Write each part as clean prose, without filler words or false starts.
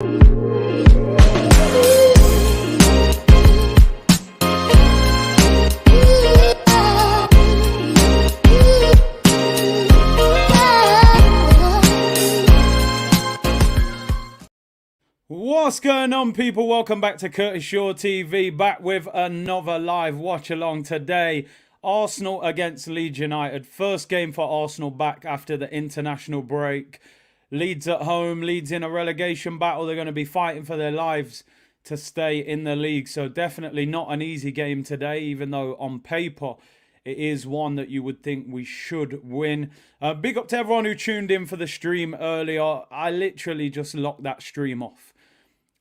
What's going on, people? Welcome back to Curtis Shaw TV, back with another live watch along today. Arsenal against Leeds United. First game for Arsenal back after the international break. Leeds at home, Leeds in a relegation battle. They're going to be fighting for their lives to stay in the league. So definitely not an easy game today, even though on paper it is one that you would think we should win. Big up to everyone who tuned in for the stream earlier. I literally just locked that stream off.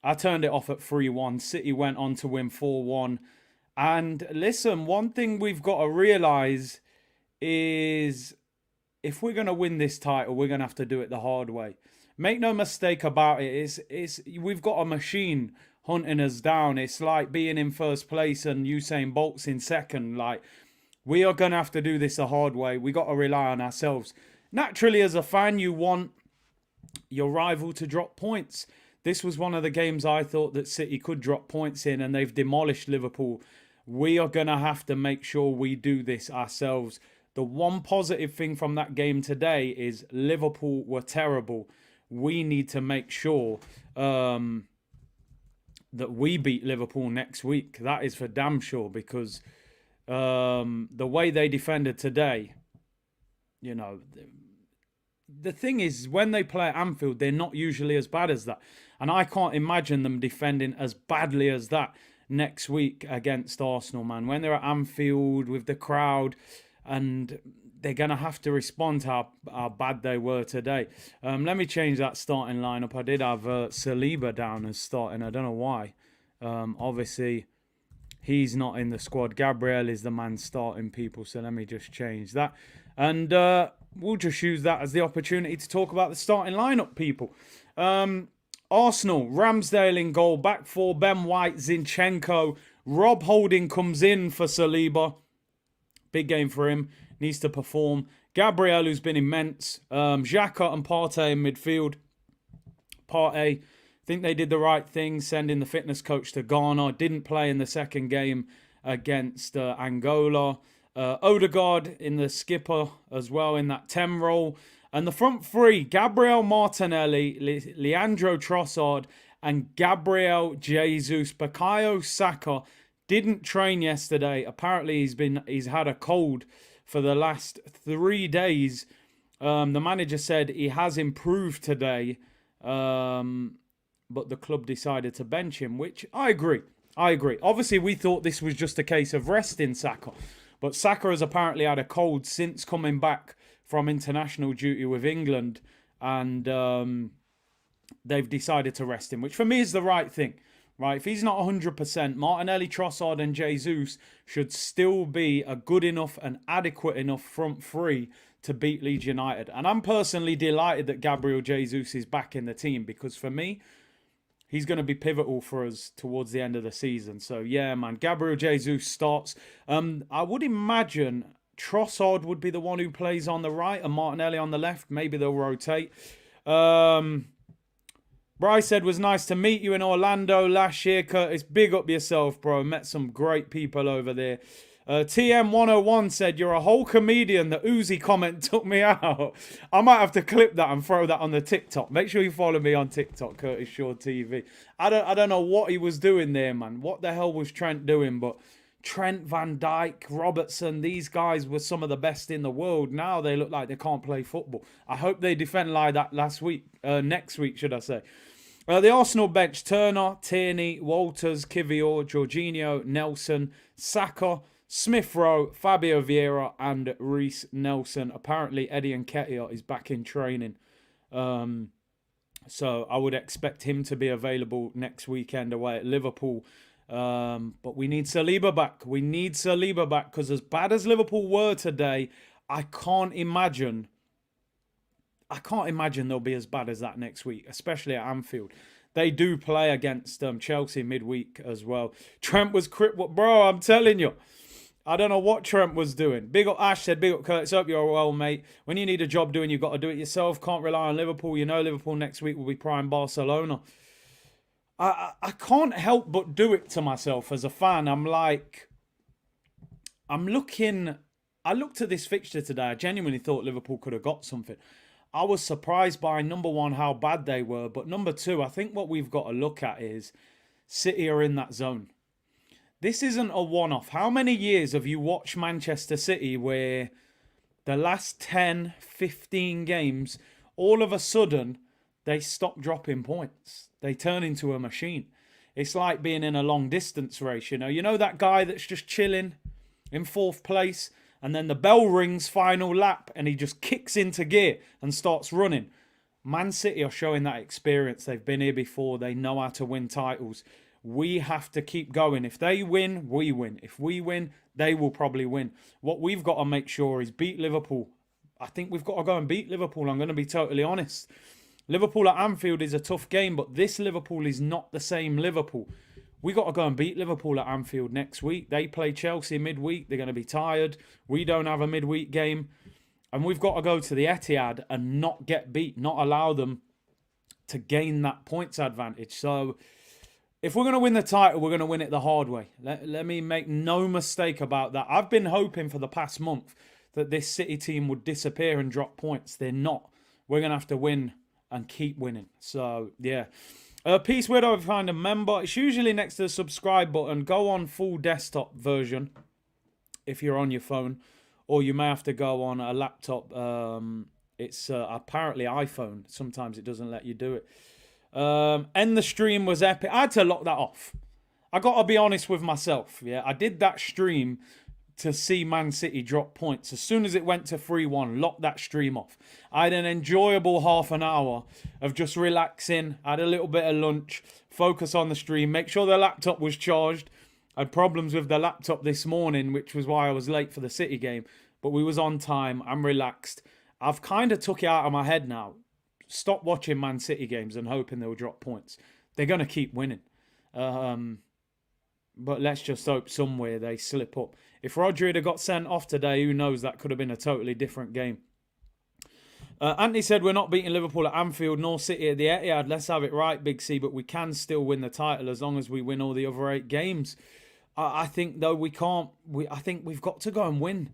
I turned it off at 3-1. City went on to win 4-1. And listen, one thing we've got to realise is if we're going to win this title, we're going to have to do it the hard way. Make no mistake about it. We've got a machine hunting us down. It's like being in first place and Usain Bolt's in second. Like, we are going to have to do this the hard way. We got to rely on ourselves. Naturally, as a fan, you want your rival to drop points. This was one of the games I thought that City could drop points in, and they've demolished Liverpool. We are going to have to make sure we do this ourselves. The one positive thing from that game today is Liverpool were terrible. We need to make sure that we beat Liverpool next week. That is for damn sure, because the way they defended today, you know, the thing is, when they play at Anfield, they're not usually as bad as that. And I can't imagine them defending as badly as that next week against Arsenal, man. When they're at Anfield with the crowd, and they're going to have to respond to how bad they were today. Let me change that starting lineup. I did have Saliba down as starting. I don't know why. Obviously, he's not in the squad. Gabriel is the man starting, people. So let me just change that. And we'll just use that as the opportunity to talk about the starting lineup, people. Arsenal, Ramsdale in goal. Back four, Ben White, Zinchenko. Rob Holding comes in for Saliba. Big game for him. Needs to perform. Gabriel, who's been immense. Xhaka and Partey in midfield. Partey, think they did the right thing, sending the fitness coach to Ghana. Didn't play in the second game against Angola. Odegaard in the skipper as well in that 10 role. And the front three, Gabriel Martinelli, Leandro Trossard, and Gabriel Jesus. Bukayo Saka didn't train yesterday. Apparently he's had a cold for the last 3 days. The manager said he has improved today, but the club decided to bench him, which I agree. Obviously, we thought this was just a case of resting Saka. But Saka has apparently had a cold since coming back from international duty with England. And they've decided to rest him, which for me is the right thing. Right? If he's not 100%, Martinelli, Trossard and Jesus should still be a good enough and adequate enough front three to beat Leeds United. And I'm personally delighted that Gabriel Jesus is back in the team, because for me, he's going to be pivotal for us towards the end of the season. So, yeah, man, Gabriel Jesus starts. I would imagine Trossard would be the one who plays on the right and Martinelli on the left. Maybe they'll rotate. Bryce said, was nice to meet you in Orlando last year, Curtis. Big up yourself, bro. Met some great people over there. TM101 said, you're a whole comedian. The Uzi comment took me out. I might have to clip that and throw that on the TikTok. Make sure you follow me on TikTok, Curtis Shaw TV. I don't know what he was doing there, man. What the hell was Trent doing? But Trent, Van Dijk, Robertson, these guys were some of the best in the world. Now they look like they can't play football. I hope they defend like that next week, should I say. The Arsenal bench, Turner, Tierney, Walters, Kivior, Jorginho, Nelson, Saka, Smith Rowe, Fabio Vieira and Reece Nelson. Apparently Eddie Nketiah is back in training. So I would expect him to be available next weekend away at Liverpool. But we need Saliba back. We need Saliba back, because as bad as Liverpool were today, I can't imagine they'll be as bad as that next week, especially at Anfield. They do play against Chelsea midweek as well. Trent was crippled. Bro, I'm telling you. I don't know what Trent was doing. Big up Ash said, big up Curtis. Hope you're well, mate. When you need a job doing, you've got to do it yourself. Can't rely on Liverpool. You know Liverpool next week will be prime Barcelona. I can't help but do it to myself as a fan. I'm looking. I looked at this fixture today. I genuinely thought Liverpool could have got something. I was surprised by number one how bad they were, but number two, I think what we've got to look at is City are in that zone. This isn't a one-off. How many years have you watched Manchester City where the last 10, 15 games, all of a sudden, they stop dropping points. They turn into a machine. It's like being in a long distance race, you know. You know that guy that's just chilling in fourth place, and then the bell rings, final lap, and he just kicks into gear and starts running. Man City are showing that experience. They've been here before. They know how to win titles. We have to keep going. If they win, we win. If we win, they will probably win. What we've got to make sure is beat Liverpool. I think we've got to go and beat Liverpool. I'm going to be totally honest. Liverpool at Anfield is a tough game, but this Liverpool is not the same Liverpool. We got to go and beat Liverpool at Anfield next week. They play Chelsea midweek. They're going to be tired. We don't have a midweek game. And we've got to go to the Etihad and not get beat, not allow them to gain that points advantage. So if we're going to win the title, we're going to win it the hard way. Let me make no mistake about that. I've been hoping for the past month that this City team would disappear and drop points. They're not. We're going to have to win and keep winning. So, yeah. Peace Widow, if you find a member. It's usually next to the subscribe button. Go on full desktop version if you're on your phone. Or you may have to go on a laptop. It's apparently iPhone. Sometimes it doesn't let you do it. End the stream was epic. I had to lock that off. I got to be honest with myself. Yeah, I did that stream to see Man City drop points. As soon as it went to 3-1, locked that stream off. I had an enjoyable half an hour of just relaxing. I had a little bit of lunch, focus on the stream, make sure the laptop was charged. I had problems with the laptop this morning, which was why I was late for the City game. But we was on time. I'm relaxed. I've kind of took it out of my head now. Stop watching Man City games and hoping they'll drop points. They're going to keep winning. But let's just hope somewhere they slip up. If Rodri had got sent off today, who knows, that could have been a totally different game. Anthony said we're not beating Liverpool at Anfield nor City at the Etihad. Let's have it right, Big C, but we can still win the title as long as we win all the other 8 games. I think, though, we can't. I think we've got to go and win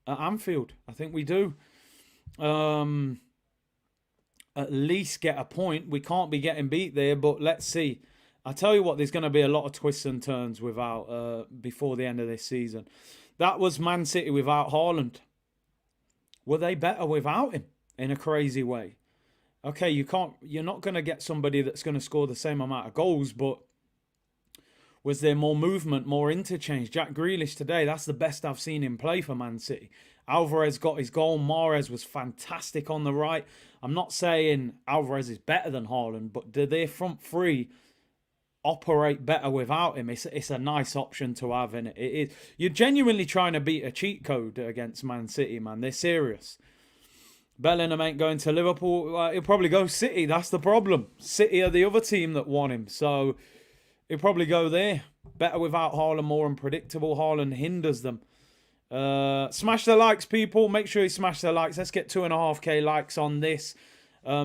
at Anfield. I think we do. At least get a point. We can't be getting beat there, but let's see. I tell you what, there's going to be a lot of twists and turns without before the end of this season. That was Man City without Haaland. Were they better without him in a crazy way? Okay, you're not going to get somebody that's going to score the same amount of goals, but was there more movement, more interchange? Jack Grealish today, that's the best I've seen him play for Man City. Alvarez got his goal. Mahrez was fantastic on the right. I'm not saying Alvarez is better than Haaland, but do their front three operate better without him? It's a nice option to have, and it is. You're genuinely trying to beat a cheat code against Man City, man. They're serious. Bellingham ain't going to Liverpool. He'll probably go City. That's the problem. City are the other team that want him, so he'll probably go there. Better without Haaland, more unpredictable. Haaland hinders them. Smash the likes, people. Make sure you smash the likes. Let's get 2.5k likes on this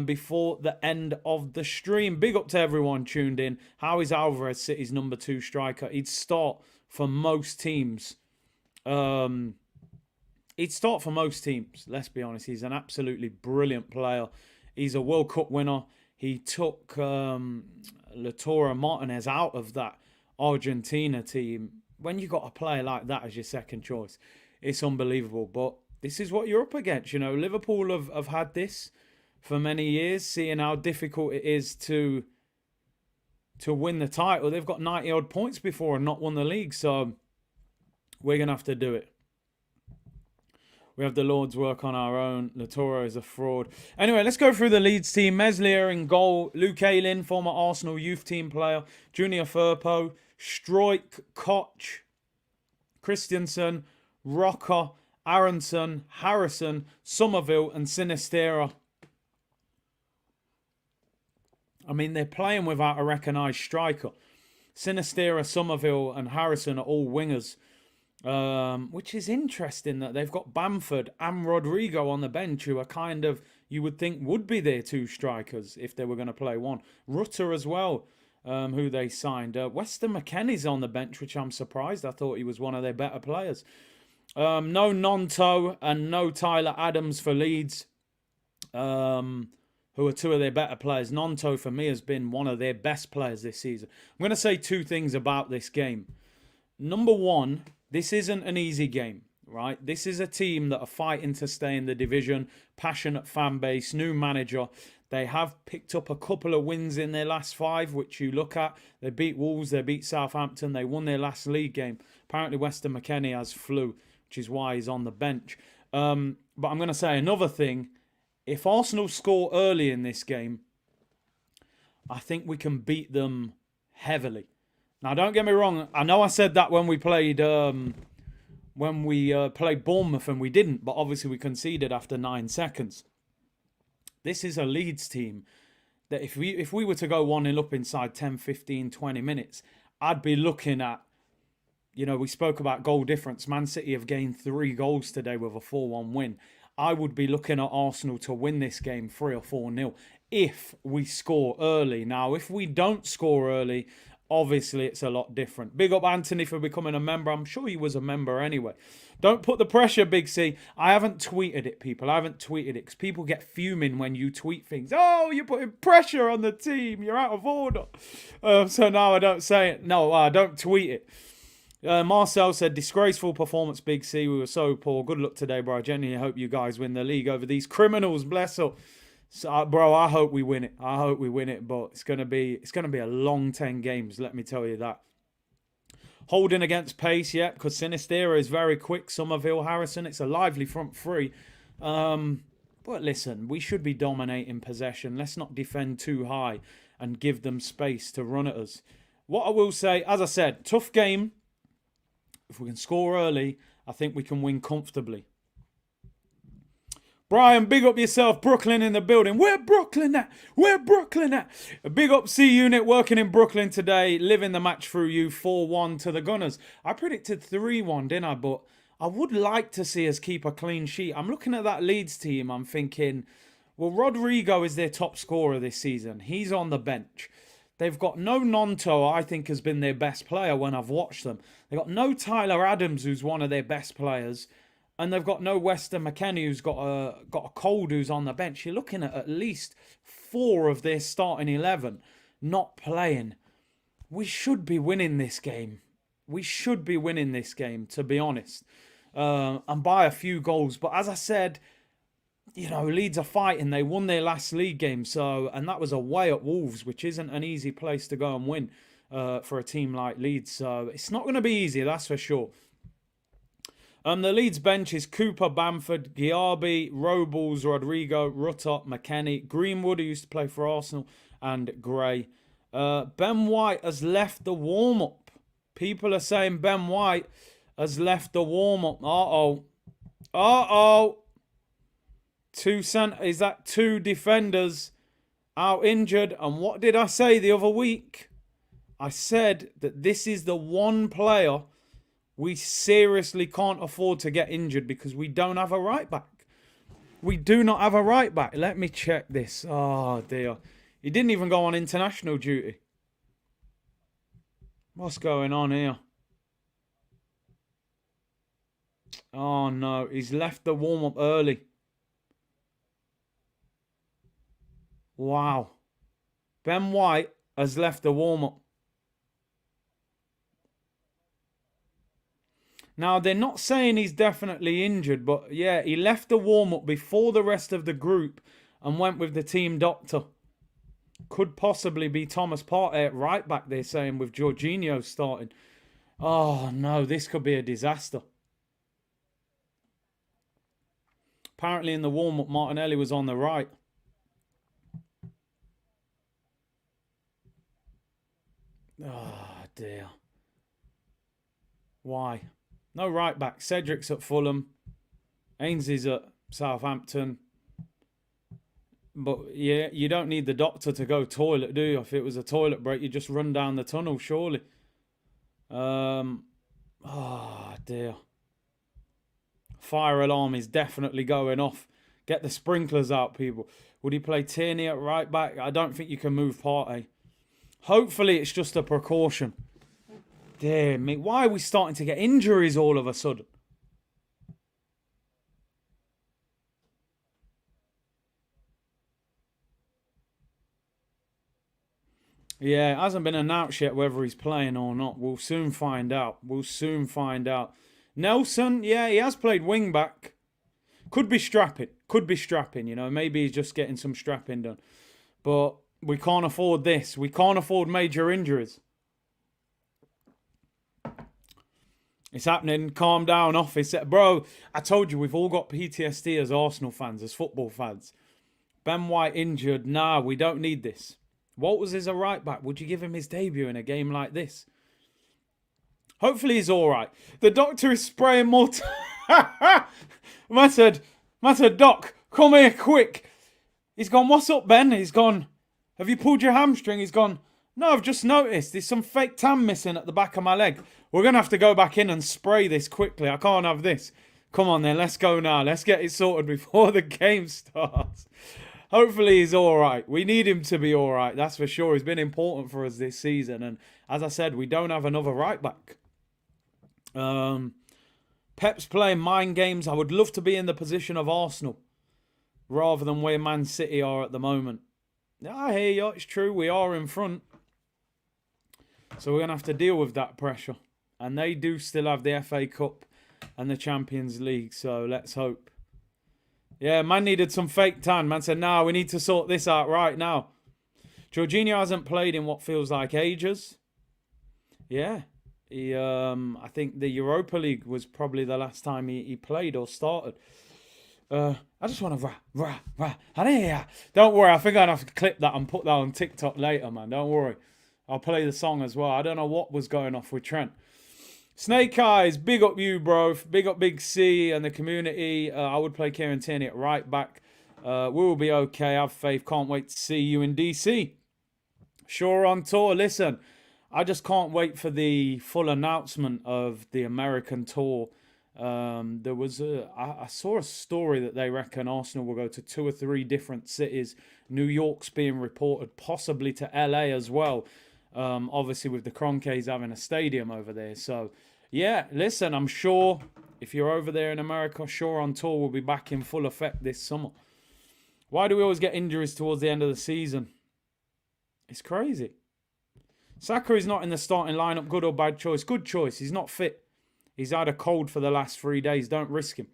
before the end of the stream. Big up to everyone tuned in. How is Alvarez, City's number 2 striker? He'd start for most teams. Let's be honest. He's an absolutely brilliant player. He's a World Cup winner. He took Lautaro Martinez out of that Argentina team. When you got a player like that as your second choice, it's unbelievable. But this is what you're up against. You know, Liverpool have had this for many years, seeing how difficult it is to win the title. They've got 90-odd points before and not won the league. So we're going to have to do it. We have the Lord's work on our own. Lautaro is a fraud. Anyway, let's go through the Leeds team. Meslier in goal. Luke Ayling, former Arsenal youth team player. Junior Firpo. Struijk, Koch, Christensen, Rocker, Aronson, Harrison, Somerville and Sinistera. I mean, they're playing without a recognised striker. Sinistera, Somerville and Harrison are all wingers. Which is interesting that they've got Bamford and Rodrigo on the bench, who are kind of, you would think, would be their 2 strikers if they were going to play one. Rutter as well. who they signed. Weston McKennie's on the bench, which I'm surprised. I thought he was one of their better players. No Nonto and no Tyler Adams for Leeds, who are two of their better players. Nonto, for me, has been one of their best players this season. I'm going to say two things about this game. Number one, this isn't an easy game, right? This is a team that are fighting to stay in the division, passionate fan base, new manager. They have picked up a couple of wins in their last 5, which you look at. They beat Wolves, they beat Southampton, they won their last league game. Apparently Weston McKennie has flu, which is why he's on the bench. But I'm going to say another thing. If Arsenal score early in this game, I think we can beat them heavily. Now, don't get me wrong. I know I said that when we played Bournemouth and we didn't, but obviously we conceded after 9 seconds. This is a Leeds team that if we were to go 1-0 up inside 10, 15, 20 minutes, I'd be looking at, we spoke about goal difference. Man City have gained 3 goals today with a 4-1 win. I would be looking at Arsenal to win this game 3 or 4-0 if we score early. Now, if we don't score early, obviously it's a lot different. Big up Anthony for becoming a member. I'm sure he was a member anyway. Don't put the pressure, Big C. I haven't tweeted it, people. I haven't tweeted it because people get fuming when you tweet things. Oh, you're putting pressure on the team. You're out of order. So now I don't say it. No, I don't tweet it. Marcel said, disgraceful performance, Big C. We were so poor. Good luck today, bro. I genuinely hope you guys win the league over these criminals. Bless up. So, bro, I hope we win it. I hope we win it, but it's gonna be a long 10 games. Let me tell you that. Holding against pace, yeah, because Sinistera is very quick. Somerville, Harrison, it's a lively front three. But listen, we should be dominating possession. Let's not defend too high and give them space to run at us. What I will say, as I said, tough game. If we can score early, I think we can win comfortably. Brian, big up yourself. Brooklyn in the building. Where Brooklyn at? Where Brooklyn at? A big up C-Unit working in Brooklyn today. Living the match through you. 4-1 to the Gunners. I predicted 3-1, didn't I? But I would like to see us keep a clean sheet. I'm looking at that Leeds team. I'm thinking, well, Rodrigo is their top scorer this season. He's on the bench. They've got no Nonto, I think, has been their best player when I've watched them. They've got no Tyler Adams, who's one of their best players. And they've got no Weston McKennie, who's got a cold, who's on the bench. You're looking at least 4 of their starting 11 not playing. We should be winning this game. We should be winning this game, to be honest. And by a few goals. But as I said, Leeds are fighting. They won their last league game. And that was away at Wolves, which isn't an easy place to go and win for a team like Leeds. So it's not going to be easy, that's for sure. The Leeds bench is Cooper, Bamford, Giarbi, Robles, Rodrigo, Rutter, McKennie, Greenwood, who used to play for Arsenal, and Gray. Ben White has left the warm-up. People are saying Ben White has left the warm-up. Uh-oh. Uh-oh. Is that 2 defenders out injured? And what did I say the other week? I said that this is the one player we seriously can't afford to get injured because we don't have a right back. We do not have a right back. Let me check this. Oh, dear. He didn't even go on international duty. What's going on here? Oh, no. He's left the warm-up early. Wow. Ben White has left the warm-up. Now, they're not saying he's definitely injured, but yeah, he left the warm-up before the rest of the group and went with the team doctor. Could possibly be Thomas Partey at right back, they're saying, with Jorginho starting. Oh, no, this could be a disaster. Apparently in the warm-up, Martinelli was on the right. Oh, dear. Why? No right back. Cedric's at Fulham. Ainsley's at Southampton. But yeah, you don't need the doctor to go toilet, do you? If it was a toilet break, you just run down the tunnel, surely. Oh, dear. Fire alarm is definitely going off. Get the sprinklers out, people. Would he play Tierney at right back? I don't think you can move Partey. Hopefully it's just a precaution. Dear me, why are we starting to get injuries all of a sudden? Yeah, it hasn't been announced yet whether he's playing or not. We'll soon find out. We'll soon find out. Nelson, yeah, he has played wing back. Could be strapping. Could be strapping, you know. Maybe he's just getting some strapping done. But we can't afford this. We can't afford major injuries. It's happening. Calm down, office. Bro, I told you, we've all got PTSD as Arsenal fans, as football fans. Ben White injured. Nah, we don't need this. Walters is a right back. Would you give him his debut in a game like this? Hopefully he's all right. The doctor is spraying more. Man said, Doc, come here quick. He's gone, what's up, Ben? He's gone, have you pulled your hamstring? He's gone, no, I've just noticed there's some fake tan missing at the back of my leg. We're going to have to go back in and spray this quickly. I can't have this. Come on then, let's go now. Let's get it sorted before the game starts. Hopefully he's all right. We need him to be all right, that's for sure. He's been important for us this season. And as I said, we don't have another right back. Pep's playing mind games. I would love to be in the position of Arsenal rather than where Man City are at the moment. I hear you. It's true. We are in front. So we're going to have to deal with that pressure. And they do still have the FA Cup and the Champions League. So let's hope. Yeah, man needed some fake tan. Man said, no, we need to sort this out right now. Jorginho hasn't played in what feels like ages. Yeah. I think the Europa League was probably the last time he played or started. I just want to Don't worry, I think I'll have to clip that and put that on TikTok later, man. Don't worry. I'll play the song as well. I don't know what was going off with Trent. Snake Eyes, big up you, bro. Big up Big C and the community. I would play Kieran Tierney at right back. We will be okay. Have faith. Can't wait to see you in DC. Sure on tour. Listen, I just can't wait for the full announcement of the American tour. I saw a story that they reckon Arsenal will go to 2 or 3 different cities. New York's being reported, possibly to LA as well. Obviously with the Kroenkes having a stadium over there. So, yeah, listen, I'm sure if you're over there in America, Sure on tour will be back in full effect this summer. Why do we always get injuries towards the end of the season? It's crazy. Saka is not in the starting lineup. Good or bad choice? Good choice. He's not fit. He's had a cold for the last 3 days. Don't risk him.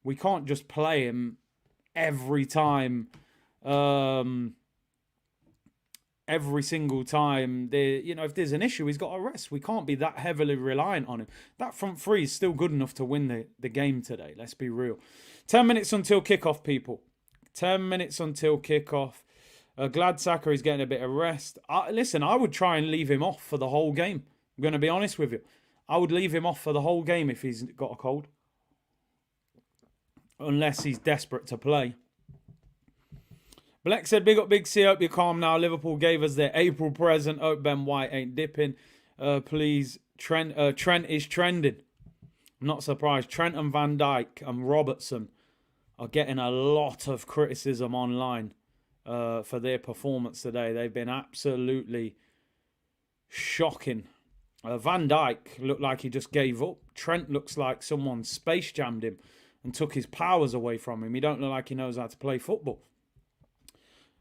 We can't just play him every time. Every single time. If there's an issue, he's got to rest. We can't be that heavily reliant on him. That front three is still good enough to win the game today. Let's be real. 10 minutes until kickoff, people. 10 minutes until kickoff. Glad Saka is getting a bit of rest. Listen, I would try and leave him off for the whole game. I'm going to be honest with you. I would leave him off for the whole game if he's got a cold. Unless he's desperate to play. Black said, big up Big C, hope you're calm now. Liverpool gave us their April present. Hope Ben White ain't dipping. Please, Trent is trending. I'm not surprised. Trent and Van Dijk and Robertson are getting a lot of criticism online for their performance today. They've been absolutely shocking. Van Dijk looked like he just gave up. Trent looks like someone space jammed him and took his powers away from him. He don't look like he knows how to play football.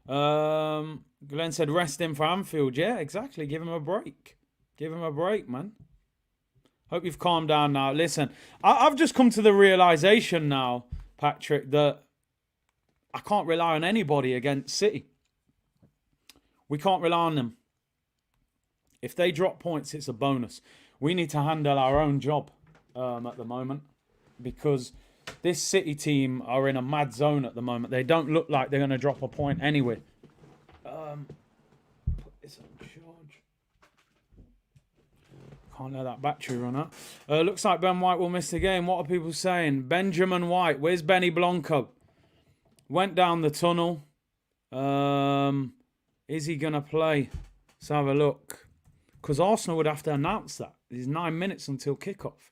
Glenn said, rest him for Anfield. Yeah, exactly. Give him a break. Give him a break, man. Hope you've calmed down now. Listen, I've just come to the realisation now, Patrick, that I can't rely on anybody against City. We can't rely on them. If they drop points, it's a bonus. We need to handle our own job at the moment because this City team are in a mad zone at the moment. They don't look like they're going to drop a point anyway. Put this on charge. Can't let that battery run out. Looks like Ben White will miss the game. What are people saying? Benjamin White. Where's Benny Blanco? Went down the tunnel. Is he going to play? Let's have a look. Because Arsenal would have to announce that. There's 9 minutes until kickoff.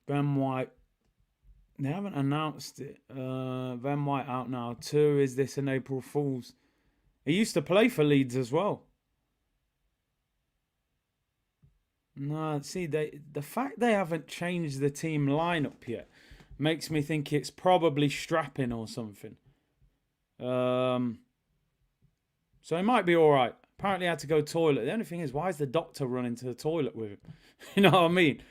Ben White. They haven't announced it. Ben White out now. 2, is this an April Fool's? He used to play for Leeds as well. No, see, the fact they haven't changed the team lineup yet makes me think it's probably strapping or something. So he might be all right. Apparently, he had to go toilet. The only thing is, why is the doctor running to the toilet with him? You know what I mean?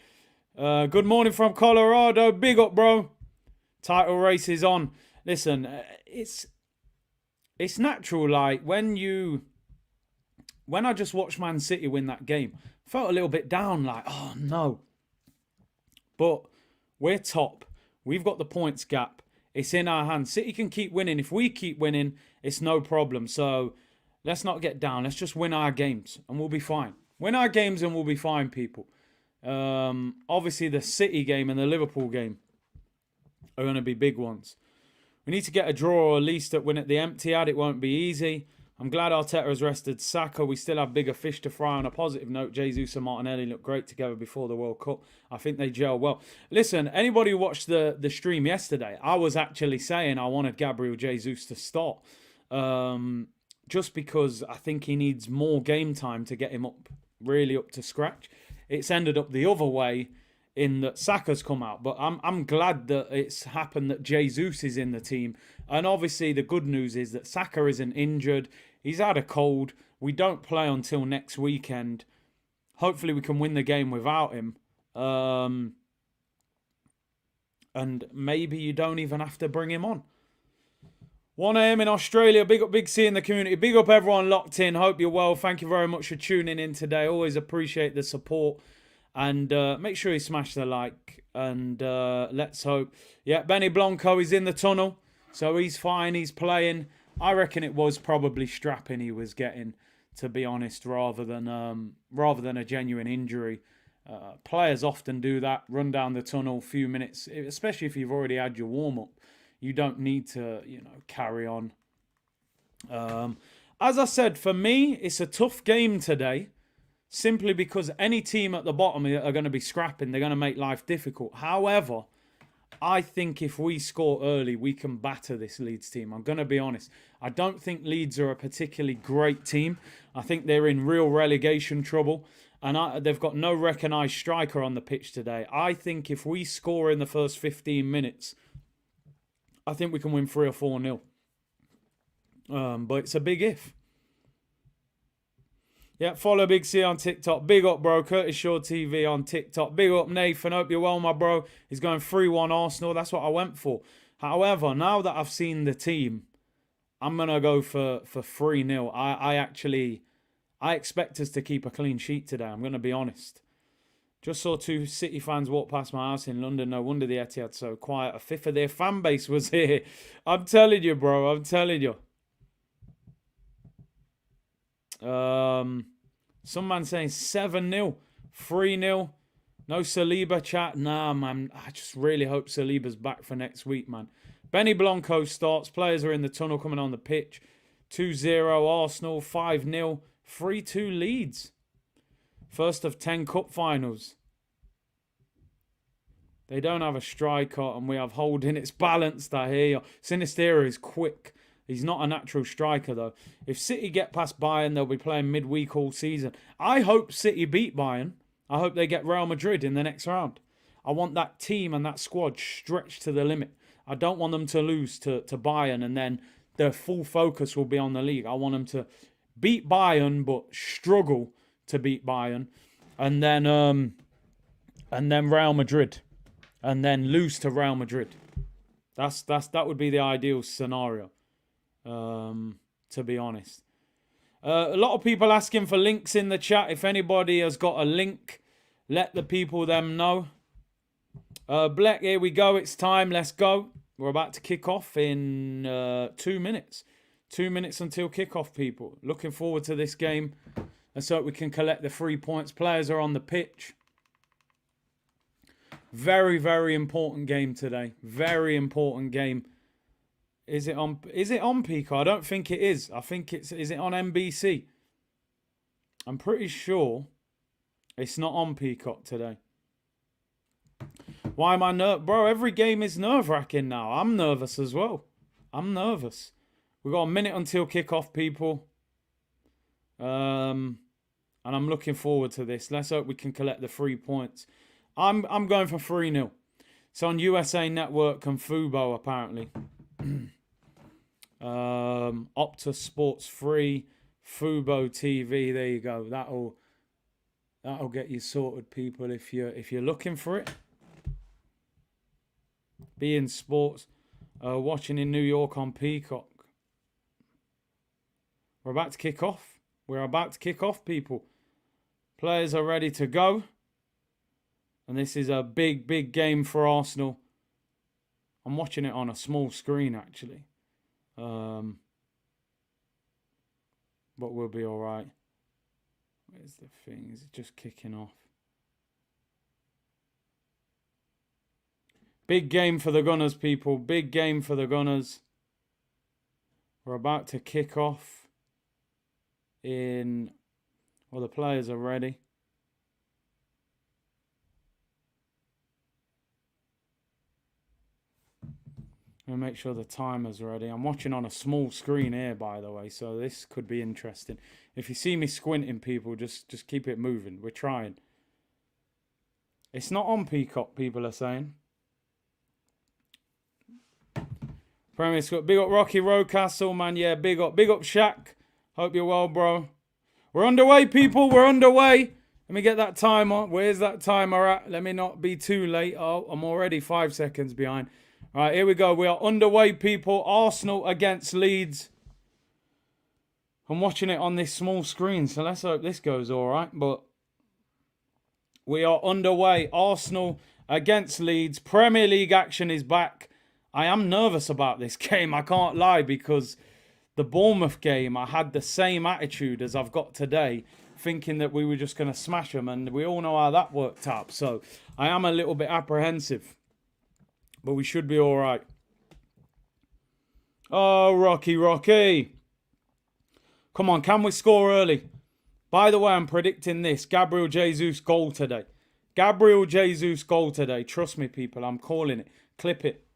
Good morning from Colorado. Big up, bro. Title race is on. Listen, it's natural. Like when I just watched Man City win that game, I felt a little bit down. Like, oh no. But we're top. We've got the points gap. It's in our hands. City can keep winning. If we keep winning, it's no problem. So let's not get down. Let's just win our games and we'll be fine. Win our games and we'll be fine, people. Obviously, the City game and the Liverpool game are going to be big ones. We need to get a draw or at least win at the Etihad. It won't be easy. I'm glad Arteta has rested Saka. We still have bigger fish to fry. On a positive note, Jesus and Martinelli looked great together before the World Cup. I think they gel well. Listen, anybody who watched the stream yesterday, I was actually saying I wanted Gabriel Jesus to start. Just because I think he needs more game time to get him really up to scratch. It's ended up the other way in that Saka's come out. But I'm glad that it's happened that Jesus is in the team. And obviously the good news is that Saka isn't injured. He's had a cold. We don't play until next weekend. Hopefully we can win the game without him. And maybe you don't even have to bring him on. 1 a.m. in Australia. Big up Big C in the community. Big up everyone locked in. Hope you're well. Thank you very much for tuning in today. Always appreciate the support. And make sure you smash the like. And let's hope. Yeah, Benny Blanco is in the tunnel. So he's fine. He's playing. I reckon it was probably strapping he was getting, to be honest, rather than a genuine injury. Players often do that. Run down the tunnel a few minutes, especially if you've already had your warm-up. You don't need to, carry on. As I said, for me, it's a tough game today. Simply because any team at the bottom are going to be scrapping. They're going to make life difficult. However, I think if we score early, we can batter this Leeds team. I'm going to be honest. I don't think Leeds are a particularly great team. I think they're in real relegation trouble. And they've got no recognised striker on the pitch today. I think if we score in the first 15 minutes, I think we can win 3 or 4-0. But it's a big if. Yeah, follow Big C on TikTok. Big up, bro. Curtis Shaw TV on TikTok. Big up, Nathan. Hope you're well, my bro. He's going 3-1 Arsenal. That's what I went for. However, now that I've seen the team, I'm going to go for 3-0. I expect us to keep a clean sheet today. I'm going to be honest. Just saw 2 City fans walk past my house in London. No wonder the Etihad's so quiet. A fifth of their fan base was here. I'm telling you, bro. I'm telling you. Some man saying 7-0, 3-0. No Saliba chat. Nah, man. I just really hope Saliba's back for next week, man. Benny Blanco starts. Players are in the tunnel coming on the pitch. 2-0 Arsenal, 5-0, 3-2 Leeds. First of 10 cup finals. They don't have a striker and we have Holding. It's balanced, I hear you. Sinistera is quick. He's not a natural striker, though. If City get past Bayern, they'll be playing midweek all season. I hope City beat Bayern. I hope they get Real Madrid in the next round. I want that team and that squad stretched to the limit. I don't want them to lose to Bayern and then their full focus will be on the league. I want them to beat Bayern but struggle to beat Bayern. And then Real Madrid. And then lose to Real Madrid. That would be the ideal scenario. To be honest. A lot of people asking for links in the chat. If anybody has got a link, let the people them know. Black, here we go. It's time. Let's go. We're about to kick off in 2 minutes. 2 minutes until kickoff, people. Looking forward to this game. And so we can collect the 3 points. Players are on the pitch. Very, very important game today. Very important game. Is it on Peacock? I don't think it is. I think is it on NBC? I'm pretty sure it's not on Peacock today. Why am I nervous? Bro, every game is nerve-wracking now. I'm nervous as well. I'm nervous. We've got a minute until kickoff, people. And I'm looking forward to this. Let's hope we can collect the 3 points. I'm going for 3-0. It's on USA Network and Fubo, apparently. Optus Sports Free, Fubo TV. There you go. That'll get you sorted, people. If you're looking for it. Being Sports, watching in New York on Peacock. We're about to kick off. We're about to kick off, people. Players are ready to go. And this is a big, big game for Arsenal. I'm watching it on a small screen, actually. But we'll be all right. Where's the thing? Is it just kicking off? Big game for the Gunners, people. Big game for the Gunners. We're about to kick off in... Well, the players are ready. I'll make sure the timer's ready. I'm watching on a small screen here, by the way, so this could be interesting. If you see me squinting, people, just keep it moving. We're trying. It's not on Peacock, people are saying. Premier School. Big up Rocky Rocastle, man. Yeah, big up Shaq. Hope you're well, bro. We're underway, people. We're underway. Let me get that timer. Where's that timer at? Let me not be too late. Oh, I'm already 5 seconds behind. All right, here we go. We are underway, people. Arsenal against Leeds. I'm watching it on this small screen, so let's hope this goes all right. But we are underway. Arsenal against Leeds. Premier League action is back. I am nervous about this game, I can't lie, because the Bournemouth game, I had the same attitude as I've got today, thinking that we were just going to smash them, and we all know how that worked out. So I am a little bit apprehensive, but we should be all right. Oh, Rocky. Come on, can we score early? By the way, I'm predicting this. Gabriel Jesus goal today. Gabriel Jesus goal today. Trust me, people, I'm calling it. Clip it.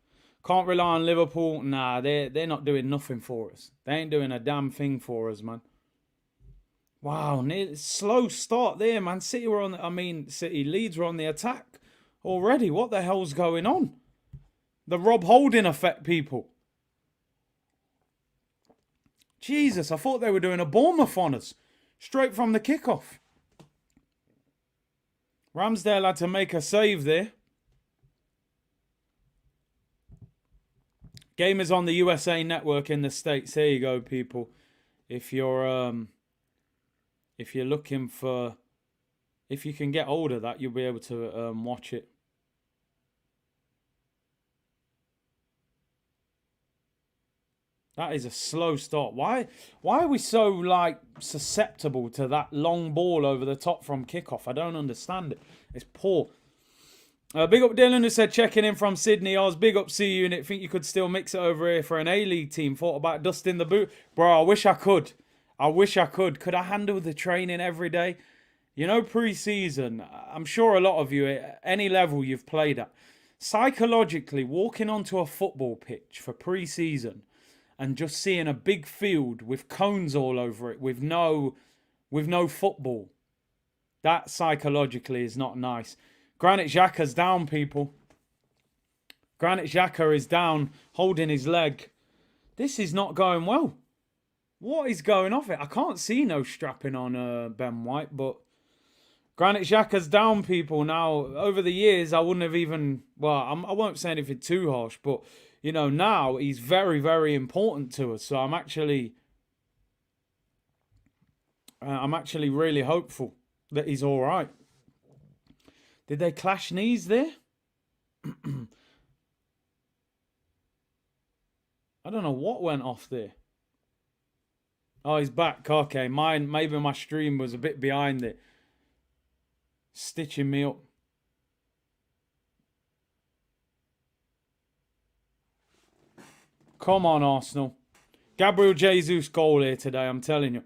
Can't rely on Liverpool. Nah, they're not doing nothing for us. They ain't doing a damn thing for us, man. Wow, slow start there, man. Leeds were on the attack already. What the hell's going on? The Rob Holding effect, people. Jesus, I thought they were doing a Bournemouth on us. Straight from the kickoff. Ramsdale had to make a save there. Game is on the USA Network in the States. There you go, people. If you're looking for... If you can get hold of that, you'll be able to watch it. That is a slow start. Why are we so, like, susceptible to that long ball over the top from kickoff? I don't understand it. It's poor. Big up Dylan, who said checking in from Sydney. Oz, big up C Unit. Think you could still mix it over here for an A-League team. Thought about dusting the boot. Bro, I wish I could. Could I handle the training every day? You know, pre-season, I'm sure a lot of you, at any level you've played at, psychologically, walking onto a football pitch for pre-season and just seeing a big field with cones all over it with no football, that psychologically is not nice. Granit Xhaka's down, people. Granit Xhaka is down, holding his leg. This is not going well. What is going off it? I can't see no strapping on Ben White, but Granit Xhaka's down, people. Now, over the years, I wouldn't have even... Well, I won't say anything too harsh, but, you know, now he's very, very important to us. So I'm actually really hopeful that he's all right. Did they clash knees there? I don't know what went off there. Oh, he's back. Okay, maybe my stream was a bit behind it. Stitching me up. Come on, Arsenal. Gabriel Jesus goal here today, I'm telling you.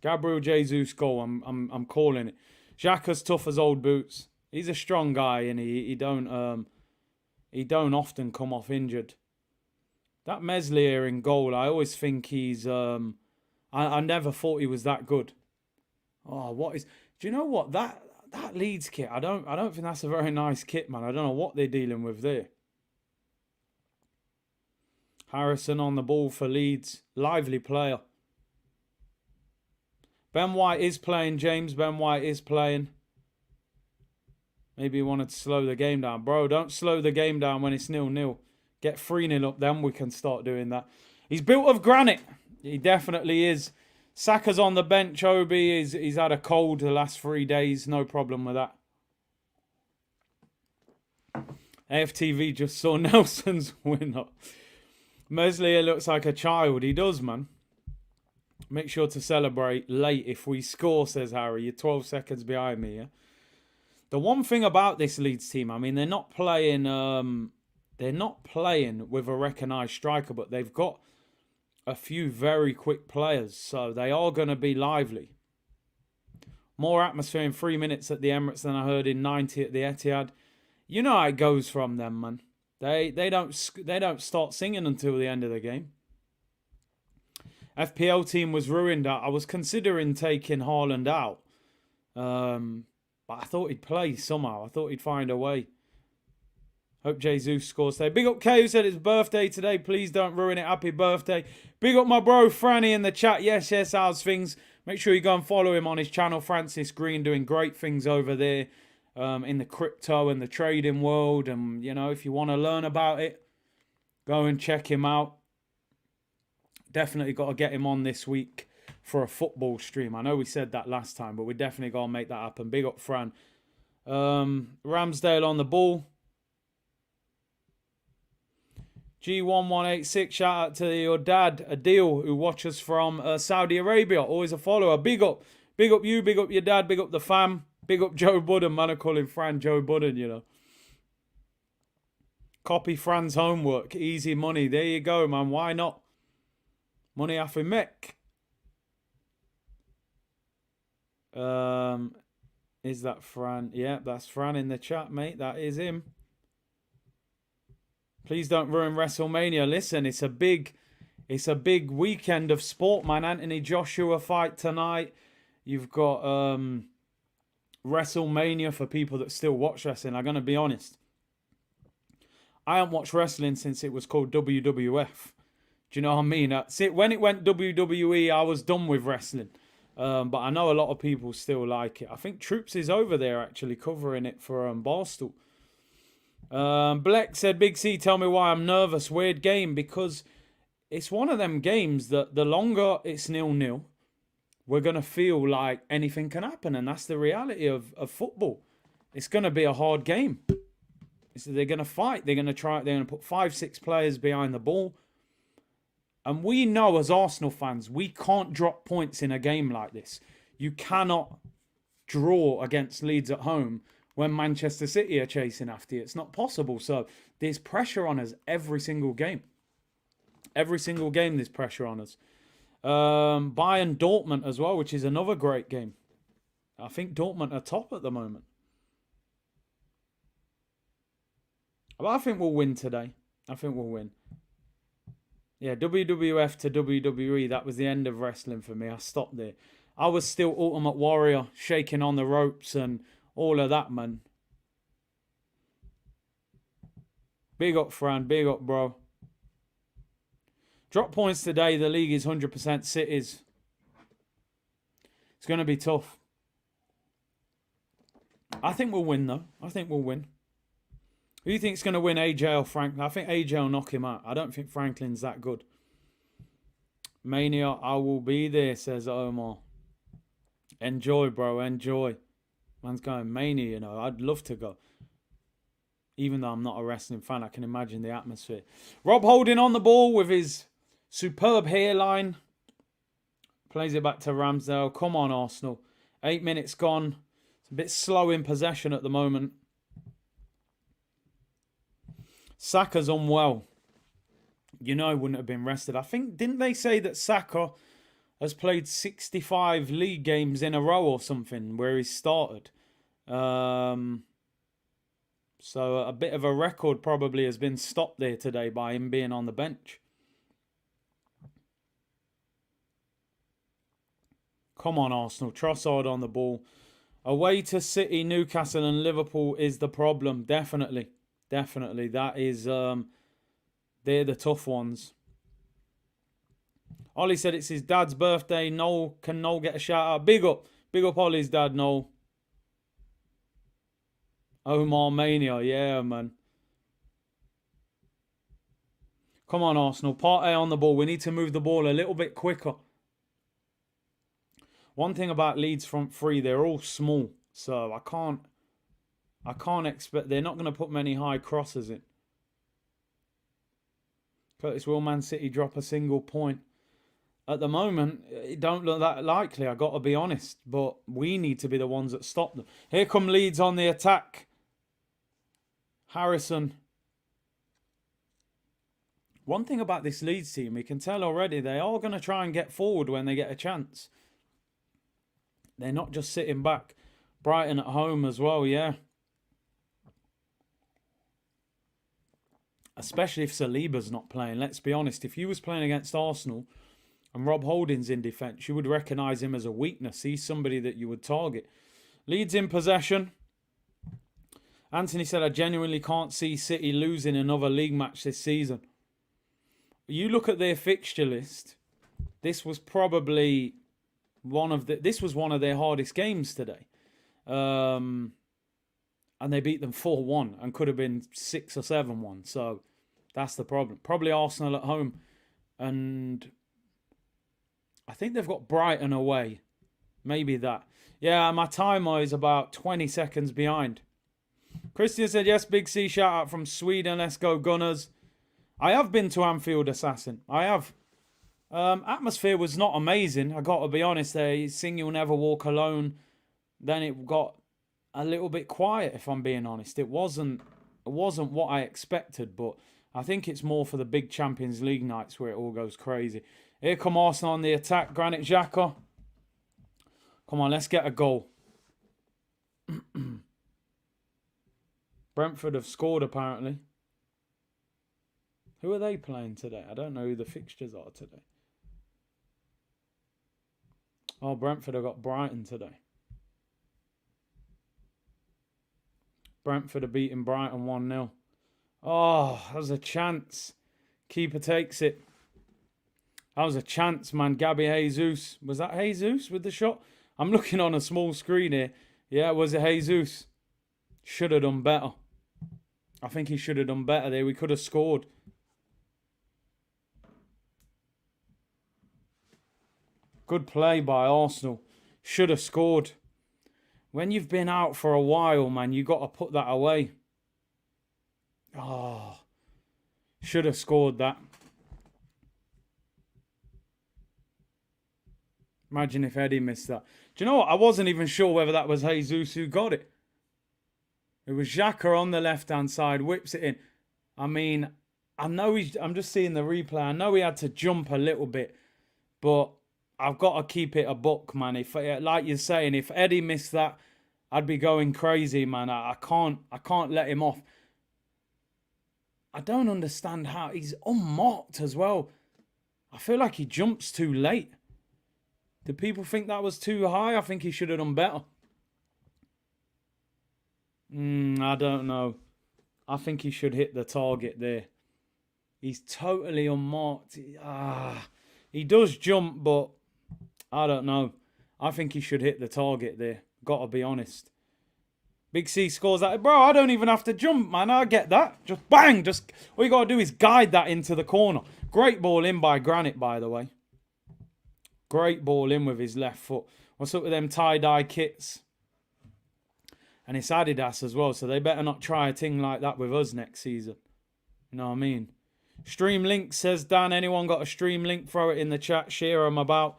Gabriel Jesus goal, I'm calling it. Xhaka's tough as old boots. He's a strong guy, and he don't He don't often come off injured. That Meslier in goal, I always think he's... I never thought he was that good. Oh, what is... Do you know what? That Leeds kit, I don't think that's a very nice kit, man. I don't know what they're dealing with there. Harrison on the ball for Leeds. Lively player. Ben White is playing, James. Ben White is playing. Maybe he wanted to slow the game down. Bro, don't slow the game down when it's 0-0. Get 3-0 up, then we can start doing that. He's built of granite. He definitely is. Saka's on the bench, Obi. He's had a cold the last 3 days. No problem with that. AFTV just saw Nelson's winner. Meslier looks like a child. He does, man. Make sure to celebrate late if we score, says Harry. You're 12 seconds behind me, yeah? The one thing about this Leeds team, I mean, they're not playing with a recognised striker, but they've got a few very quick players, so they are going to be lively. More atmosphere in 3 minutes at the Emirates than I heard in 90 at the Etihad. You know how it goes from them, man. They don't start singing until the end of the game. FPL team was ruined. I was considering taking Haaland out, but I thought he'd play somehow. I thought he'd find a way. Hope Jesus scores today. Big up K, who said it's birthday today. Please don't ruin it. Happy birthday. Big up my bro Franny in the chat. Yes, how's things? Make sure you go and follow him on his channel. Francis Green doing great things over there in the crypto and the trading world. And, you know, if you want to learn about it, go and check him out. Definitely got to get him on this week for a football stream. I know we said that last time, but we definitely got to make that happen. Big up Fran. Ramsdale on the ball. G1186, shout out to your dad, Adil, who watches from Saudi Arabia. Always a follower. Big up you, big up your dad, big up the fam. Big up Joe Budden, man. I call him Fran Joe Budden, you know. Copy Fran's homework. Easy money. There you go, man. Why not? Money off him, Mick. Is that Fran? Yeah, that's Fran in the chat, mate. That is him. Please don't ruin WrestleMania. Listen, it's a big weekend of sport, man. Anthony Joshua fight tonight. You've got WrestleMania for people that still watch wrestling. I'm gonna be honest. I haven't watched wrestling since it was called WWF. Do you know what I mean? When it went WWE, I was done with wrestling. But I know a lot of people still like it. I think Troops is over there actually covering it for Barstool. Bleck said, Big C, tell me why I'm nervous. Weird game, because it's one of them games that the longer it's 0-0, we're going to feel like anything can happen. And that's the reality of football. It's going to be a hard game. They're going to fight. They're going to put 5-6 players behind the ball. And we know as Arsenal fans, we can't drop points in a game like this. You cannot draw against Leeds at home when Manchester City are chasing after you. It's not possible. So there's pressure on us every single game. Every single game there's pressure on us. Bayern Dortmund as well, which is another great game. I think Dortmund are top at the moment. But I think we'll win today. I think we'll win. Yeah, WWF to WWE, that was the end of wrestling for me. I stopped there. I was still Ultimate Warrior, shaking on the ropes and all of that, man. Big up, Fran. Big up, bro. Drop points today. The league is 100% Cities. It's going to be tough. I think we'll win, though. I think we'll win. Who do you think's going to win, AJ or Franklin? I think AJ will knock him out. I don't think Franklin's that good. Mania, I will be there, says Omar. Enjoy, bro. Enjoy. Man's going Mania, you know. I'd love to go. Even though I'm not a wrestling fan, I can imagine the atmosphere. Rob Holding on the ball with his superb hairline. Plays it back to Ramsdale. Come on, Arsenal. 8 minutes gone. It's a bit slow in possession at the moment. Saka's unwell. You know he wouldn't have been rested. I think, didn't they say that Saka has played 65 league games in a row or something where he's started? So a bit of a record probably has been stopped there today by him being on the bench. Come on, Arsenal. Trossard on the ball. Away to City, Newcastle and Liverpool is the problem. Definitely. Definitely. That is, they're the tough ones. Ollie said it's his dad's birthday. Noel, can Noel get a shout out? Big up. Big up Ollie's dad, Noel. Omar Mania. Yeah, man. Come on, Arsenal. Partey on the ball. We need to move the ball a little bit quicker. One thing about Leeds front three, they're all small. So I can't expect, they're not going to put many high crosses in. Curtis, will Man City drop a single point? At the moment, it don't look that likely, I got to be honest. But we need to be the ones that stop them. Here come Leeds on the attack. Harrison. One thing about this Leeds team, we can tell already, they are going to try and get forward when they get a chance. They're not just sitting back. Brighton at home as well, yeah. Especially if Saliba's not playing. Let's be honest. If he was playing against Arsenal and Rob Holding's in defence, you would recognise him as a weakness. He's somebody that you would target. Leeds in possession. Anthony said, I genuinely can't see City losing another league match this season. You look at their fixture list. This was probably one of their hardest games today. And they beat them 4-1 and could have been 6 or 7-1. So that's the problem. Probably Arsenal at home. And I think they've got Brighton away. Maybe that. Yeah, my timer is about 20 seconds behind. Christian said, yes, Big C, shout out from Sweden. Let's go Gunners. I have been to Anfield Assassin. I have. Atmosphere was not amazing. I got to be honest. They sing You'll Never Walk Alone. Then it got a little bit quiet, if I'm being honest. It wasn't what I expected, but I think it's more for the big Champions League nights where it all goes crazy. Here come Arsenal on the attack. Granit Xhaka. Come on, let's get a goal. Brentford have scored, apparently. Who are they playing today? I don't know who the fixtures are today. Oh, Brentford have got Brighton today. Brentford are beating Brighton 1-0. Oh, that was a chance. Keeper takes it. That was a chance, man. Gabby Jesus. Was that Jesus with the shot? I'm looking on a small screen here. Yeah, was it Jesus? Should have done better. I think he should have done better there. We could have scored. Good play by Arsenal. Should have scored. When you've been out for a while, man, you got to put that away. Oh, should have scored that. Imagine if Eddie missed that. Do you know what? I wasn't even sure whether that was Jesus who got it. It was Xhaka on the left-hand side, whips it in. I mean, I'm just seeing the replay. I know he had to jump a little bit, but I've got to keep it a buck, man. If, like you're saying, if Eddie missed that, I'd be going crazy, man. I can't let him off. I don't understand how he's unmarked as well. I feel like he jumps too late. Do people think that was too high? I think he should have done better. I don't know. I think he should hit the target there. He's totally unmarked. He does jump, but I don't know. I think he should hit the target there. Got to be honest. Big C scores that. Bro, I don't even have to jump, man. I get that. Just bang. Just all you got to do is guide that into the corner. Great ball in by Granit, by the way. Great ball in with his left foot. What's up with them tie-dye kits? And it's Adidas as well, so they better not try a thing like that with us next season. You know what I mean? Stream link, says Dan. Anyone got a stream link? Throw it in the chat. Share them about.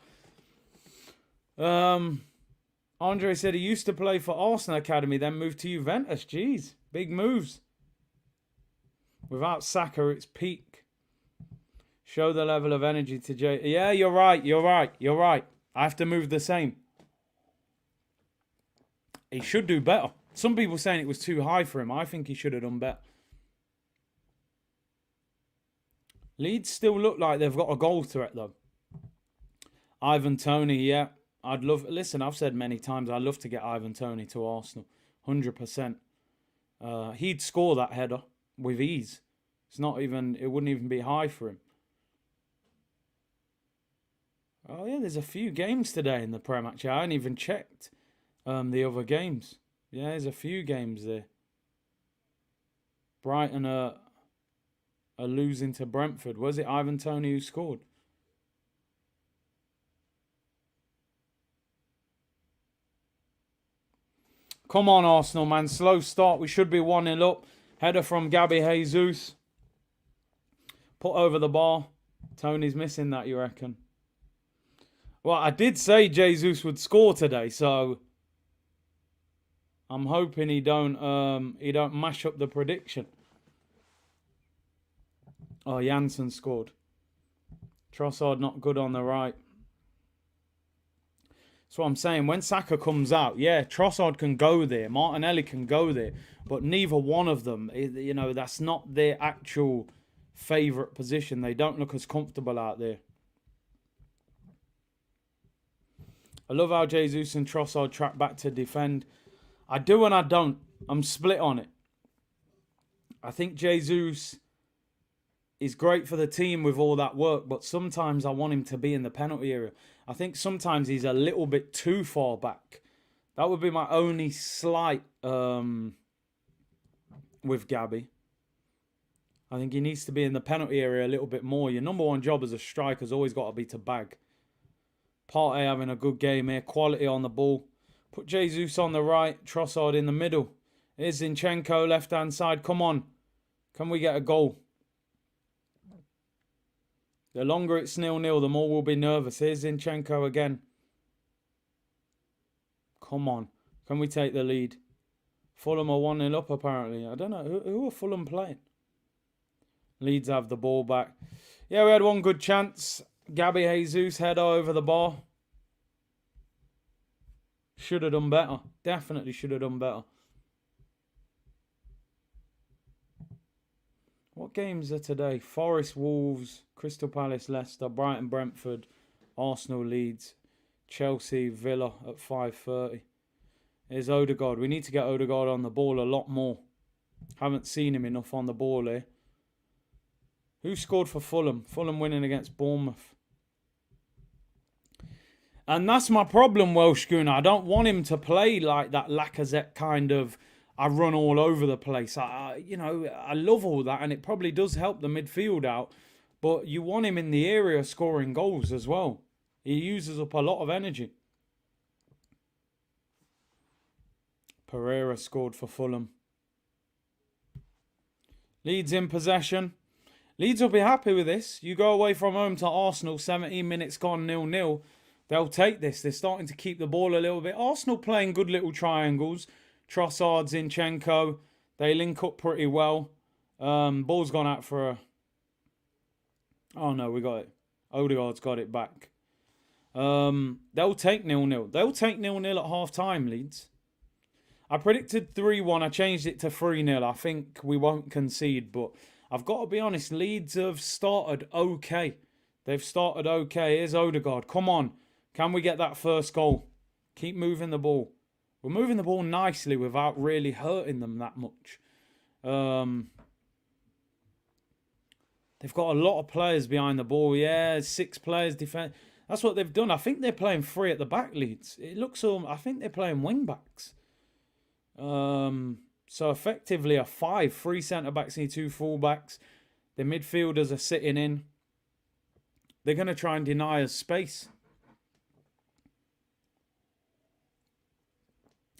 Andre said he used to play for Arsenal Academy, then moved to Juventus. Jeez, big moves. Without Saka, it's peak. Show the level of energy to Jay. Yeah, you're right. I have to move the same. He should do better. Some people saying it was too high for him. I think he should have done better. Leeds still look like they've got a goal threat, though. Ivan Toney, yeah. I'd love... Listen, I've said many times, I'd love to get Ivan Toney to Arsenal. 100%. He'd score that header with ease. It's not even... It wouldn't even be high for him. Oh, yeah, there's a few games today in the Prem, actually. I haven't even checked the other games. Yeah, there's a few games there. Brighton are losing to Brentford. Was it Ivan Toney who scored? Come on, Arsenal, man. Slow start. We should be 1-0 up. Header from Gabby Jesus. Put over the bar. Tony's missing that, you reckon? Well, I did say Jesus would score today, so I'm hoping he don't mash up the prediction. Oh, Janssen scored. Trossard not good on the right. That's what I'm saying. When Saka comes out, yeah, Trossard can go there. Martinelli can go there. But neither one of them, you know, that's not their actual favourite position. They don't look as comfortable out there. I love how Jesus and Trossard track back to defend. I do and I don't. I'm split on it. I think Jesus is great for the team with all that work, but sometimes I want him to be in the penalty area. I think sometimes he's a little bit too far back. That would be my only slight with Gabby. I think he needs to be in the penalty area a little bit more. Your number one job as a striker has always got to be to bag. Partey having a good game here. Quality on the ball. Put Jesus on the right. Trossard in the middle. Here's Zinchenko, left-hand side. Come on. Can we get a goal? The longer it's 0-0, the more we'll be nervous. Here's Zinchenko again. Come on. Can we take the lead? Fulham are 1-0 up, apparently. I don't know. Who are Fulham playing? Leeds have the ball back. Yeah, we had one good chance. Gabby Jesus, header over the bar. Should have done better. Definitely should have done better. What games are today? Forest, Wolves, Crystal Palace, Leicester, Brighton, Brentford, Arsenal, Leeds, Chelsea, Villa at 5:30. Here's Odegaard. We need to get Odegaard on the ball a lot more. Haven't seen him enough on the ball here. Who scored for Fulham? Fulham winning against Bournemouth. And that's my problem, Welsh Schooner. I don't want him to play like that Lacazette kind of, I run all over the place. I love all that, and it probably does help the midfield out. But you want him in the area scoring goals as well. He uses up a lot of energy. Pereira scored for Fulham. Leeds in possession. Leeds will be happy with this. You go away from home to Arsenal, 17 minutes gone, 0-0. They'll take this. They're starting to keep the ball a little bit. Arsenal playing good little triangles. Trossard, Zinchenko. They link up pretty well. Ball's gone out for a... Oh, no, we got it. Odegaard's got it back. They'll take 0-0. They'll take 0-0 at half-time, Leeds. I predicted 3-1. I changed it to 3-0. I think we won't concede, but I've got to be honest. Leeds have started okay. They've started okay. Here's Odegaard. Come on. Can we get that first goal? Keep moving the ball. We're moving the ball nicely without really hurting them that much. They've got a lot of players behind the ball. Yeah, 6 players defend. That's what they've done. I think they're playing 3 at the back, Leeds. It looks all... I think they're playing wing-backs. So effectively a 5. 3 centre-backs and 2 full-backs. The midfielders are sitting in. They're going to try and deny us space.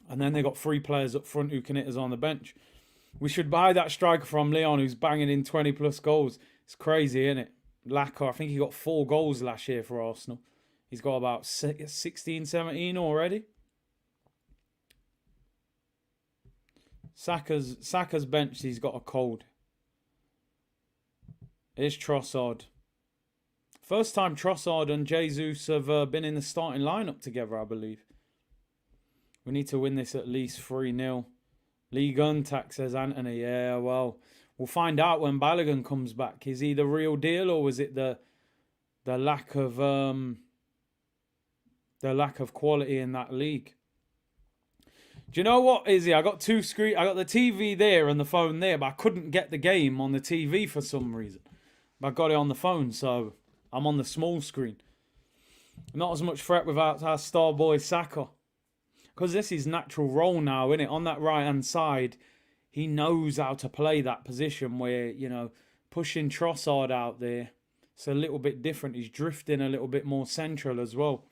And then they got 3 players up front who can hit us on the bench. We should buy that striker from Leon who's banging in 20-plus goals. It's crazy, isn't it? Lacazette, I think he got 4 goals last year for Arsenal. He's got about 16, 17 already. Saka's benched. He's got a cold. Here's Trossard. First time Trossard and Jesus have been in the starting lineup together, I believe. We need to win this at least 3-0. Lee Guntack, says Anthony. Yeah, well, we'll find out when Balogun comes back. Is he the real deal, or was it the lack of quality in that league? Do you know what, Izzy? I got two screen. I got the TV there and the phone there, but I couldn't get the game on the TV for some reason. But I got it on the phone, so I'm on the small screen. Not as much threat without our star boy Saka. Because this is natural role now, isn't it? On that right-hand side, he knows how to play that position where, you know, pushing Trossard out there. It's a little bit different. He's drifting a little bit more central as well.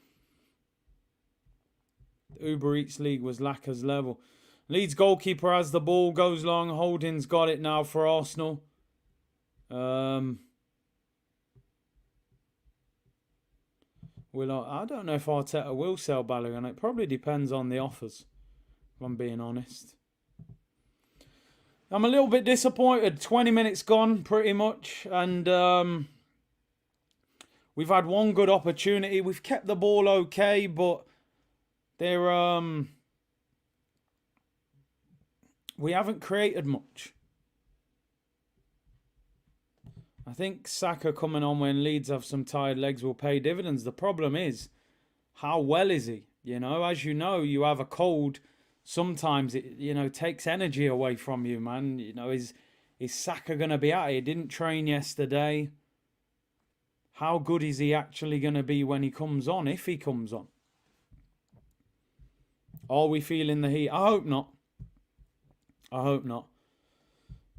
The Uber Eats League was Lacaz's level. Leeds goalkeeper has the ball, goes long. Holding's got it now for Arsenal. I don't know if Arteta will sell Balogun. It probably depends on the offers, if I'm being honest. I'm a little bit disappointed. 20 minutes gone, pretty much. And we've had one good opportunity. We've kept the ball okay, but we haven't created much. I think Saka coming on when Leeds have some tired legs will pay dividends. The problem is, how well is he? You know, as you know, you have a cold. Sometimes it, you know, takes energy away from you, man. You know, is Saka going to be at it? He didn't train yesterday. How good is he actually going to be when he comes on, if he comes on? Are we feeling the heat? I hope not. I hope not.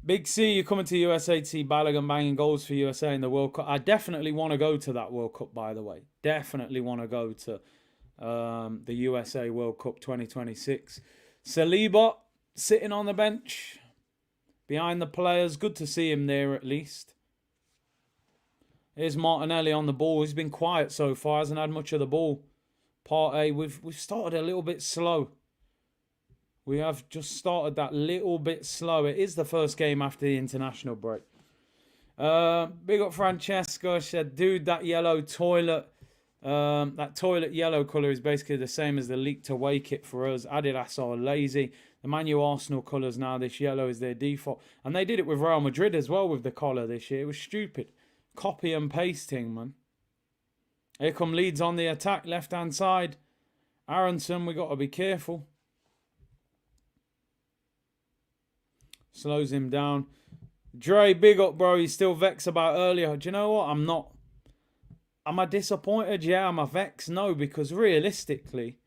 Big C, you're coming to USA to see Balogun banging goals for USA in the World Cup. I definitely want to go to that World Cup, by the way. Definitely want to go to the USA World Cup 2026. Saliba sitting on the bench behind the players. Good to see him there at least. Here's Martinelli on the ball. He's been quiet so far. Hasn't had much of the ball. Partey, we've started a little bit slow. We have just started that little bit slow. It is the first game after the international break. Big up Francesco. Said, dude, that yellow toilet, that toilet yellow colour is basically the same as the leaked away kit for us. Adidas are lazy. The Man U Arsenal colours now, this yellow is their default. And they did it with Real Madrid as well with the collar this year. It was stupid. Copy and pasting, man. Here come Leeds on the attack, left-hand side. Aronson, we got to be careful. Slows him down. Dre, big up, bro. He's still vexed about earlier. Do you know what? I'm not. Am I disappointed? Yeah. Am I vexed? No, because realistically,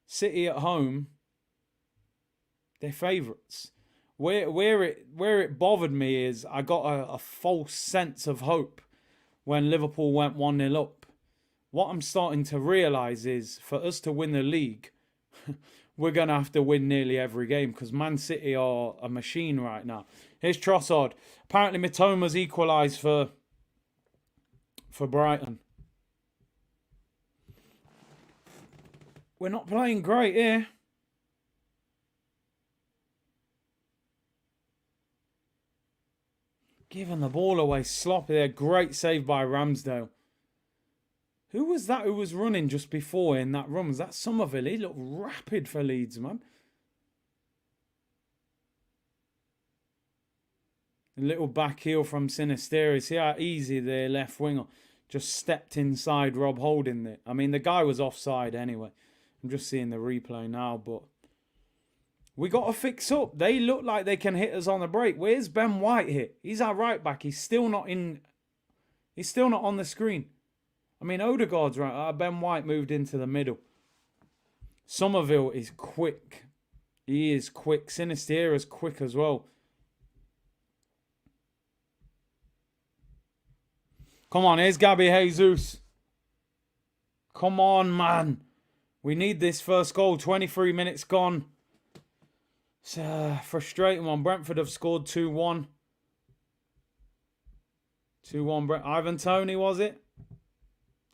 City at home, they're favourites. Where it bothered me is I got a false sense of hope when Liverpool went 1-0 up. What I'm starting to realise is for us to win the league, we're going to have to win nearly every game because Man City are a machine right now. Here's Trossard. Apparently Mitoma's equalised for Brighton. We're not playing great here. Giving the ball away sloppy there. Great save by Ramsdale. Who was that who was running just before in that run? Was that Somerville? He looked rapid for Leeds, man. A little back heel from Sinisteri. See how easy their left winger just stepped inside Rob Holding there. I mean, the guy was offside anyway. I'm just seeing the replay now, but we got to fix up. They look like they can hit us on the break. Where's Ben White hit? He's our right back. He's still not in. He's still not on the screen. I mean, Odegaard's right. Ben White moved into the middle. Somerville is quick. He is quick. Sinistera's quick as well. Come on, here's Gabby Jesus. Come on, man. We need this first goal. 23 minutes gone. It's a frustrating one. Brentford have scored 2-1. 2-1. Ivan Toney, was it?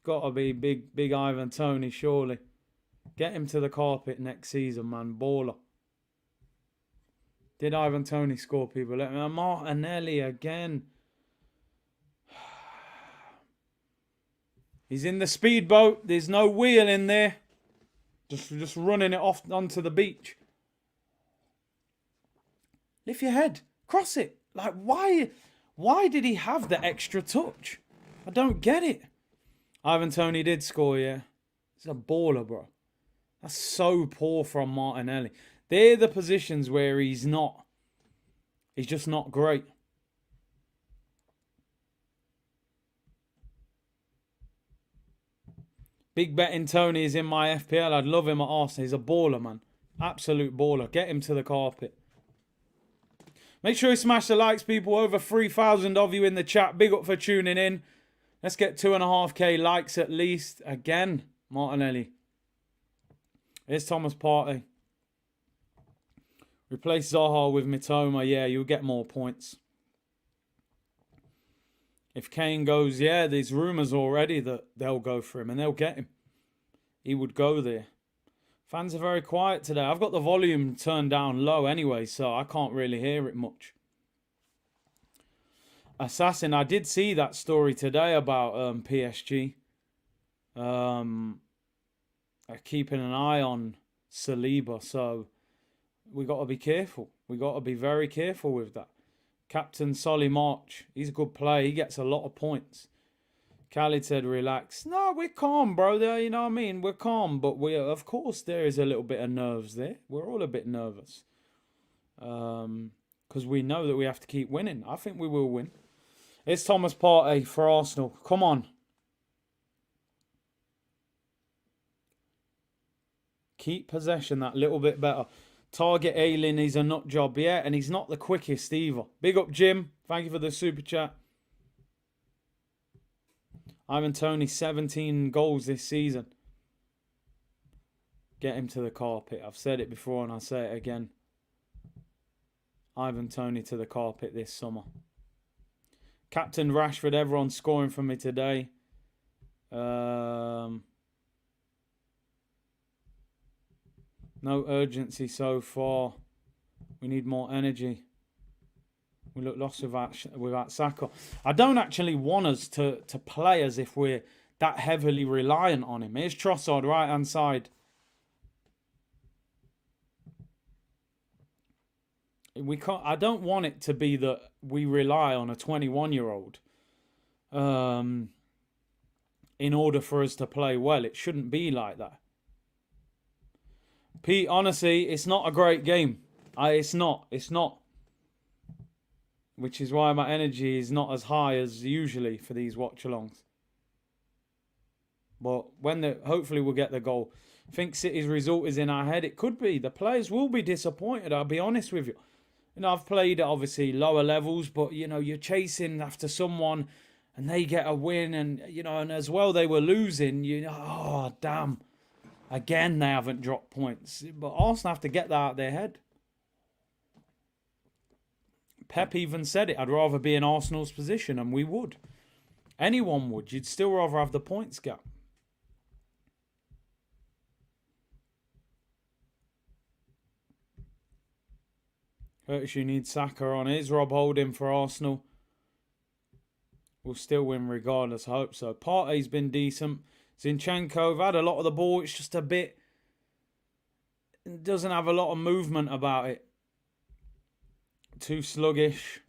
Got to be big Ivan Toney, surely. Get him to the carpet next season, man. Baller. Did Ivan Toney score, people? Let me. Martinelli again. He's in the speedboat. There's no wheel in there. Just running it off onto the beach. Lift your head. Cross it. Like, why did he have the extra touch? I don't get it. Ivan Toney did score, yeah. He's a baller, bro. That's so poor from Martinelli. They're the positions where he's just not great. Big betting Tony is in my FPL. I'd love him at Arsenal. He's a baller, man. Absolute baller. Get him to the carpet. Make sure you smash the likes, people. Over 3,000 of you in the chat. Big up for tuning in. Let's get 2.5k likes at least. Again, Martinelli. Here's Thomas Partey. Replace Zaha with Mitoma. Yeah, you'll get more points. If Kane goes, yeah, there's rumours already that they'll go for him and they'll get him. He would go there. Fans are very quiet today. I've got the volume turned down low anyway, so I can't really hear it much. Assassin, I did see that story today about PSG. Keeping an eye on Saliba, so we got to be careful. We got to be very careful with that. Captain Solly March, he's a good player. He gets a lot of points. Khalid said, relax. No, we're calm, bro. You know what I mean? We're calm, but of course, there is a little bit of nerves there. We're all a bit nervous. Because we know that we have to keep winning. I think we will win. It's Thomas Partey for Arsenal. Come on. Keep possession that little bit better. Target Aylin, he's a nut job, yeah, and he's not the quickest either. Big up, Jim. Thank you for the super chat. Ivan Toney, 17 goals this season. Get him to the carpet. I've said it before and I'll say it again. Ivan Toney to the carpet this summer. Captain Rashford, everyone scoring for me today. No urgency so far. We need more energy. We look lost without Saka. I don't actually want us to play as if we're that heavily reliant on him. Here's Trossard, right-hand side. We can't. I don't want it to be that we rely on a 21-year-old in order for us to play well. It shouldn't be like that. Pete, honestly, it's not a great game. It's not. Which is why my energy is not as high as usually for these watch-alongs. But hopefully we'll get the goal. I think City's result is in our head. It could be. The players will be disappointed, I'll be honest with you. You know, I've played at obviously lower levels, but, you know, you're chasing after someone and they get a win and, you know, and as well they were losing, you know, oh, damn. Again, they haven't dropped points. But Arsenal have to get that out of their head. Pep even said it. I'd rather be in Arsenal's position, and we would. Anyone would. You'd still rather have the points gap. Curtis, you need Saka on. Is Rob Holding for Arsenal? We'll still win regardless. I hope so. Partey's been decent. Zinchenko, had a lot of the ball. It's just a bit... It doesn't have a lot of movement about it. Too sluggish.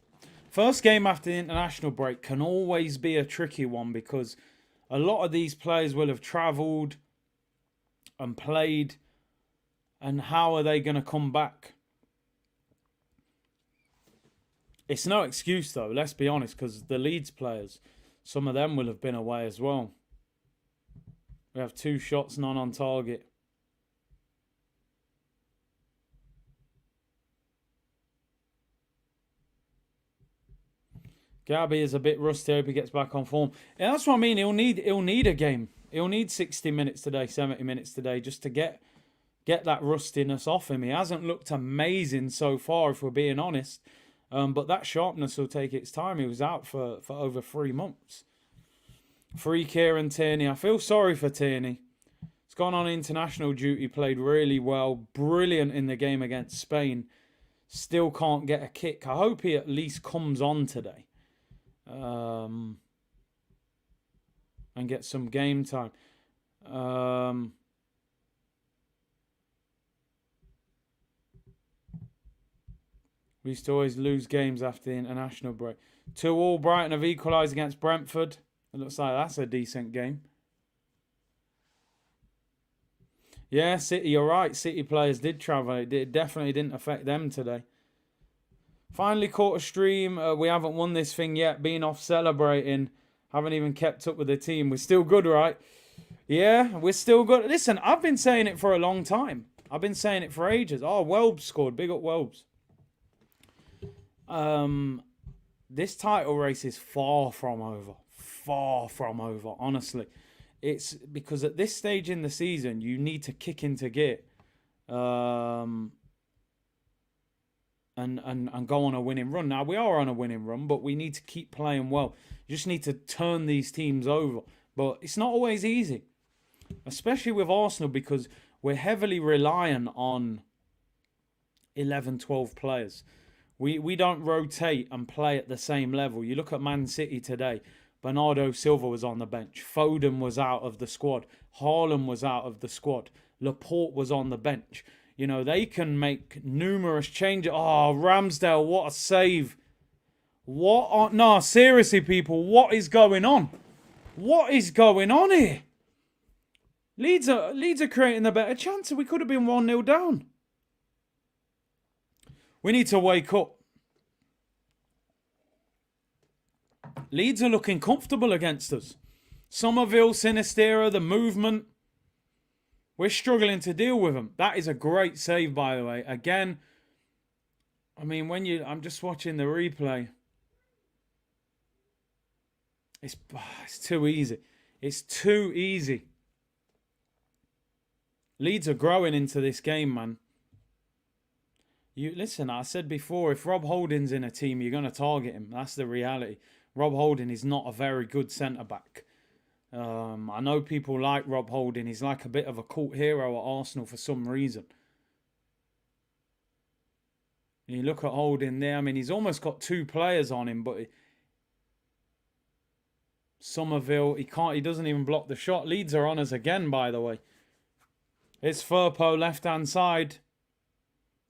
First game after the international break can always be a tricky one because a lot of these players will have travelled and played. And how are they going to come back? It's no excuse though, let's be honest, because the Leeds players, some of them will have been away as well. We have 2 shots, none on target. Gabby is a bit rusty. I hope he gets back on form. And that's what I mean. He'll need a game. He'll need 60 minutes today, 70 minutes today, just to get that rustiness off him. He hasn't looked amazing so far, if we're being honest. But that sharpness will take its time. He was out for over 3 months. Free Kieran Tierney. I feel sorry for Tierney. He's gone on international duty, played really well. Brilliant in the game against Spain. Still can't get a kick. I hope he at least comes on today. And get some game time. We used to always lose games after the international break. 2-2. Brighton have equalised against Brentford. It looks like that's a decent game. Yeah, City, you're right. City players did travel. It definitely didn't affect them today. Finally caught a stream. We haven't won this thing yet. Been off celebrating. Haven't even kept up with the team. We're still good, right? Yeah, we're still good. Listen, I've been saying it for a long time. I've been saying it for ages. Oh, Welbs scored. Big up Welbs. This title race is far from over. Far from over, honestly. It's because at this stage in the season, you need to kick into gear. And go on a winning run. Now, we are on a winning run, but we need to keep playing well. You just need to turn these teams over. But it's not always easy, especially with Arsenal, because we're heavily reliant on 11, 12 players. We don't rotate and play at the same level. You look at Man City today. Bernardo Silva was on the bench. Foden was out of the squad. Haaland was out of the squad. Laporte was on the bench. You know, they can make numerous changes. Oh, Ramsdale, what a save. No, seriously, people, what is going on? What is going on here? Leeds are creating the better chance. We could have been 1-0 down. We need to wake up. Leeds are looking comfortable against us. Somerville, Sinistera, the movement. We're struggling to deal with them. That is a great save, by the way. Again, I mean, I'm just watching the replay. It's too easy. It's too easy. Leeds are growing into this game, man. Listen, I said before, if Rob Holding's in a team, you're going to target him. That's the reality. Rob Holding is not a very good centre-back. I know people like Rob Holding. He's like a bit of a cult hero at Arsenal for some reason. You look at Holding there. I mean, he's almost got 2 players on him, but Somerville, he doesn't even block the shot. Leeds are on us again, by the way. It's Firpo, left-hand side.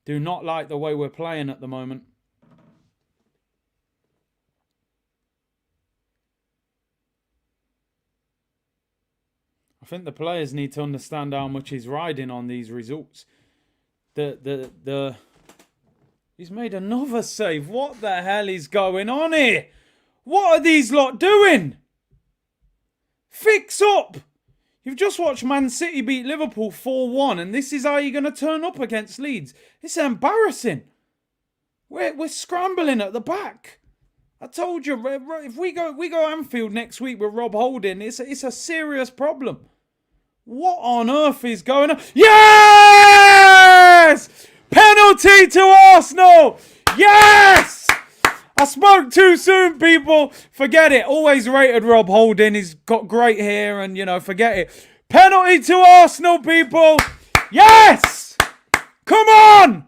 Do not like the way we're playing at the moment. I think the players need to understand how much he's riding on these results. He's made another save. What the hell is going on here? What are these lot doing? Fix up! You've just watched Man City beat Liverpool 4-1, and this is how you're going to turn up against Leeds. It's embarrassing. We're scrambling at the back. I told you, if we go Anfield next week with Rob Holding, it's a serious problem. What on earth is going on? Yes! Penalty to Arsenal! Yes! I spoke too soon, people. Forget it. Always rated Rob Holding. He's got great hair and, forget it. Penalty to Arsenal, people. Yes! Come on!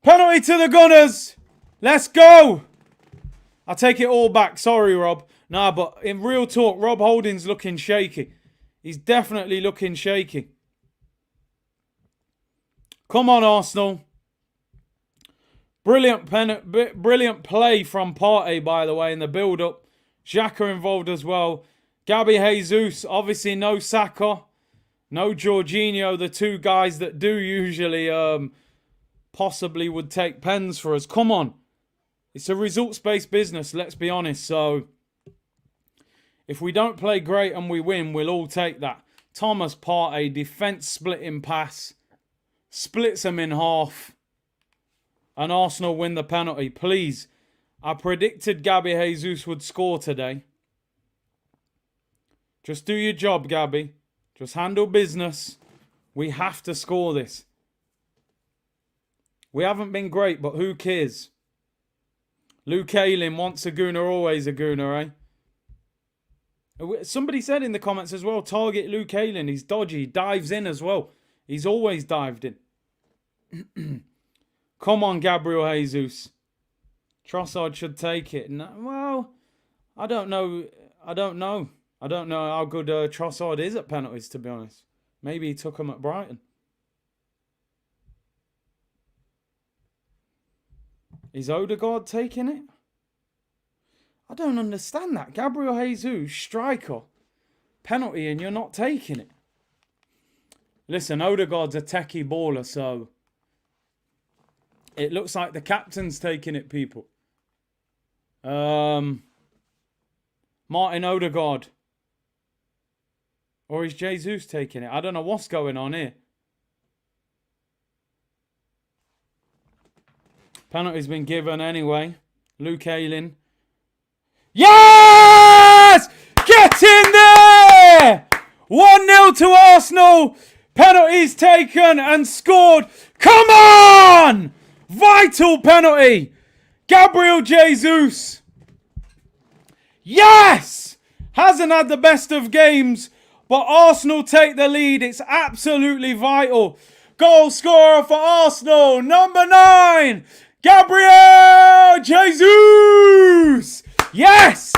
Penalty to the Gunners. Let's go. I take it all back. Sorry, Rob. Nah, but in real talk, Rob Holding's looking shaky. He's definitely looking shaky. Come on, Arsenal. Brilliant play from Partey, by the way, in the build-up. Xhaka involved as well. Gabby Jesus, obviously no Saka. No Jorginho, the 2 guys that do usually possibly would take pens for us. Come on. It's a results-based business, let's be honest. So, if we don't play great and we win, we'll all take that. Thomas Partey, defence splitting pass. Splits them in half. And Arsenal win the penalty. Please. I predicted Gabby Jesus would score today. Just do your job, Gabby. Just handle business. We have to score this. We haven't been great, but who cares? Luke Ayling, once a Gooner, always a Gooner, eh? Somebody said in the comments as well, target Luke Ayling. He's dodgy. He dives in as well. He's always dived in. Come on, Gabriel Jesus. Trossard should take it. No, well, I don't know. I don't know how good Trossard is at penalties, to be honest. Maybe he took him at Brighton. Is Odegaard taking it? I don't understand that. Gabriel Jesus, striker. Penalty and you're not taking it. Listen, Odegaard's a techie baller, so it looks like the captain's taking it, people. Martin Odegaard. Or is Jesus taking it? I don't know what's going on here. Penalty's been given anyway. Luke Ayling. Yes! Get in there! 1-0 to Arsenal. Penalties taken and scored. Come on! Vital penalty. Gabriel Jesus. Yes! Hasn't had the best of games, but Arsenal take the lead. It's absolutely vital. Goal scorer for Arsenal, number 9, Gabriel Jesus. Yes!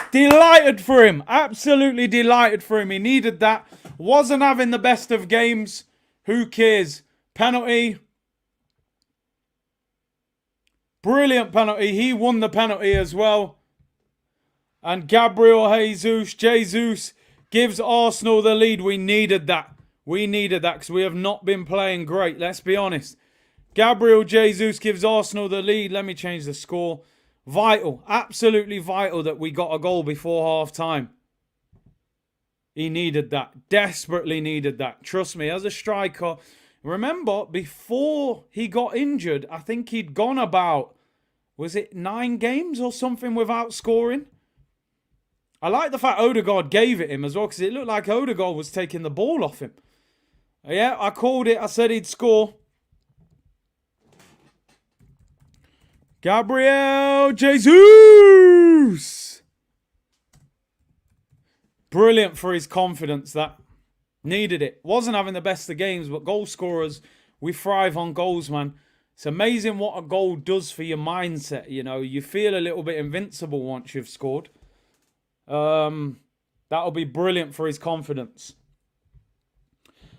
Delighted for him. Absolutely delighted for him. He needed that. Wasn't having the best of games. Who cares? Penalty. Brilliant penalty. He won the penalty as well. And Gabriel Jesus gives Arsenal the lead. We needed that. We needed that because we have not been playing great. Let's be honest. Gabriel Jesus gives Arsenal the lead. Let me change the score. Vital. Absolutely vital that we got a goal before half time. He needed that. Desperately needed that. Trust me, as a striker. Remember, before he got injured, I think he'd gone about, was it 9 games or something without scoring? I like the fact Odegaard gave it him as well because it looked like Odegaard was taking the ball off him. Yeah, I called it. I said he'd score. Gabriel Jesus. Brilliant for his confidence, that. Needed it. Wasn't having the best of games, but goal scorers, we thrive on goals, man. It's amazing what a goal does for your mindset, you know. You feel a little bit invincible once you've scored. That'll be brilliant for his confidence.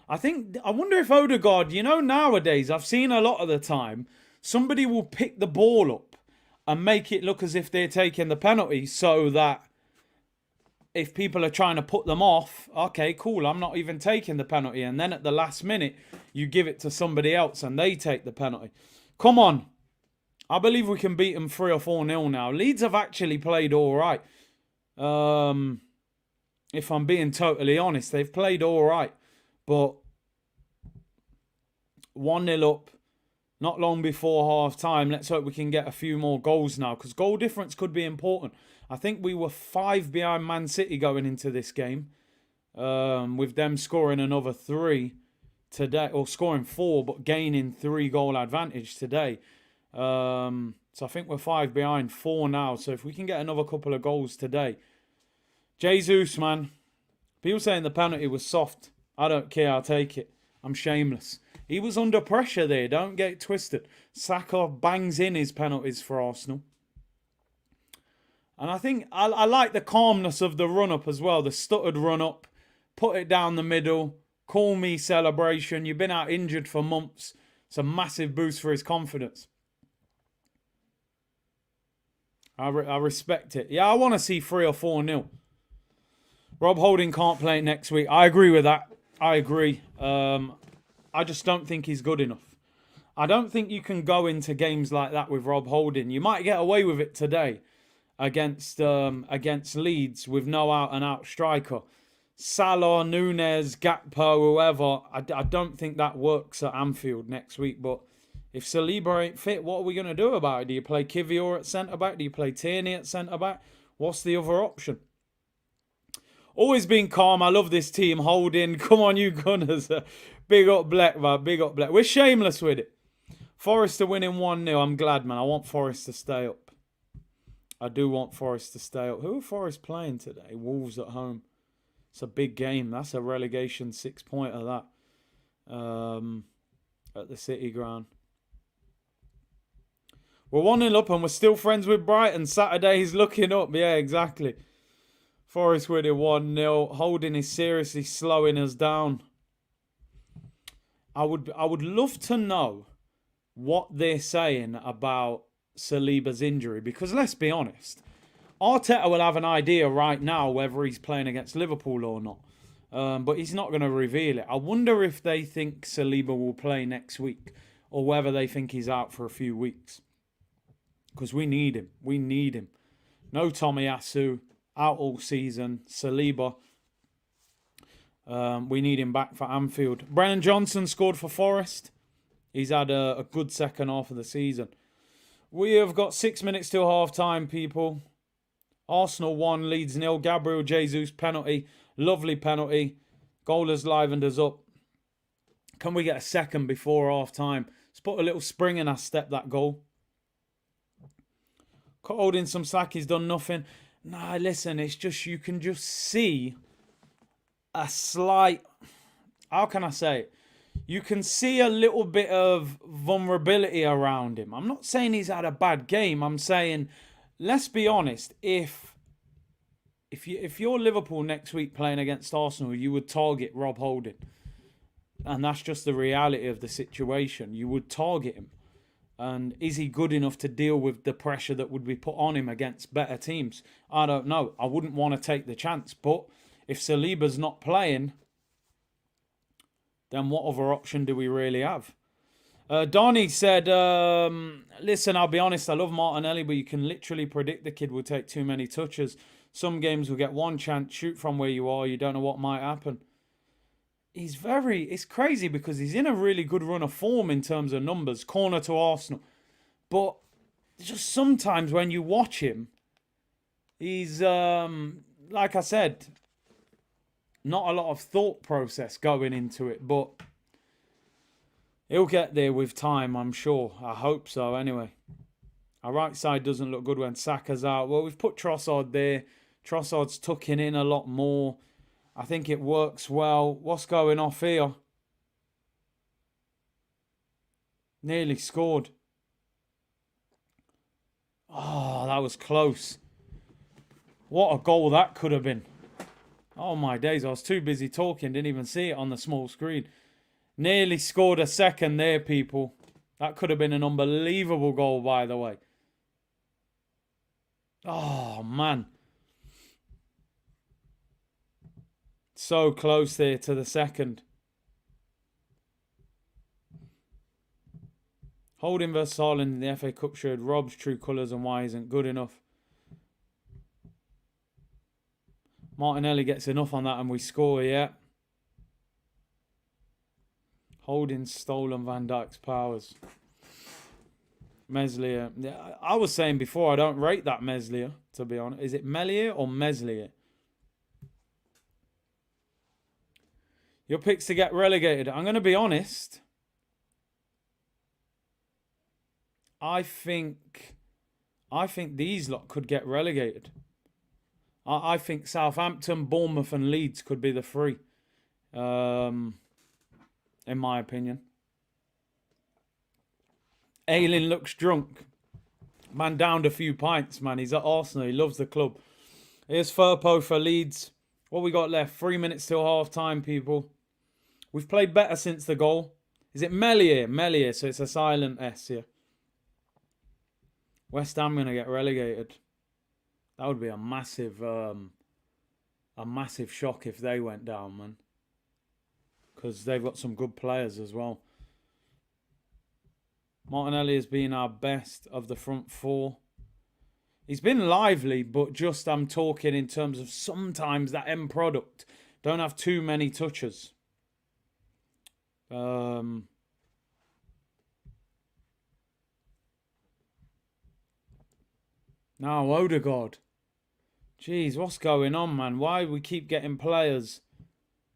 I wonder if Odegaard, you know, nowadays, I've seen a lot of the time, somebody will pick the ball up and make it look as if they're taking the penalty so that if people are trying to put them off, okay, cool, I'm not even taking the penalty. And then at the last minute, you give it to somebody else and they take the penalty. Come on. I believe we can beat them 3 or 4-0 now. Leeds have actually played all right. If I'm being totally honest, they've played all right. But 1-0 up, not long before half time. Let's hope we can get a few more goals now, because goal difference could be important. I think we were 5 behind Man City going into this game, with them scoring another 3 today, or scoring 4 but gaining 3 goal advantage today. So I think we're 5 behind, 4 now. So if we can get another couple of goals today. Jesus, man. People saying the penalty was soft. I don't care, I'll take it. I'm shameless. He was under pressure there, don't get it twisted. Saka bangs in his penalties for Arsenal. And I think I like the calmness of the run-up as well. The stuttered run-up. Put it down the middle. Call me celebration. You've been out injured for months. It's a massive boost for his confidence. I respect it. Yeah, I want to see 3 or 4-0. Rob Holding can't play next week. I agree with that. I agree. I just don't think he's good enough. I don't think you can go into games like that with Rob Holding. You might get away with it today against Leeds with no out-and-out striker. Salah, Nunez, Gakpo, whoever. I don't think that works at Anfield next week. But if Saliba ain't fit, what are we going to do about it? Do you play Kivior at centre-back? Do you play Tierney at centre-back? What's the other option? Always been calm. I love this team. Holding. Come on, you Gunners. Big up Black, man. Big up Black. We're shameless with it. Forest are winning 1-0. I'm glad, man. I want Forest to stay up. I do want Forest to stay up. Who are Forest playing today? Wolves at home. It's a big game. That's a relegation 6-pointer, that. At the City ground. We're 1-0 up and we're still friends with Brighton. Saturday's looking up. Yeah, exactly. Forest winning 1-0. Holding is seriously slowing us down. I would love to know what they're saying about Saliba's injury. Because let's be honest, Arteta will have an idea right now whether he's playing against Liverpool or not. But he's not going to reveal it. I wonder if they think Saliba will play next week or whether they think he's out for a few weeks. Because we need him. We need him. No Tomiyasu, out all season. Saliba, we need him back for Anfield. Brennan Johnson scored for Forest. He's had a good second half of the season. We have got 6 minutes till half-time, people. Arsenal 1, Leeds 0. Gabriel Jesus penalty. Lovely penalty. Goal has livened us up. Can we get a second before half-time? Let's put a little spring in our step, that goal. Holding some slack, he's done nothing. Nah, listen, it's just, you can just see a slight, how can I say it? You can see a little bit of vulnerability around him. I'm not saying he's had a bad game. I'm saying, let's be honest, if you're Liverpool next week playing against Arsenal, you would target Rob Holding. And that's just the reality of the situation. You would target him. And is he good enough to deal with the pressure that would be put on him against better teams? I don't know. I wouldn't want to take the chance. But if Saliba's not playing, then what other option do we really have? Donny said, listen, I'll be honest, I love Martinelli, but you can literally predict the kid will take too many touches. Some games will get one chance, shoot from where you are. You don't know what might happen. It's crazy because he's in a really good run of form in terms of numbers, corner to Arsenal. But just sometimes when you watch him, he's, like I said, not a lot of thought process going into it. But he'll get there with time, I'm sure. I hope so, anyway. Our right side doesn't look good when Saka's out. Well, we've put Trossard there. Trossard's tucking in a lot more. I think it works well. What's going off here? Nearly scored. Oh, that was close. What a goal that could have been. Oh my days, I was too busy talking, didn't even see it on the small screen. Nearly scored a second there, people. That could have been an unbelievable goal, by the way. Oh, man. So close there to the second. Holding versus Haaland in the FA Cup showed Rob's true colours and why he isn't good enough. Martinelli gets enough on that and we score, yeah. Holding stolen Van Dijk's powers. Meslier. I was saying before, I don't rate that Meslier, to be honest. Is it Meslier or Meslier? Your picks to get relegated. I'm going to be honest. I think these lot could get relegated. I think Southampton, Bournemouth and Leeds could be the three. In my opinion. Ayling looks drunk. Man downed a few pints, man. He's at Arsenal. He loves the club. Here's Firpo for Leeds. What we got left? 3 minutes till half time, people. We've played better since the goal. Is it Meslier? Meslier, so it's a silent S here. West Ham going to get relegated. That would be a massive shock if they went down, man. Because they've got some good players as well. Martinelli has been our best of the front four. He's been lively, but just I'm talking in terms of sometimes that end product don't have too many touches. Now Odegaard. Jeez, what's going on, man? Why we keep getting players?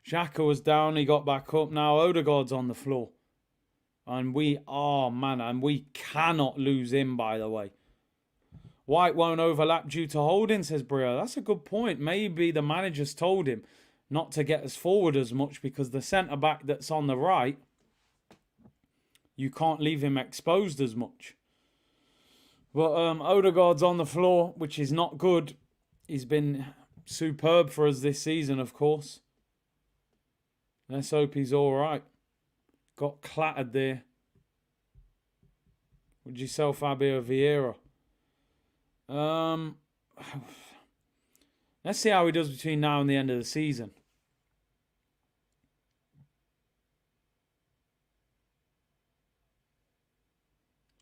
Xhaka was down, he got back up. Now Odegaard's on the floor. And we cannot lose him, by the way. White won't overlap due to holding, says Brio. That's a good point. Maybe the manager's told him not to get us forward as much because the centre-back that's on the right, you can't leave him exposed as much. But Odegaard's on the floor, which is not good. He's been superb for us this season, of course. Let's hope he's all right. Got clattered there. Would you sell Fabio Vieira? Let's see how he does between now and the end of the season.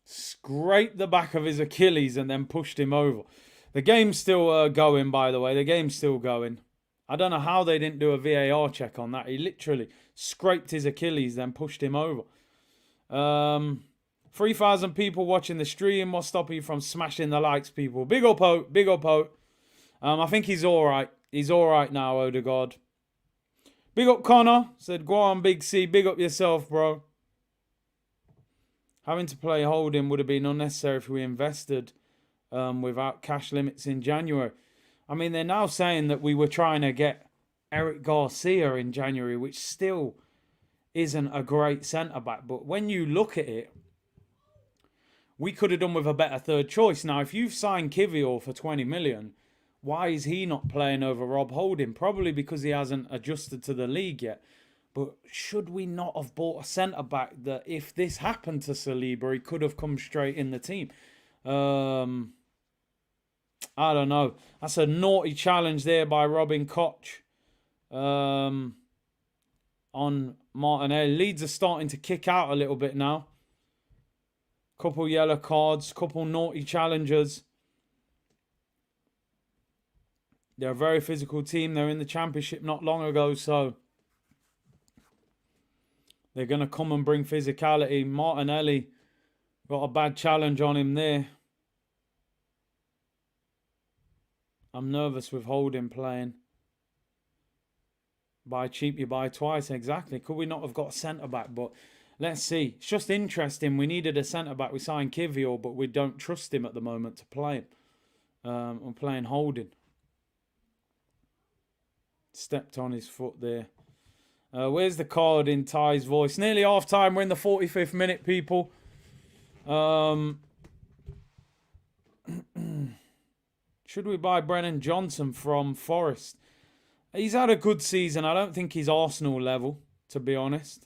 Scraped the back of his Achilles and then pushed him over. The game's still going, by the way. The game's still going. I don't know how they didn't do a VAR check on that. He literally scraped his Achilles, then pushed him over. 3,000 people watching the stream. What's stopping you from smashing the likes, people? Big up, Oat. Big up, Oat. I think he's all right. He's all right now, Odegaard. Big up, Connor. Said, go on, Big C. Big up yourself, bro. Having to play holding would have been unnecessary if we invested without cash limits in January. I mean, they're now saying that we were trying to get Eric Garcia in January, which still isn't a great centre-back. But when you look at it, we could have done with a better third choice. Now, if you've signed Kivior for 20 million, why is he not playing over Rob Holding? Probably because he hasn't adjusted to the league yet. But should we not have bought a centre-back that if this happened to Saliba, he could have come straight in the team? I don't know. That's a naughty challenge there by Robin Koch on Martinelli. Leeds are starting to kick out a little bit now. Couple yellow cards, couple naughty challenges. They're a very physical team. They're in the Championship not long ago, so they're going to come and bring physicality. Martinelli got a bad challenge on him there. I'm nervous with Holding playing. Buy cheap, you buy twice. Exactly. Could we not have got a centre-back? But let's see. It's just interesting. We needed a centre-back. We signed Kivior, but we don't trust him at the moment to play him. I'm playing Holding. Stepped on his foot there. Where's the card in Ty's voice? Nearly half time. We're in the 45th minute, people. Should we buy Brennan Johnson from Forest? He's had a good season. I don't think he's Arsenal level, to be honest.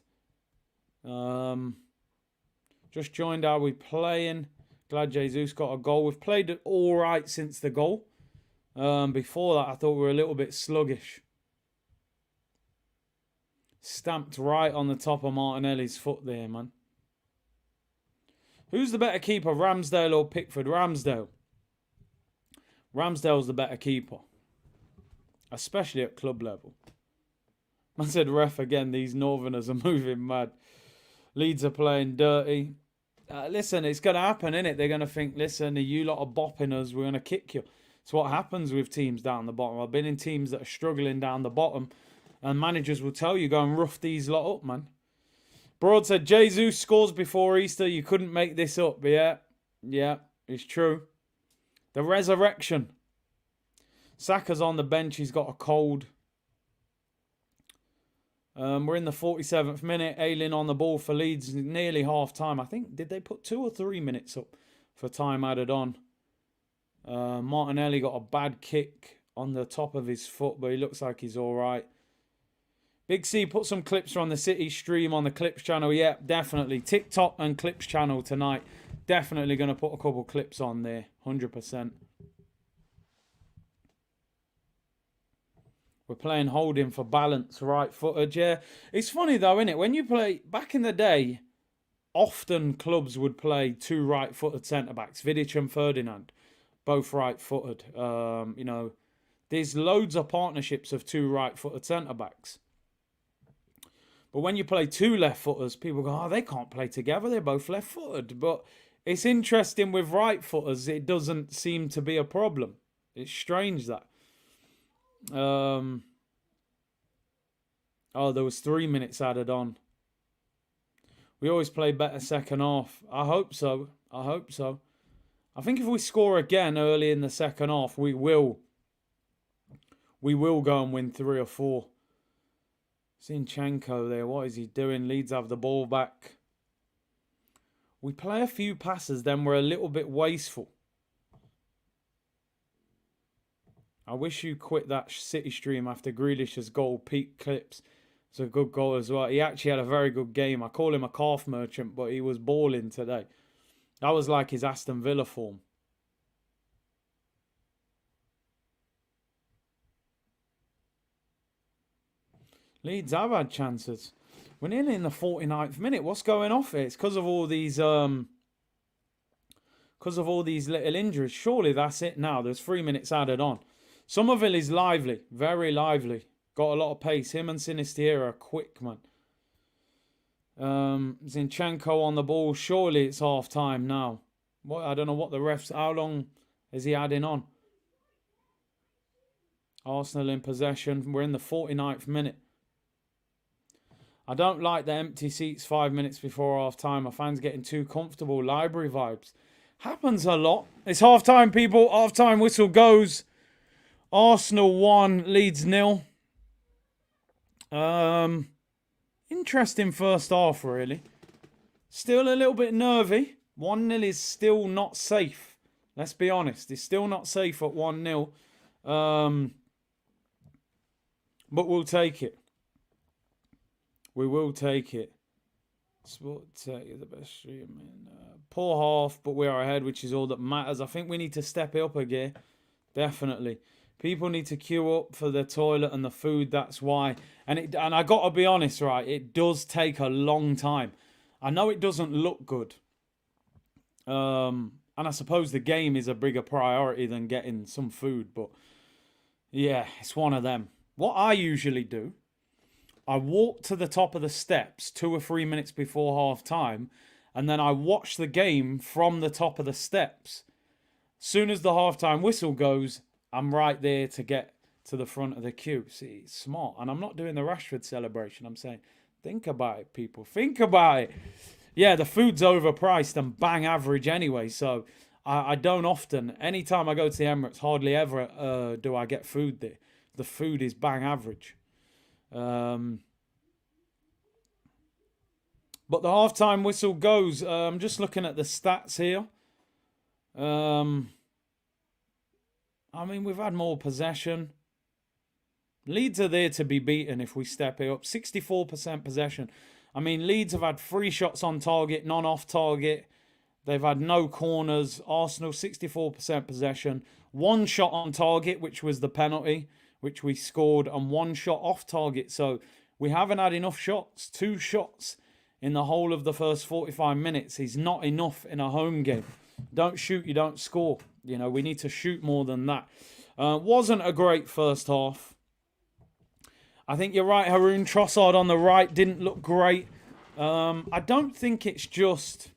Just joined. Are we playing? Glad Jesus got a goal. We've played it all right since the goal. Before that, I thought we were a little bit sluggish. Stamped right on the top of Martinelli's foot there, man. Who's the better keeper, Ramsdale or Pickford? Ramsdale. Ramsdale's the better keeper. Especially at club level. I said ref again, these Northerners are moving mad. Leeds are playing dirty. Listen, it's going to happen, innit? They're going to think, listen, you lot are bopping us, we're going to kick you. It's what happens with teams down the bottom. I've been in teams that are struggling down the bottom, and managers will tell you, go and rough these lot up, man. Broad said, Jesus scores before Easter. You couldn't make this up. Yeah, it's true. The resurrection. Saka's on the bench. He's got a cold. We're in the 47th minute. Ayling on the ball for Leeds. Nearly half time. I think, did they put 2 or 3 minutes up for time added on? Martinelli got a bad kick on the top of his foot, but he looks like he's all right. Big C, put some clips on the City stream on the Clips channel. Yeah, definitely. TikTok and Clips channel tonight. Definitely going to put a couple clips on there. 100%. We're playing Holding for balance, right footage. Yeah, it's funny though, isn't it? When you play, back in the day, often clubs would play 2 right-footed centre-backs. Vidic and Ferdinand, both right-footed. You know, there's loads of partnerships of 2 right-footed centre-backs. But when you play 2 left-footers, people go, oh, they can't play together. They're both left-footed. But it's interesting with right-footers, it doesn't seem to be a problem. It's strange that. Oh, there was 3 minutes added on. We always play better second half. I hope so. I hope so. I think if we score again early in the second half, we will go and win 3 or 4. Zinchenko there. What is he doing? Leeds have the ball back. We play a few passes, then we're a little bit wasteful. I wish you quit that City stream after Grealish's goal. Peak Clips. It's a good goal as well. He actually had a very good game. I call him a calf merchant, but he was balling today. That was like his Aston Villa form. Leeds have had chances. We're nearly in the 49th minute. What's going off here? It's because of all these little injuries. Surely that's it now. There's 3 minutes added on. Somerville is lively, very lively. Got a lot of pace. Him and Sinisterra are quick, man. Zinchenko on the ball. Surely it's half time now. What, I don't know what the refs. How long is he adding on? Arsenal in possession. We're in the 49th minute. I don't like the empty seats 5 minutes before half time. My fans getting too comfortable. Library vibes. Happens a lot. It's half time, people. Half time whistle goes. Arsenal 1, Leeds 0. Interesting first half, really. Still a little bit nervy. 1-0 is still not safe. Let's be honest. It's still not safe at 1-0. But we'll take it. We will take it. Sport Tech, the best stream. Poor half, but we are ahead, which is all that matters. I think we need to step it up a gear. Definitely. People need to queue up for the toilet and the food. That's why. And I got to be honest, right? It does take a long time. I know it doesn't look good. And I suppose the game is a bigger priority than getting some food. But yeah, it's one of them. What I usually do, I walk to the top of the steps 2 or 3 minutes before half time, and then I watch the game from the top of the steps. Soon as the half-time whistle goes, I'm right there to get to the front of the queue. See, it's smart. And I'm not doing the Rashford celebration. I'm saying, think about it, people. Think about it. Yeah, the food's overpriced and bang average anyway. So I don't often, anytime I go to the Emirates, hardly ever do I get food there. The food is bang average. But the half-time whistle goes. I'm just looking at the stats here. I mean, we've had more possession. Leeds are there to be beaten if we step it up. 64% possession. I mean, Leeds have had 3 shots on target, none off target. They've had no corners. Arsenal, 64% possession. 1 shot on target, which was the penalty, which we scored, and 1 shot off target. So we haven't had enough shots. 2 shots in the whole of the first 45 minutes is not enough in a home game. Don't shoot, you don't score. You know, we need to shoot more than that. Wasn't a great first half. I think you're right, Haroon. Trossard on the right didn't look great. I don't think it's just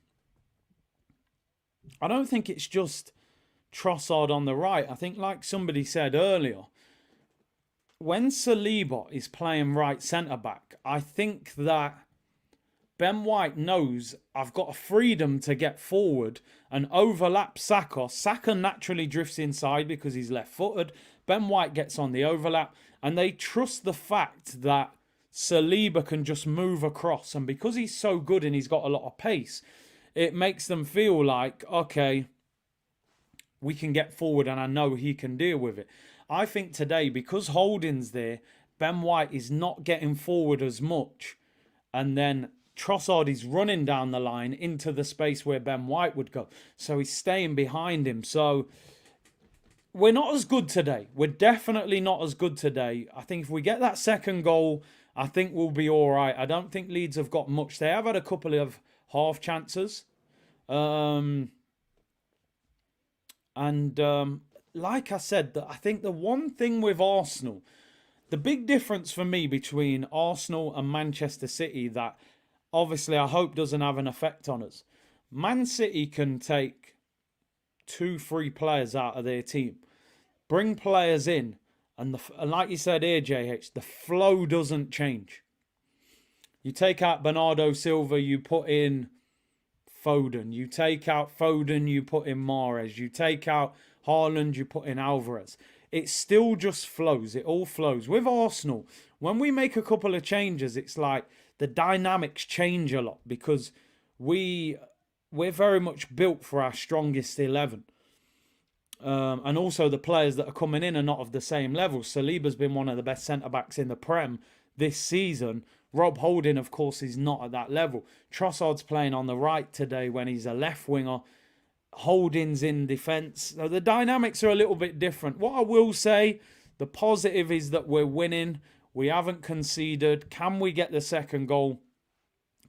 Trossard on the right. I think, like somebody said earlier, when Saliba is playing right centre-back, I think that Ben White knows I've got a freedom to get forward and overlap Saka. Saka naturally drifts inside because he's left-footed. Ben White gets on the overlap, and they trust the fact that Saliba can just move across. And because he's so good and he's got a lot of pace, it makes them feel like, okay, we can get forward and I know he can deal with it. I think today, because Holding's there, Ben White is not getting forward as much, and then Trossard is running down the line into the space where Ben White would go. So he's staying behind him. So we're not as good today. We're definitely not as good today. I think if we get that second goal, I think we'll be all right. I don't think Leeds have got much. They have had a couple of half chances. Like I said, I think the one thing with Arsenal, the big difference for me between Arsenal and Manchester City that obviously I hope doesn't have an effect on us. Man City can take 2-3 players out of their team, bring players in, and like you said here, JH, the flow doesn't change. You take out Bernardo Silva, you put in Foden. You take out Foden, you put in Mahrez. You take out Haaland, you put in Alvarez. It still just flows. It all flows. With Arsenal, when we make a couple of changes, it's like the dynamics change a lot because we're very much built for our strongest 11. And also the players that are coming in are not of the same level. Saliba's been one of the best centre-backs in the Prem this season. Rob Holding, of course, is not at that level. Trossard's playing on the right today when he's a left winger. Holding's in defence. So the dynamics are a little bit different. What I will say, the positive is that we're winning. We haven't conceded. Can we get the second goal?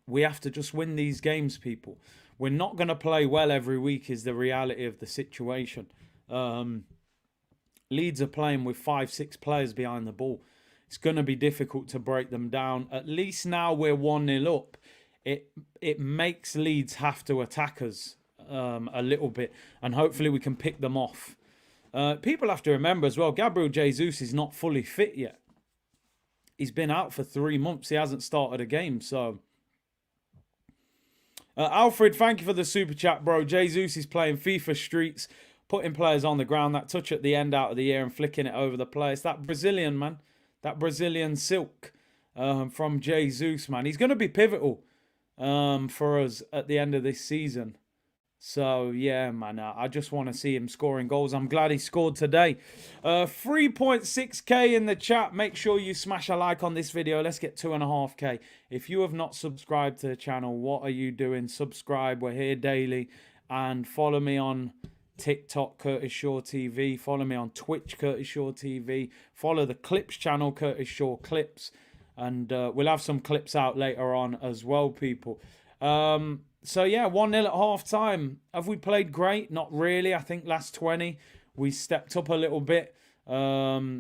We have to just win these games, people. We're not going to play well every week is the reality of the situation. Leeds are playing with 5-6 players behind the ball. It's going to be difficult to break them down. At least now we're 1-0 up. It makes Leeds have to attack us a little bit. And hopefully we can pick them off. People have to remember as well, Gabriel Jesus is not fully fit yet. He's been out for 3 months. He hasn't started a game. So, Alfred, thank you for the super chat, bro. Jesus is playing FIFA Streets, putting players on the ground. That touch at the end out of the air and flicking it over the place. That Brazilian, man. That Brazilian silk from Jesus, man. He's going to be pivotal for us at the end of this season. So, yeah, man, I just want to see him scoring goals. I'm glad he scored today. 3.6k in the chat. Make sure you smash a like on this video. Let's get 2.5k. If you have not subscribed to the channel, what are you doing? Subscribe. We're here daily. And follow me on TikTok, Curtis Shaw TV. Follow me on Twitch, Curtis Shaw TV. Follow the Clips channel, Curtis Shaw Clips. And we'll have some clips out later on as well, people. So, yeah, 1-0 at half-time. Have we played great? Not really. I think last 20, we stepped up a little bit. I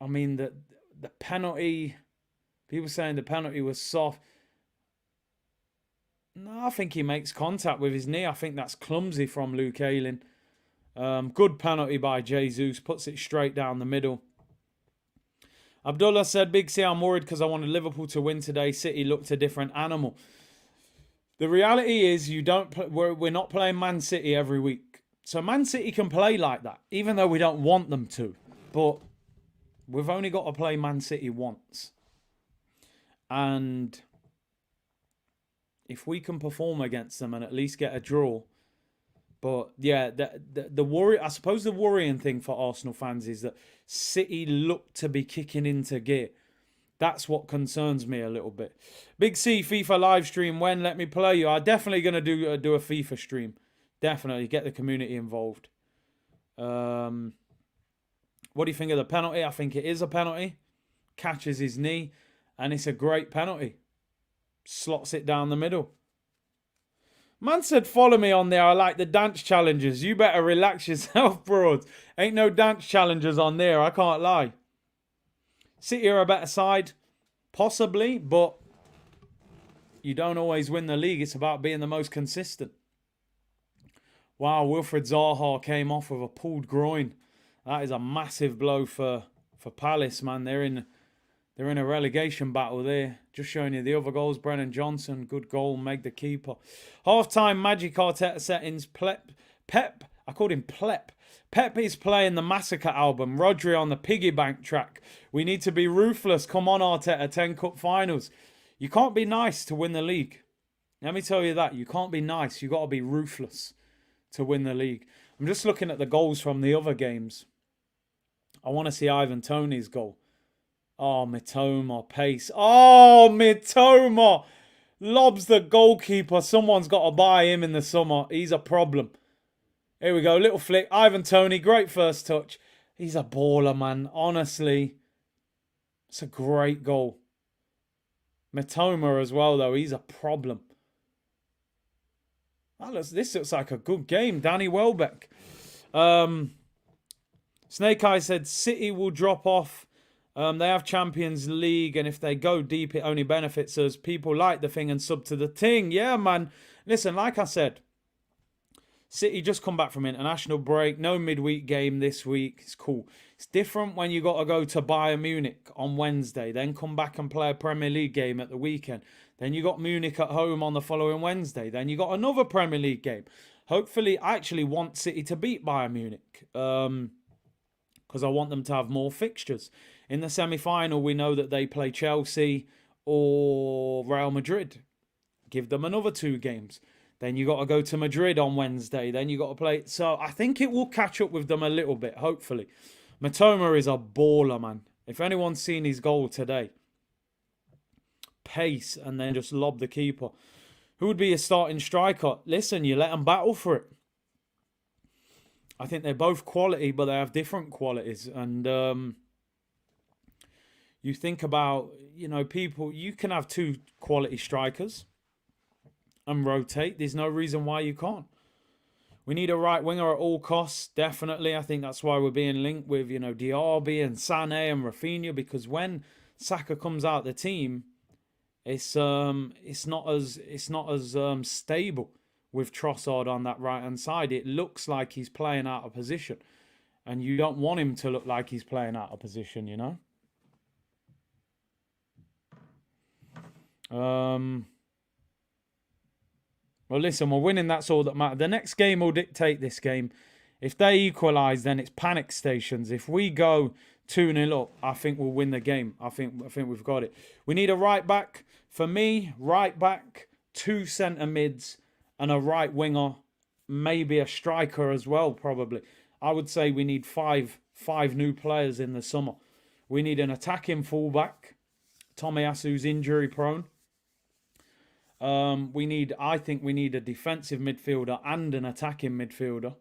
mean, the penalty, people saying the penalty was soft. No, I think he makes contact with his knee. I think that's clumsy from Luke Ayling. Good penalty by Jesus. Puts it straight down the middle. Abdullah said, Big C, I'm worried because I wanted Liverpool to win today. City looked a different animal. The reality is we're not playing Man City every week. So Man City can play like that, even though we don't want them to. But we've only got to play Man City once. And if we can perform against them and at least get a draw. But yeah, the worry, I suppose the worrying thing for Arsenal fans is that City look to be kicking into gear. That's what concerns me a little bit. Big C, FIFA live stream. When? Let me play you. I'm definitely going to do a FIFA stream. Definitely. Get the community involved. What do you think of the penalty? I think it is a penalty. Catches his knee. And it's a great penalty. Slots it down the middle. Man said, follow me on there. I like the dance challenges. You better relax yourself, broad. Ain't no dance challenges on there. I can't lie. City are a better side, possibly, but you don't always win the league. It's about being the most consistent. Wow, Wilfred Zaha came off with a pulled groin. That is a massive blow for Palace, man. They're in a relegation battle there. Just showing you the other goals. Brennan Johnson, good goal. Meg the keeper. Half-time Magic Arteta settings. Pep. I called him Plep. Pep is playing the Massacre album. Rodri on the piggy bank track. We need to be ruthless. Come on, Arteta. 10 cup finals. You can't be nice to win the league. Let me tell you that. You can't be nice. You got to be ruthless to win the league. I'm just looking at the goals from the other games. I want to see Ivan Toney's goal. Oh, Mitoma, pace. Oh, Mitoma lobs the goalkeeper. Someone's got to buy him in the summer. He's a problem. Here we go. Little flick. Ivan Toney. Great first touch. He's a baller, man. Honestly. It's a great goal. Mitoma as well, though. He's a problem. This looks like a good game. Danny Welbeck. Snake Eye said City will drop off. They have Champions League, and if they go deep, it only benefits us. People like the thing and sub to the thing. Yeah, man. Listen, like I said, City just come back from international break. No midweek game this week. It's cool. It's different when you got to go to Bayern Munich on Wednesday. Then come back and play a Premier League game at the weekend. Then you got Munich at home on the following Wednesday. Then you got another Premier League game. Hopefully, I actually want City to beat Bayern Munich. Because I want them to have more fixtures. In the semi-final, we know that they play Chelsea or Real Madrid. Give them another 2 games. Then you got to go to Madrid on Wednesday. Then you got to play. So I think it will catch up with them a little bit, hopefully. Mitoma is a baller, man. If anyone's seen his goal today, pace and then just lob the keeper. Who would be a starting striker? Listen, you let them battle for it. I think they're both quality, but they have different qualities. And you think about, people, you can have two quality strikers and rotate. There's no reason why you can't. We need a right winger at all costs, definitely. I think that's why we're being linked with, Diaby and Sané and Rafinha, because when Saka comes out the team, it's not as stable with Trossard on that right hand side. It looks like he's playing out of position, and you don't want him to look like he's playing out of position, Well, listen, we're winning. That's all that matters. The next game will dictate this game. If they equalise, then it's panic stations. If we go 2-0 up, I think we'll win the game. I think we've got it. We need a right back. For me, right back, 2 centre mids, and a right winger, maybe a striker as well, probably. I would say we need five new players in the summer. We need an attacking fullback. Tomiyasu's injury prone. I think we need a defensive midfielder and an attacking midfielder,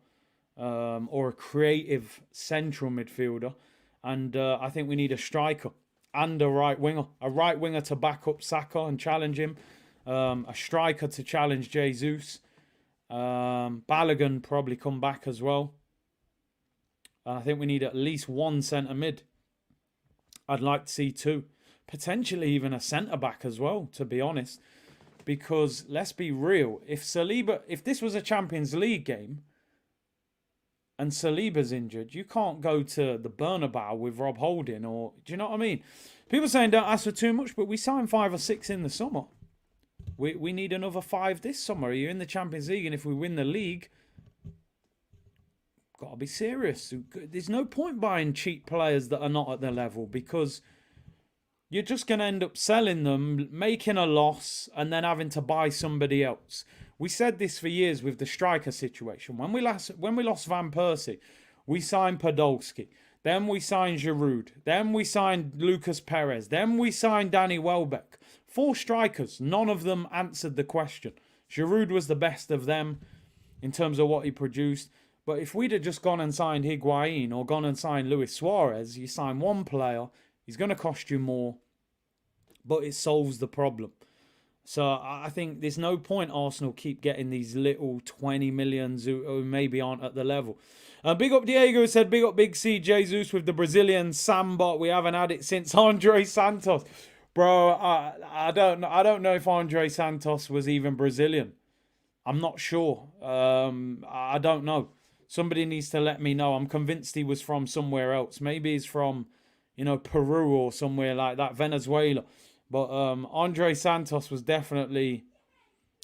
or a creative central midfielder. And I think we need a striker and a right winger to back up Saka and challenge him, a striker to challenge Jesus. Balogun probably come back as well. And I think we need at least one centre mid. I'd like to see 2, potentially even a centre back as well, to be honest. Because let's be real, if this was a Champions League game and Saliba's injured, you can't go to the Bernabeu with Rob Holding, or do you know what I mean? People saying don't ask for too much, but we signed 5 or 6 in the summer. We need another 5 this summer. You're in the Champions League, and if we win the league, got to be serious. There's no point buying cheap players that are not at their level, because you're just going to end up selling them, making a loss, and then having to buy somebody else. We said this for years with the striker situation. When we lost Van Persie, we signed Podolski. Then we signed Giroud. Then we signed Lucas Perez. Then we signed Danny Welbeck. 4 strikers. None of them answered the question. Giroud was the best of them in terms of what he produced. But if we'd have just gone and signed Higuain or gone and signed Luis Suarez, you sign one player, he's going to cost you more, but it solves the problem. So I think there's no point Arsenal keep getting these little 20 millions who maybe aren't at the level. Big up Diego said, big up Big C Jesus with the Brazilian samba. We haven't had it since Andre Santos. Bro, I don't know if Andre Santos was even Brazilian. I'm not sure. I don't know. Somebody needs to let me know. I'm convinced he was from somewhere else. Maybe he's from, Peru or somewhere like that, Venezuela. But Andre Santos was definitely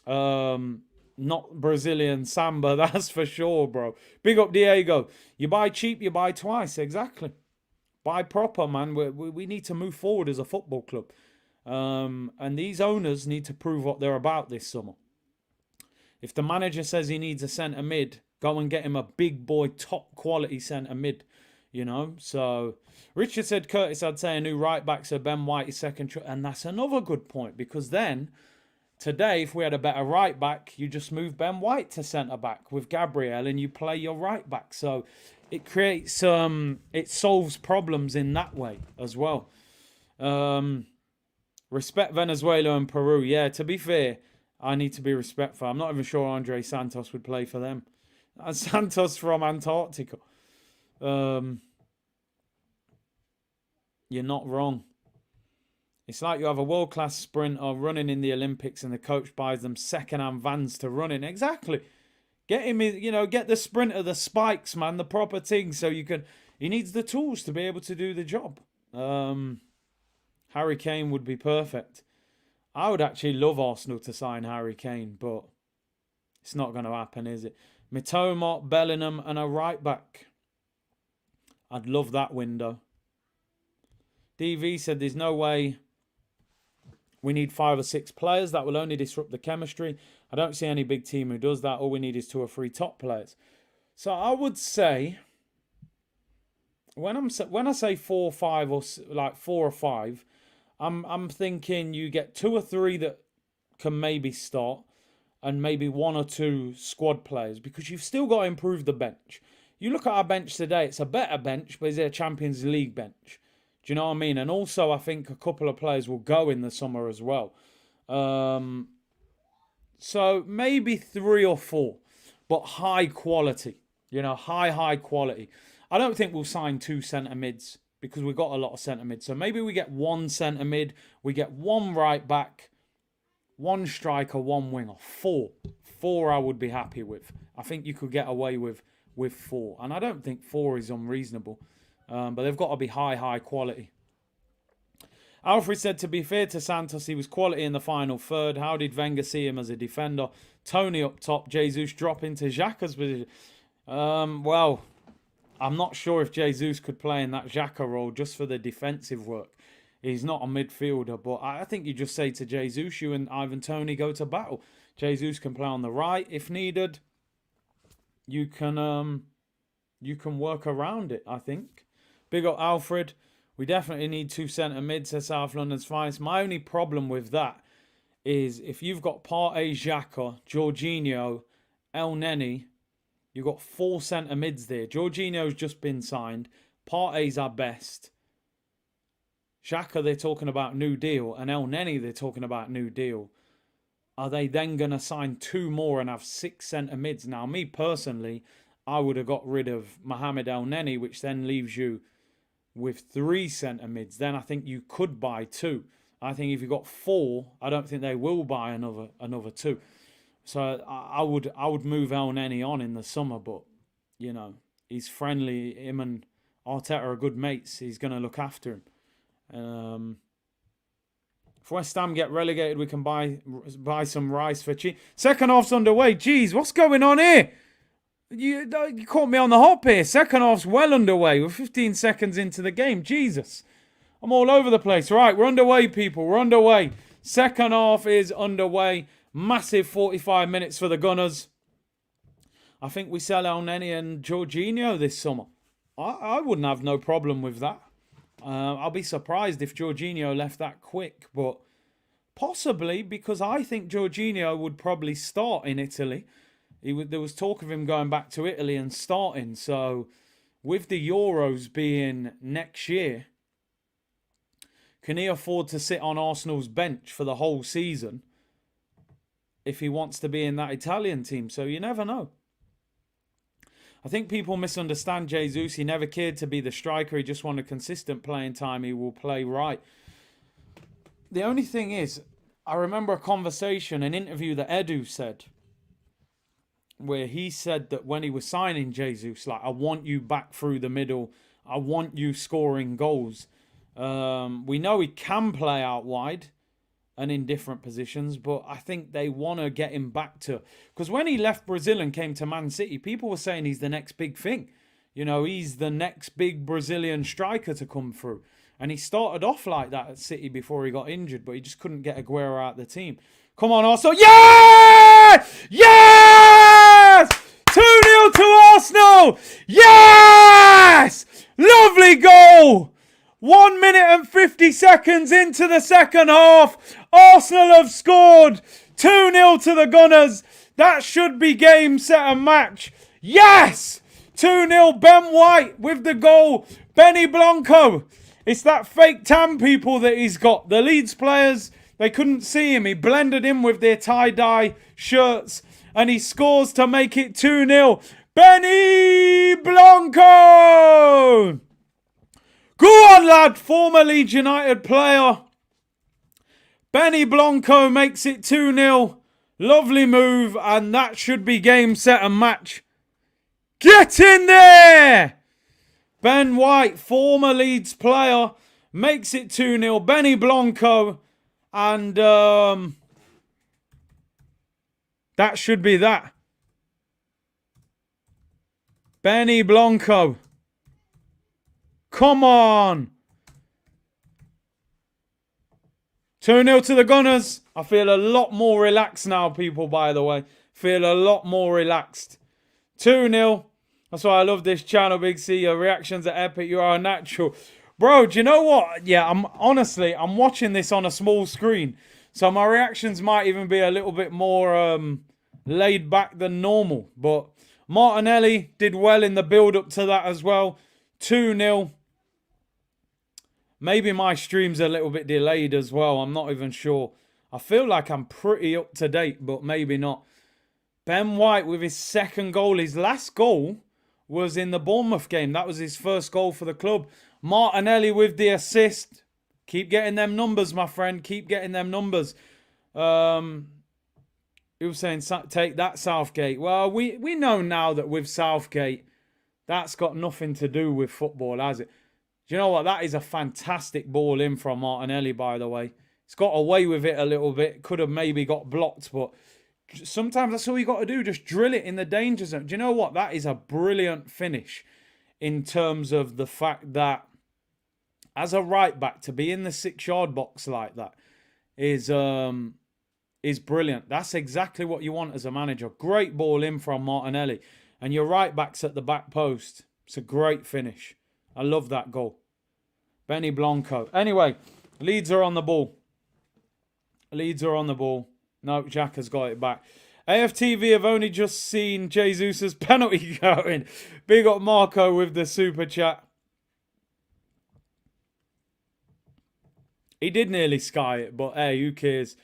not Brazilian samba, that's for sure, bro. Big up Diego. You buy cheap, you buy twice. Exactly. Buy proper, man. We need to move forward as a football club. And these owners need to prove what they're about this summer. If the manager says he needs a centre mid, go and get him a big boy, top quality centre mid. So Richard said, Curtis, I'd say a new right back, so Ben White is second. And that's another good point, because then today, if we had a better right back, you just move Ben White to centre back with Gabriel and you play your right back. So it creates, it solves problems in that way as well. Respect Venezuela and Peru. Yeah, to be fair, I need to be respectful. I'm not even sure Andre Santos would play for them. Santos from Antarctica. You're not wrong. It's like you have a world-class sprinter running in the Olympics and the coach buys them second-hand vans to run in. Exactly. Get him, get the sprinter, the spikes, man, the proper thing, so he needs the tools to be able to do the job. Harry Kane would be perfect. I would actually love Arsenal to sign Harry Kane, but it's not going to happen, is it? Mitoma, Bellingham, and a right back. I'd love that window. DV said there's no way we need 5 or 6 players. That will only disrupt the chemistry. I don't see any big team who does that. All we need is 2 or 3 top players. So I would say, when I say 4 or 5, or like 4 or 5, I'm thinking you get 2 or 3 that can maybe start, and maybe 1 or 2 squad players, because you've still got to improve the bench. You look at our bench today, it's a better bench, but is it a Champions League bench? Do you know what I mean? And also, I think a couple of players will go in the summer as well. So maybe 3 or 4, but high quality. High quality. I don't think we'll sign 2 centre mids because we've got a lot of centre mids. So maybe we get 1 centre mid, we get 1 right back, 1 striker, 1 winger. 4. 4 I would be happy with. I think you could get away with 4. And I don't think 4 is unreasonable. But they've got to be high quality. Alfred said, to be fair to Santos, he was quality in the final third. How did Wenger see him as a defender? Tony up top, Jesus drop into Xhaka's position. Well, I'm not sure if Jesus could play in that Xhaka role just for the defensive work. He's not a midfielder, but I think you just say to Jesus, you and Ivan Toney go to battle. Jesus can play on the right if needed. You can work around it, I think. Big up Alfred. We definitely need 2 centre mids, says South London's finest. My only problem with that is if you've got Partey, Xhaka, Jorginho, El Neni, you've got 4 centre mids there. Jorginho's just been signed. Partey's our best. Xhaka, they're talking about new deal. And El Neni, they're talking about new deal. Are they then going to sign 2 more and have 6 centre mids? Now, me personally, I would have got rid of Mohamed El Neni, which then leaves you with 3 centre mids. Then I think you could buy 2. I think if you got 4, I don't think they will buy another 2. So I would move El Neni on in the summer, but he's friendly. Him and Arteta are good mates. He's going to look after him. If West Ham get relegated, we can buy some rice for cheap. Second half's underway. Jeez, what's going on here? You caught me on the hop here. Second half's well underway. We're 15 seconds into the game. Jesus. I'm all over the place. Right, we're underway, people. We're underway. Second half is underway. Massive 45 minutes for the Gunners. I think we sell El Neni and Jorginho this summer. I wouldn't have no problem with that. I'll be surprised if Jorginho left that quick, but possibly, because I think Jorginho would probably start in Italy. There was talk of him going back to Italy and starting. So with the Euros being next year, can he afford to sit on Arsenal's bench for the whole season if he wants to be in that Italian team? So you never know. I think people misunderstand Jesus. He never cared to be the striker. He just wanted consistent playing time. He will play right. The only thing is, I remember a conversation, an interview that Edu said, where he said that when he was signing Jesus, like, I want you back through the middle. I want you scoring goals. We know he can play out wide and in different positions, but I think they want to get him back to... Because when he left Brazil and came to Man City, people were saying he's the next big thing. He's the next big Brazilian striker to come through. And he started off like that at City before he got injured, but he just couldn't get Aguero out of the team. Come on, Arsenal. Yes! Yes! 2-0 to Arsenal! Yes! Lovely goal! 1 minute and 50 seconds into the second half. Arsenal have scored. 2-0 to the Gunners. That should be game, set and match. Yes! 2-0. Ben White with the goal. Benny Blanco. It's that fake tan, people, that he's got. The Leeds players, they couldn't see him. He blended in with their tie-dye shirts. And he scores to make it 2-0. Benny Blanco! Go on, lad. Former Leeds United player. Benny Blanco makes it 2-0. Lovely move. And that should be game, set and match. Get in there! Ben White, former Leeds player, makes it 2-0. Benny Blanco. And that should be that. Benny Blanco. Come on. 2-0 to the Gunners. I feel a lot more relaxed now, people, by the way. Feel a lot more relaxed. 2-0. That's why I love this channel, Big C. Your reactions are epic. You are a natural. Bro, do you know what? Yeah, I'm watching this on a small screen, so my reactions might even be a little bit more laid back than normal. But Martinelli did well in the build up to that as well. 2-0. Maybe my stream's a little bit delayed as well. I'm not even sure. I feel like I'm pretty up to date, but maybe not. Ben White with his second goal. His last goal was in the Bournemouth game. That was his first goal for the club. Martinelli with the assist. Keep getting them numbers, my friend. Keep getting them numbers. He was saying, take that, Southgate. Well, we know now that with Southgate, that's got nothing to do with football, has it? Do you know what? That is a fantastic ball in from Martinelli, by the way. He's got away with it a little bit. Could have maybe got blocked, but sometimes that's all you got to do. Just drill it in the danger zone. Do you know what? That is a brilliant finish in terms of the fact that as a right back to be in the 6-yard box like that is brilliant. That's exactly what you want as a manager. Great ball in from Martinelli. And your right back's at the back post. It's a great finish. I love that goal. Benny Blanco. Anyway, Leeds are on the ball. Leeds are on the ball. No, Jack has got it back. AFTV have only just seen Jesus' penalty going. Big up Marco with the super chat. He did nearly sky it, but hey, who cares?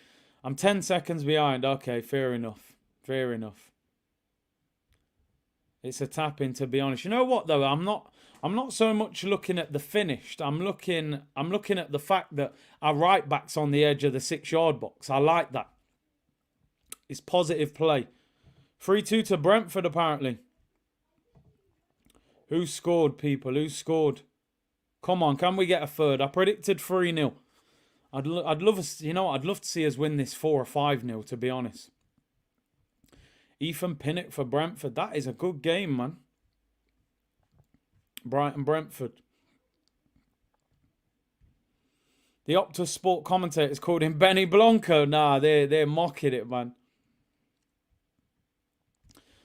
I'm 10 seconds behind. Okay, fair enough. Fair enough. It's a tap-in, to be honest. You know what, though? I'm not so much looking at the finished. I'm looking at the fact that our right back's on the edge of the 6-yard box. I like that. It's positive play. 3-2 to Brentford, apparently. Who scored, people? Who scored? Come on, can we get a third? I predicted 3-0. I'd love to see us win this 4 or 5-0, to be honest. Ethan Pinnock for Brentford. That is a good game, man. Brighton Brentford. The Optus Sport commentators called him Benny Blanco. Nah, they're mocking it, man.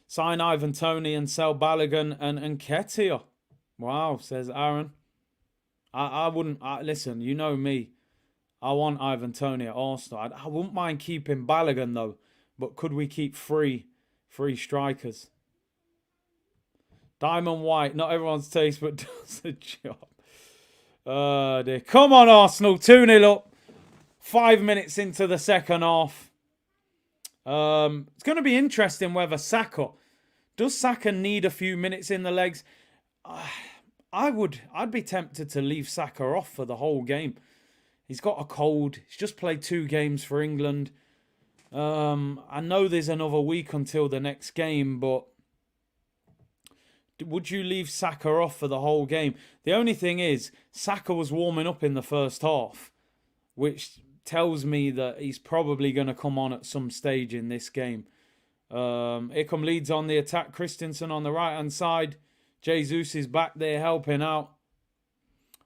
Sign Ivan Toney and sell Balogun and Nketiah. Wow, says Aaron. I wouldn't... listen, you know me. I want Ivan Toney at Arsenal. I wouldn't mind keeping Balogun, though. But could we keep three strikers? Diamond White. Not everyone's taste, but does the job. Dear. Come on, Arsenal. 2-0 up. 5 minutes into the second half. It's going to be interesting whether Saka... Does Saka need a few minutes in the legs? I'd be tempted to leave Saka off for the whole game. He's got a cold. He's just played 2 games for England. I know there's another week until the next game, but would you leave Saka off for the whole game? The only thing is, Saka was warming up in the first half, which tells me that he's probably going to come on at some stage in this game. Here come Leeds on the attack. Christensen on the right-hand side. Jesus is back there helping out.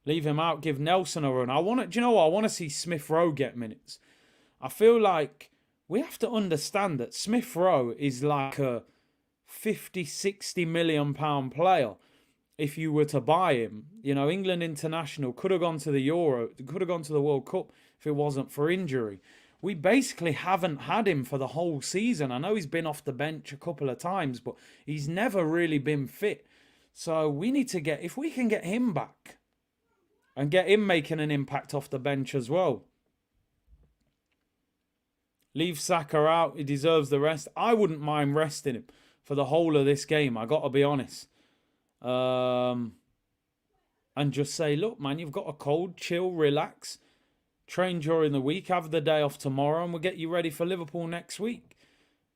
Leave him out. Give Nelson a run. Do you know what? I want to see Smith Rowe get minutes. I feel like we have to understand that Smith Rowe is like a 50, 60 million pound player. If you were to buy him, you know, England international could have gone to the Euro, could have gone to the World Cup if it wasn't for injury. We basically haven't had him for the whole season. I know he's been off the bench a couple of times, but he's never really been fit. So we need to if we can get him back and get him making an impact off the bench as well. Leave Saka out. He deserves the rest. I wouldn't mind resting him for the whole of this game. I got to be honest. And just say, look, man, you've got a cold. Chill, relax. Train during the week. Have the day off tomorrow, and we'll get you ready for Liverpool next week.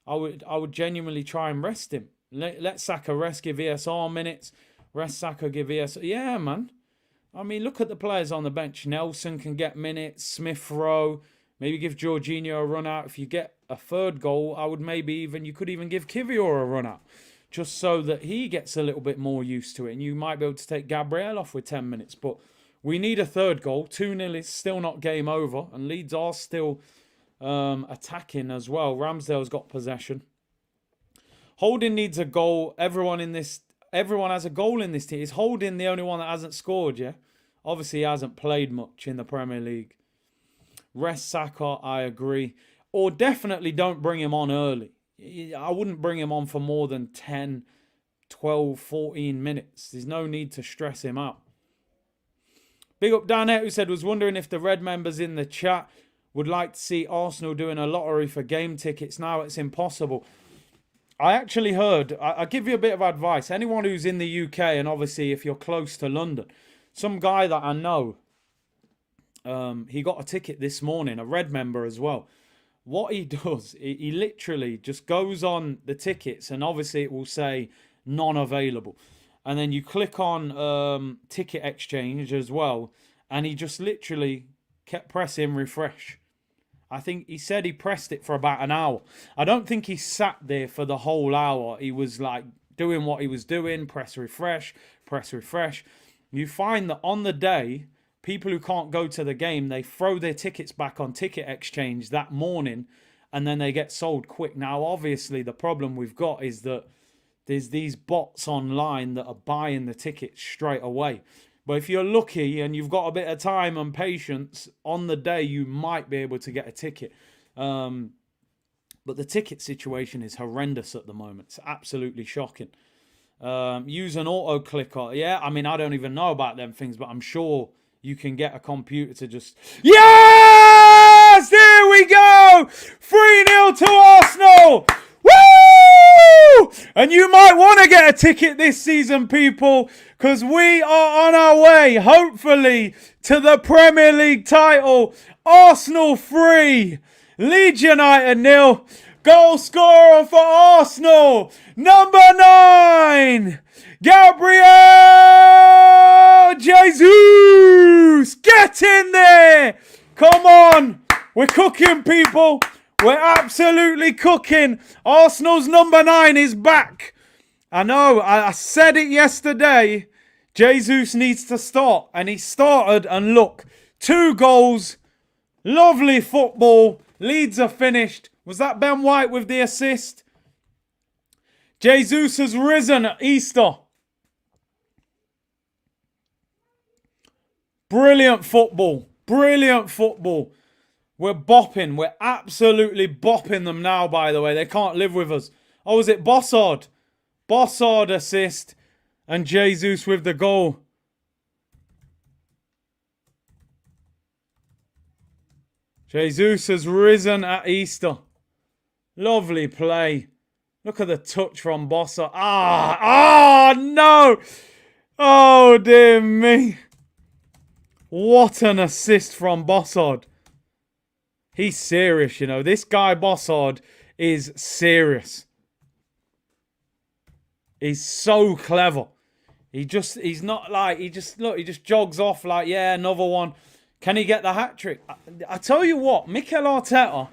I would genuinely try and rest him. Let Saka rest. Give ESR minutes. Rest Saka. Give ESR. Yeah, man. I mean, look at the players on the bench. Nelson can get minutes. Smith Rowe. Maybe give Jorginho a run out. If you get a third goal, you could even give Kivior a run out. Just so that he gets a little bit more used to it. And you might be able to take Gabriel off with 10 minutes. But we need a third goal. 2-0 is still not game over. And Leeds are still attacking as well. Ramsdale's got possession. Holding needs a goal. Everyone has a goal in this team. Is Holding the only one that hasn't scored, yeah? Obviously, he hasn't played much in the Premier League. Rest Saka, I agree. Or definitely don't bring him on early. I wouldn't bring him on for more than 10, 12, 14 minutes. There's no need to stress him out. Big up Danette, who said, was wondering if the Red members in the chat would like to see Arsenal doing a lottery for game tickets. Now it's impossible. I actually heard, I'll give you a bit of advice. Anyone who's in the UK, and obviously if you're close to London, some guy that I know, he got a ticket this morning, a Red member as well. What he does, he literally just goes on the tickets, and obviously it will say non-available. And then you click on ticket exchange as well, and he just literally kept pressing refresh. I think he said he pressed it for about an hour. I don't think he sat there for the whole hour. He was like doing what he was doing, press refresh, press refresh. You find that on the day, people who can't go to the game, they throw their tickets back on ticket exchange that morning, and then they get sold quick. Now, obviously, the problem we've got is that there's these bots online that are buying the tickets straight away. But if you're lucky and you've got a bit of time and patience, on the day you might be able to get a ticket. But the ticket situation is horrendous at the moment. It's absolutely shocking. Use an auto clicker. Yeah, I mean, I don't even know about them things, but I'm sure you can get a computer to just... Yes! There we go! 3-0 to Arsenal! Woo! And you might want to get a ticket this season, people, because we are on our way, hopefully, to the Premier League title. Arsenal 3, Leeds United 0. Goal scorer for Arsenal, number 9, Gabriel Jesus. Get in there. Come on. We're cooking, people. We're absolutely cooking. Arsenal's number 9 is back. I know, I said it yesterday. Jesus needs to start. And he started, and look, 2 goals. Lovely football. Leeds are finished. Was that Ben White with the assist? Jesus has risen at Easter. Brilliant football. Brilliant football. We're bopping. We're absolutely bopping them now, by the way. They can't live with us. Oh, was it Bossard? Bossard assist. And Jesus with the goal. Jesus has risen at Easter. Lovely play. Look at the touch from Bossard. No. Oh, dear me. What an assist from Bossard. He's serious, you know. This guy, Bossard, is serious. He's so clever. He just jogs off like, yeah, another one. Can he get the hat-trick? I tell you what, Mikel Arteta,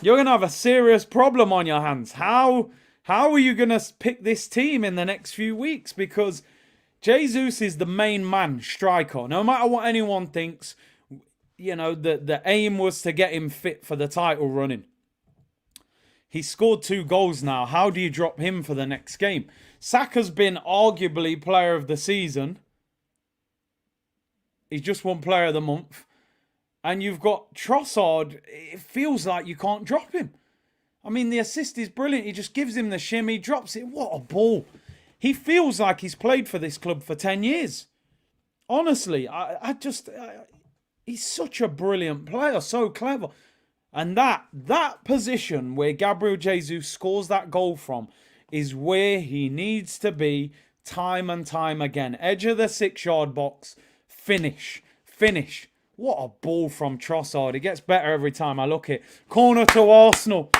you're going to have a serious problem on your hands. How are you going to pick this team in the next few weeks? Because Jesus is the main man, striker. No matter what anyone thinks, you know, the aim was to get him fit for the title running. He scored 2 goals now. How do you drop him for the next game? Saka's been arguably player of the season. He's just won player of the month. And you've got Trossard. It feels like you can't drop him. I mean, the assist is brilliant. He just gives him the shimmy, drops it. What a ball. He feels like he's played for this club for 10 years. Honestly, he's such a brilliant player, so clever. And that position where Gabriel Jesus scores that goal from is where he needs to be time and time again. Edge of the 6-yard box, finish. What a ball from Trossard. It gets better every time I look at it. Corner to Arsenal.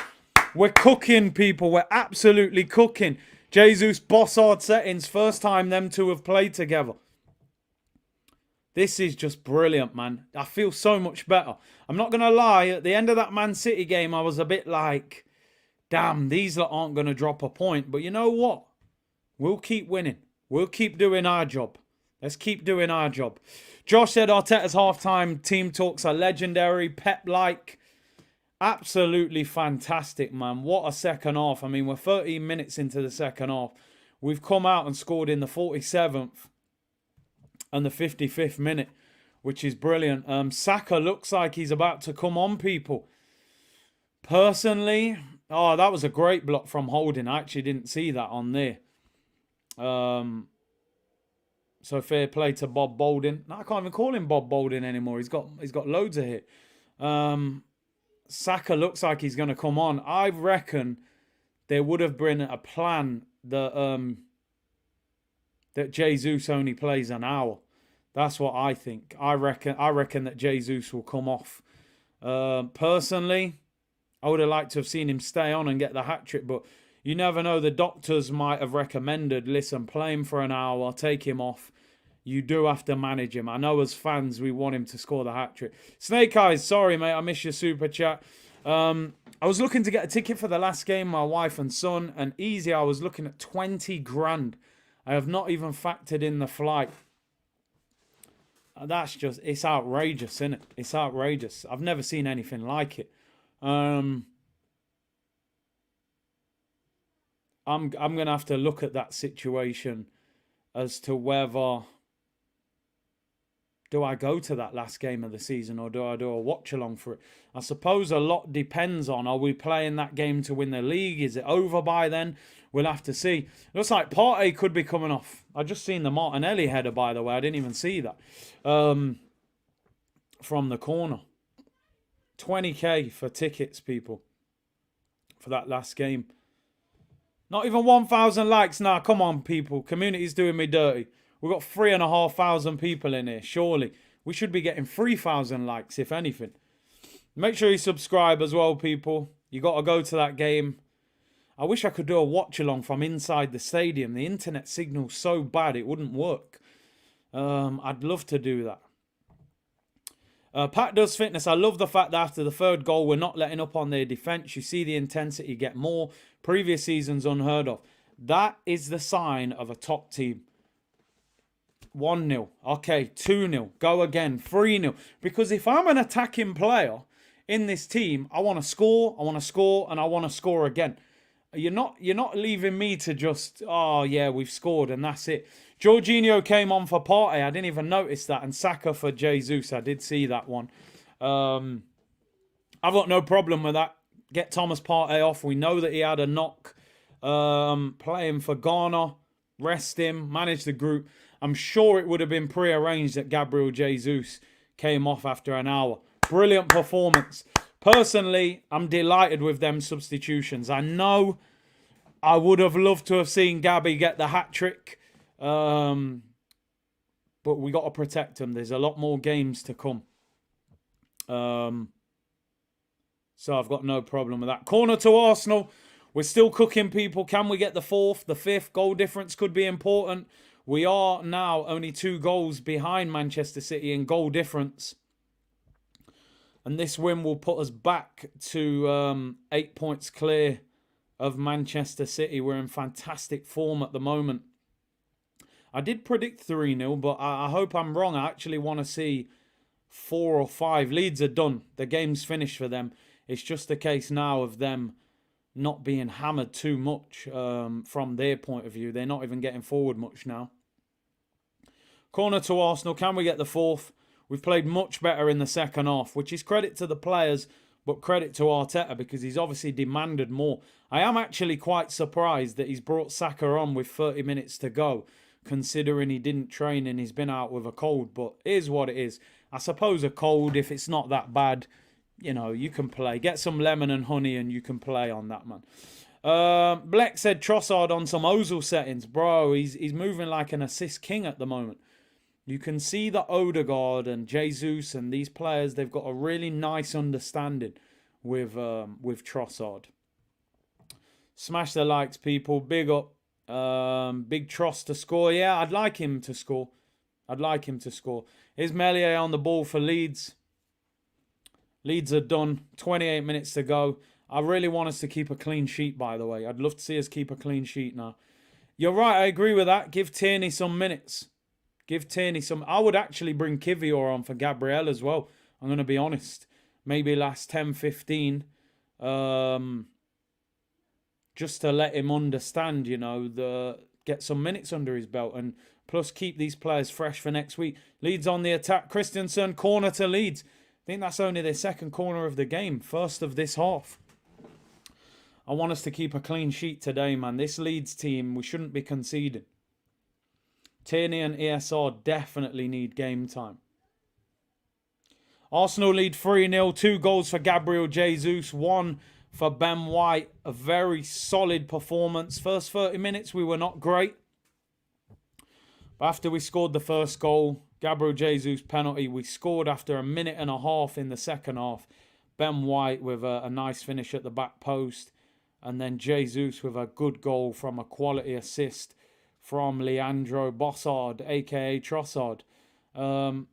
We're cooking, people. We're absolutely cooking. Jesus, Bossard settings. First time them two have played together. This is just brilliant, man. I feel so much better. I'm not going to lie. At the end of that Man City game, I was a bit like, damn, these lot aren't going to drop a point. But you know what? We'll keep winning. We'll keep doing our job. Let's keep doing our job. Josh said Arteta's halftime team talks are legendary, Pep-like. Absolutely fantastic, man. What a second half. I mean, we're 13 minutes into the second half. We've come out and scored in the 47th and the 55th minute. which is brilliant. Saka looks like he's about to come on, people. Personally, oh, that was a great block from Holding. I actually didn't see that on there. So fair play to Bob Boldin. No, I can't even call him Bob Boldin anymore. He's got loads of hit. Saka looks like he's going to come on. I reckon there would have been a plan that Jesus only plays an hour. That's what I think. I reckon that Jesus will come off. Personally, I would have liked to have seen him stay on and get the hat-trick, but you never know. The doctors might have recommended, listen, play him for an hour, take him off. You do have to manage him. I know as fans, we want him to score the hat-trick. Snake Eyes, sorry, mate, I missed your super chat. I was looking to get a ticket for the last game, my wife and son, and easy, I was looking at 20 grand. I have not even factored in the flight. That's just, it's outrageous, isn't it? It's outrageous. I've never seen anything like it. I'm going to have to look at that situation as to whether do I go to that last game of the season or do I do a watch-along for it? I suppose a lot depends on, are we playing that game to win the league? Is it over by then? We'll have to see. Looks like Partey could be coming off. I just seen the Martinelli header, by the way. I didn't even see that. From the corner. 20k for tickets, people. For that last game. Not even 1,000 likes. Nah, come on, people. Community's doing me dirty. We've got 3,500 people in here. Surely. We should be getting 3,000 likes, if anything. Make sure you subscribe as well, people. You got to go to that game. I wish I could do a watch-along from inside the stadium. The internet signal's so bad it wouldn't work. I'd love to do that. Pat Does Fitness. I love the fact that after the third goal, we're not letting up on their defence. You see the intensity get more. Previous seasons unheard of. That is the sign of a top team. 1-0. Okay, 2-0. Go again. 3-0. Because if I'm an attacking player in this team, I want to score, and I want to score again. You're not leaving me to just, oh yeah, we've scored and that's it. Jorginho came on for Partey. I didn't even notice that. And Saka for Jesus. I did see that one. I've got no problem with that. Get Thomas Partey off. We know that he had a knock. Play him for Ghana. Rest him. Manage the group. I'm sure it would have been prearranged that Gabriel Jesus came off after an hour. Brilliant performance. Personally, I'm delighted with them substitutions. I know I would have loved to have seen Gabby get the hat-trick. But we got to protect him. There's a lot more games to come. So I've got no problem with that. Corner to Arsenal. We're still cooking, people. Can we get the fourth, the fifth? Goal difference could be important. We are now only 2 goals behind Manchester City in goal difference. And this win will put us back to 8 points clear of Manchester City. We're in fantastic form at the moment. I did predict 3-0, but I hope I'm wrong. I actually want to see 4 or 5. Leeds are done. The game's finished for them. It's just a case now of them not being hammered too much from their point of view. They're not even getting forward much now. Corner to Arsenal. Can we get the fourth? We've played much better in the second half, which is credit to the players, but credit to Arteta because he's obviously demanded more. I am actually quite surprised that he's brought Saka on with 30 minutes to go, considering he didn't train and he's been out with a cold. But it is what it is. I suppose a cold, if it's not that bad, you know, you can play. Get some lemon and honey and you can play on that, man. Bleck said Trossard on some Ozil settings. Bro, he's moving like an assist king at the moment. You can see that Odegaard and Jesus and these players, they've got a really nice understanding with Trossard. Smash the likes, people. Big up. Big Tross to score. Yeah, I'd like him to score. Here's Meslier on the ball for Leeds. Leeds are done. 28 minutes to go. I really want us to keep a clean sheet, by the way. I'd love to see us keep a clean sheet now. You're right, I agree with that. Give Tierney some minutes. I would actually bring Kivior on for Gabriel as well. I'm going to be honest. Maybe last 10, 15. Just to let him understand, you know, get some minutes under his belt and Plus, keep these players fresh for next week. Leeds on the attack. Christensen, corner to Leeds. I think that's only their second corner of the game. First of this half. I want us to keep a clean sheet today, man. This Leeds team, we shouldn't be conceding. Tierney and ESR definitely need game time. Arsenal lead 3-0. 2 goals for Gabriel Jesus. 1 for Ben White. A very solid performance. First 30 minutes, we were not great. But after we scored the first goal, Gabriel Jesus penalty, we scored after a minute and a half in the second half. Ben White with a nice finish at the back post. And then Jesus with a good goal from a quality assist from Leandro Bossard, a.k.a. Trossard.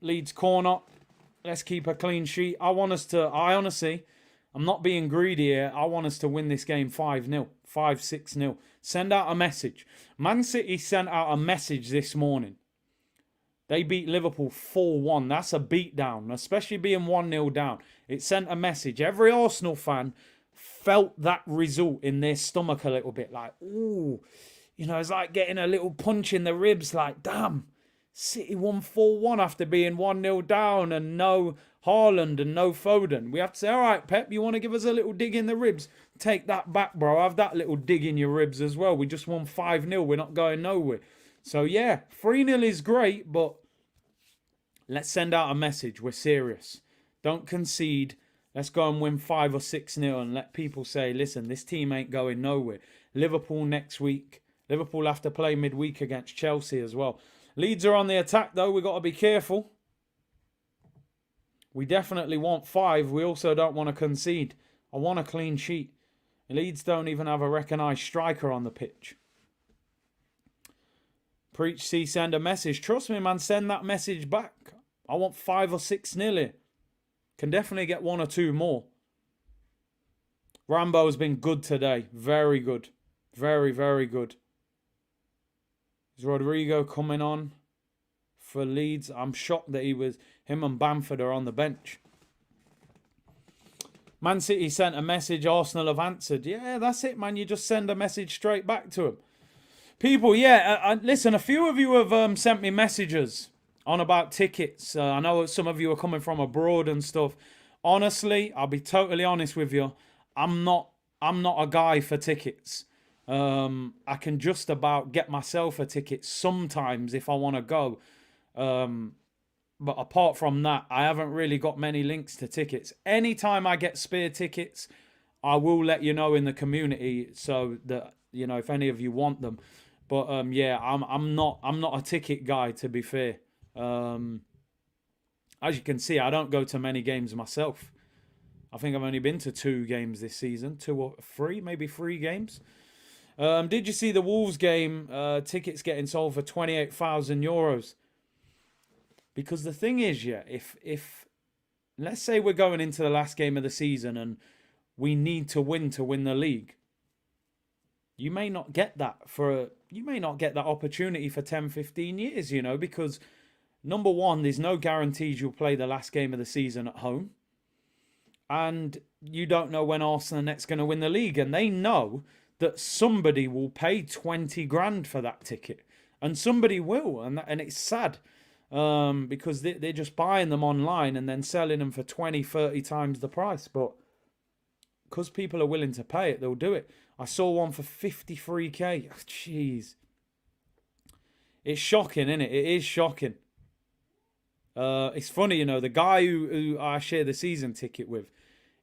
Leeds corner. Let's keep a clean sheet. I honestly, I'm not being greedy here. I want us to win this game 5-0, 5-6-0. Send out a message. Man City sent out a message this morning. They beat Liverpool 4-1. That's a beatdown, especially being 1-0 down. It sent a message. Every Arsenal fan felt that result in their stomach a little bit. Like, ooh, you know, it's like getting a little punch in the ribs. Like, damn, City won 4-1 after being 1-0 down and no Haaland and no Foden. We have to say, all right, Pep, you want to give us a little dig in the ribs? Take that back, bro. Have that little dig in your ribs as well. We just won 5-0. We're not going nowhere. So, yeah, 3-0 is great, but let's send out a message. We're serious. Don't concede. Let's go and win 5 or 6-0 and let people say, listen, this team ain't going nowhere. Liverpool next week. Liverpool have to play midweek against Chelsea as well. Leeds are on the attack, though. We've got to be careful. We definitely want 5. We also don't want to concede. I want a clean sheet. Leeds don't even have a recognised striker on the pitch. Preach, see, send a message. Trust me, man, send that message back. I want 5 or 6-0 here. Can definitely get 1 or 2 more. Rambo's been good today. Very good. Very, very good. Is Rodrigo coming on for Leeds? I'm shocked that him and Bamford are on the bench. Man City sent a message. Arsenal have answered. Yeah, that's it, man. You just send a message straight back to them. People, yeah, listen, a few of you have sent me messages on about tickets. I know some of you are coming from abroad and stuff. Honestly, I'll be totally honest with you. I'm not a guy for tickets. I can just about get myself a ticket sometimes if I want to go. But apart from that, I haven't really got many links to tickets. Anytime I get spare tickets, I will let you know in the community so that, you know, if any of you want them. But yeah, I'm not a ticket guy, to be fair. As you can see, I don't go to many games myself. I think I've only been to 2 games this season. 2 or 3, maybe 3 games. Did you see the Wolves game? Tickets getting sold for €28,000. Because the thing is, yeah, if let's say we're going into the last game of the season and we need to win the league, you may not get that opportunity for 10, 15 years, you know, because number one, there's no guarantees you'll play the last game of the season at home. And you don't know when Arsenal are next going to win the league. And they know that somebody will pay 20 grand for that ticket. And somebody will. And it's sad. Because they're just buying them online and then selling them for 20, 30 times the price. But because people are willing to pay it, they'll do it. I saw one for 53k. Jeez. It's shocking, isn't it? It is shocking. It's funny, you know, the guy who I share the season ticket with,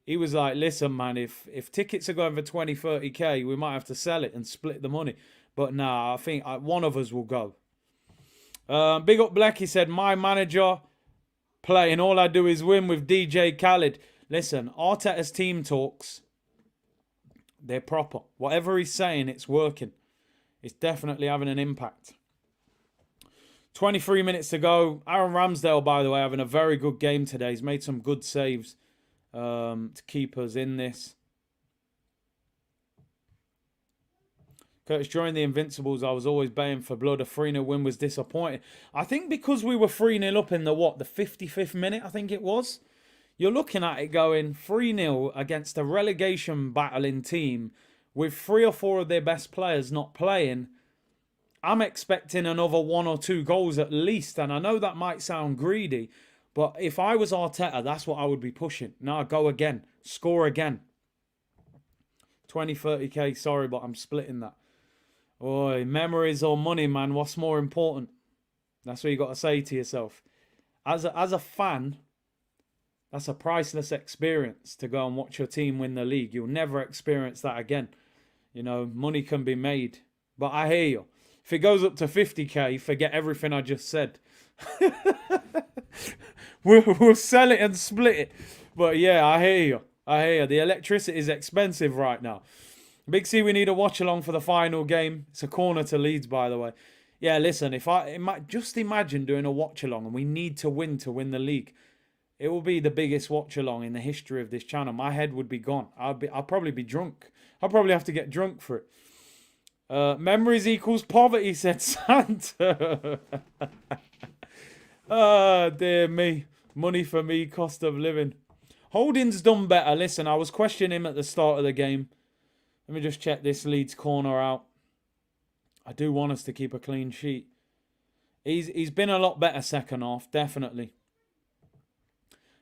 he was like, listen, man, if tickets are going for 20, 30k, we might have to sell it and split the money. But nah, I think one of us will go. Big up Black, he said, my manager playing, all I do is win with DJ Khaled. Listen, Arteta's team talks, they're proper. Whatever he's saying, it's working. It's definitely having an impact. 23 minutes to go. Aaron Ramsdale, by the way, having a very good game today. He's made some good saves to keep us in this. Curtis, during the Invincibles, I was always baying for blood. A 3-0 win was disappointing. I think because we were 3-0 up in the 55th minute, I think it was. You're looking at it going 3-0 against a relegation battling team with 3 or 4 of their best players not playing. I'm expecting another 1 or 2 goals at least. And I know that might sound greedy, but if I was Arteta, that's what I would be pushing. No, go again. Score again. 20, 30k, sorry, but I'm splitting that. Oi, memories or money, man? What's more important? That's what you got to say to yourself. As a fan, that's a priceless experience to go and watch your team win the league. You'll never experience that again. You know, money can be made. But I hear you. If it goes up to 50k, forget everything I just said. we'll sell it and split it. But yeah, I hear you. I hear you. The electricity is expensive right now. Big C, we need a watch along for the final game. It's a corner to Leeds, by the way. Yeah, listen, if I just imagine doing a watch along and we need to win the league. It will be the biggest watch along in the history of this channel. My head would be gone. I'll probably be drunk. I'll probably have to get drunk for it. Memories equals poverty, said Santa. Ah, dear me. Money for me, cost of living. Holding's done better. Listen, I was questioning him at the start of the game. Let me just check this Leeds corner out. I do want us to keep a clean sheet. He's been a lot better second half, definitely.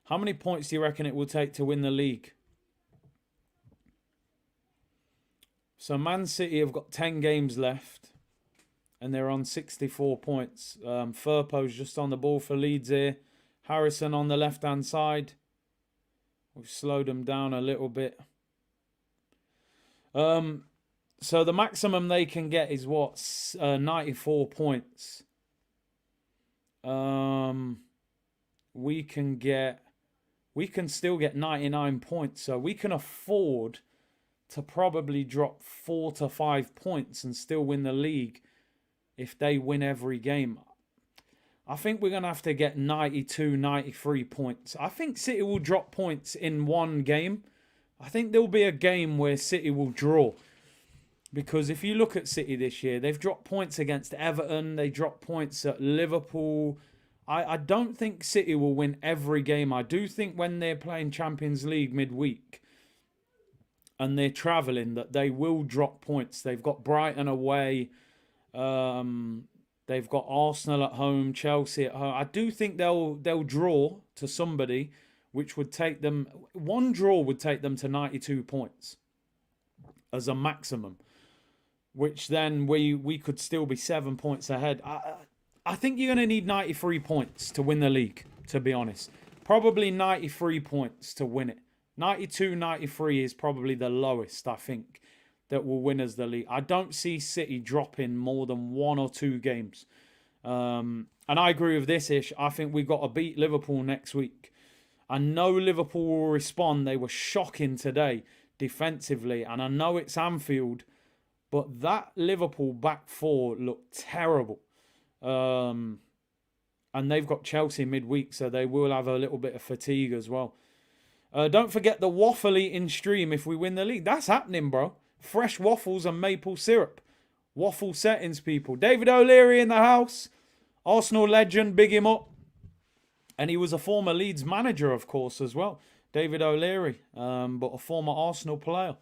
How many points do you reckon it will take to win the league? So Man City have got 10 games left. And they're on 64 points. Firpo's just on the ball for Leeds here. Harrison on the left-hand side. We've slowed them down a little bit. So the maximum they can get is what? 94 points. We can still get 99 points. So we can afford to probably drop 4 to 5 points and still win the league if they win every game. I think we're going to have to get 92, 93 points. I think City will drop points in one game. I think there'll be a game where City will draw. Because if you look at City this year, they've dropped points against Everton. They dropped points at Liverpool. I don't think City will win every game. I do think when they're playing Champions League midweek and they're travelling, that they will drop points. They've got Brighton away. They've got Arsenal at home, Chelsea at home. I do think they'll draw to somebody, which would take them... One draw would take them to 92 points as a maximum, which then we could still be 7 points ahead. I think you're going to need 93 points to win the league, to be honest. Probably 93 points to win it. 92, 93 is probably the lowest, I think, that will win us the league. I don't see City dropping more than 1 or 2 games. And I agree with this ish. I think we've got to beat Liverpool next week. I know Liverpool will respond. They were shocking today defensively. And I know it's Anfield, but that Liverpool back four looked terrible. And they've got Chelsea midweek, so they will have a little bit of fatigue as well. Don't forget the waffle eating stream if we win the league. That's happening, bro. Fresh waffles and maple syrup. Waffle settings, people. David O'Leary in the house. Arsenal legend, big him up. And he was a former Leeds manager, of course, as well. David O'Leary, but a former Arsenal player.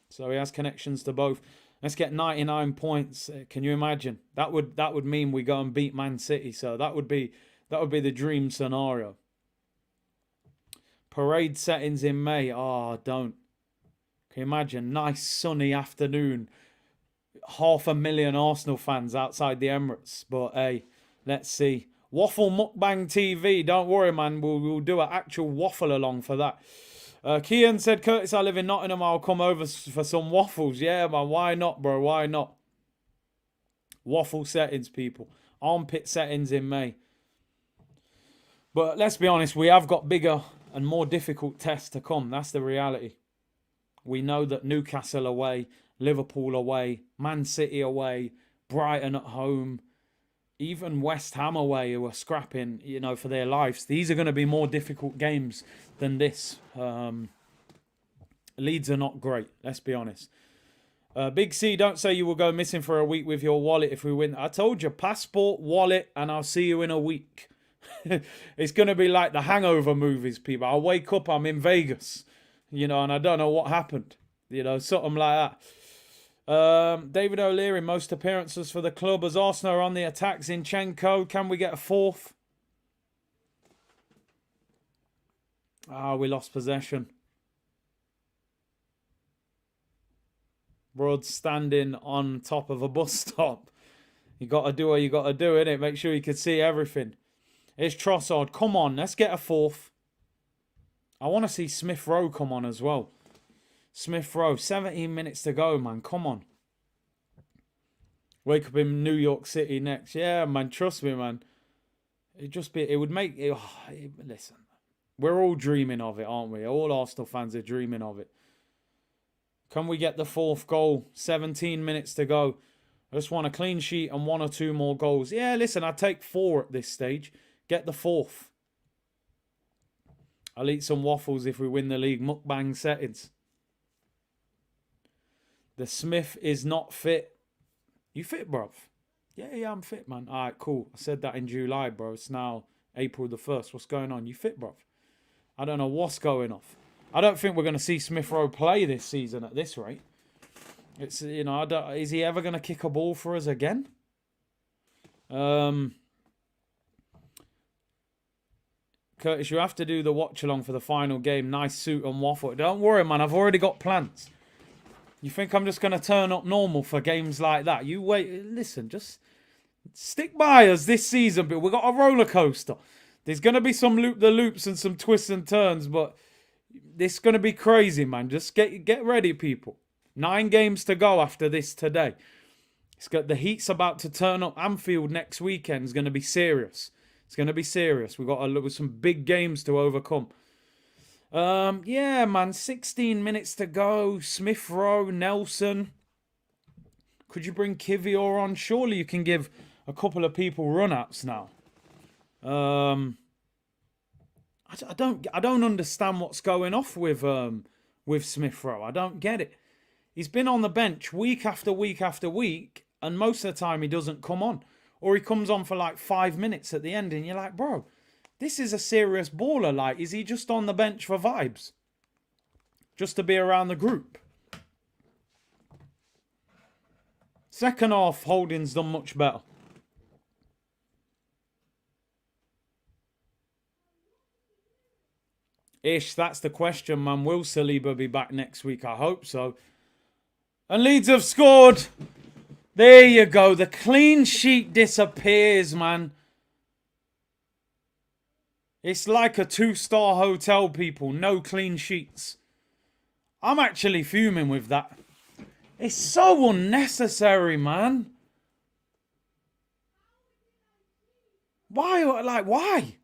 So he has connections to both. Let's get 99 points. Can you imagine? That would mean we go and beat Man City. So that would be the dream scenario. Parade settings in May. Oh, don't. Can you imagine? Nice sunny afternoon. 500,000 Arsenal fans outside the Emirates. But hey, let's see. Waffle Mukbang TV. Don't worry, man. We'll do an actual waffle along for that. Kian said, Curtis, I live in Nottingham. I'll come over for some waffles. Yeah, man. Why not, bro? Why not? Waffle settings, people. Armpit settings in May. But let's be honest. We have got bigger and more difficult tests to come. That's the reality. We know that Newcastle away, Liverpool away, Man City away, Brighton at home, even West Ham away, who are scrapping, for their lives. These are going to be more difficult games than this. Leeds are not great, let's be honest. Big C, don't say you will go missing for a week with your wallet if we win. I told you, passport, wallet, and I'll see you in a week. It's going to be like the Hangover movies, people. I'll wake up, I'm in Vegas, and I don't know what happened. Something like David O'Leary, most appearances for the club as Arsenal are on the attack. Zinchenko, can we get a fourth? Ah, we lost possession. Broad standing on top of a bus stop. You got to do what you got to do, innit? Make sure you can see everything. It's Trossard. Come on, let's get a fourth. I want to see Smith Rowe come on as well. Smith Rowe, 17 minutes to go, man. Come on. Wake up in New York City next. Yeah, man. Trust me, man. It would make it. Listen, we're all dreaming of it, aren't we? All Arsenal fans are dreaming of it. Can we get the fourth goal? 17 minutes to go. I just want a clean sheet and 1 or 2 more goals. Yeah, listen, I'd take 4 at this stage. Get the fourth. I'll eat some waffles if we win the league. Mukbang settings. The Smith is not fit. You fit, bruv? Yeah, I'm fit, man. All right, cool. I said that in July, bro. It's now April the 1st. What's going on? You fit, bruv? I don't know what's going off. I don't think we're going to see Smith Rowe play this season at this rate. It's, you know, is he ever going to kick a ball for us again? Curtis, you have to do the watch-along for the final game. Nice suit and waffle. Don't worry, man. I've already got plans. You think I'm just going to turn up normal for games like that? You wait. Listen, just stick by us this season. But we've got a roller coaster. There's going to be some loop-the-loops and some twists and turns. But this is going to be crazy, man. Just get ready, people. 9 games to go after this today. The heat's about to turn up. Anfield next weekend is going to be serious. It's going to be serious. We've got to look at some big games to overcome. Yeah, man. 16 minutes to go. Smith Rowe, Nelson. Could you bring Kivior on? Surely you can give a couple of people run-outs now. I don't understand what's going off with Smith Rowe. I don't get it. He's been on the bench week after week after week, and most of the time he doesn't come on. Or he comes on for like 5 minutes at the end, and you're like, bro, this is a serious baller. Like, is he just on the bench for vibes? Just to be around the group? Second half, Holding's done much better. Ish, that's the question, man. Will Saliba be back next week? I hope so. And Leeds have scored. There you go. The clean sheet disappears, man. It's like a 2-star hotel, people. No clean sheets. I'm actually fuming with that. It's so unnecessary, man. Why? Like, why?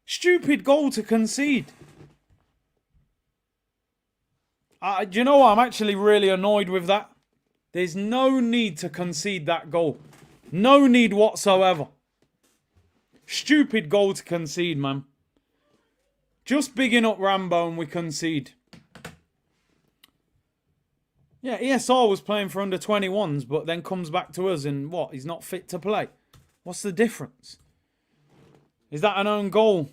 Stupid goal to concede. Do you know what? I'm actually really annoyed with that. There's no need to concede that goal. No need whatsoever. Stupid goal to concede, man. Just bigging up Rambo and we concede. Yeah, ESR was playing for under 21s, but then comes back to us and what? He's not fit to play. What's the difference? Is that an own goal?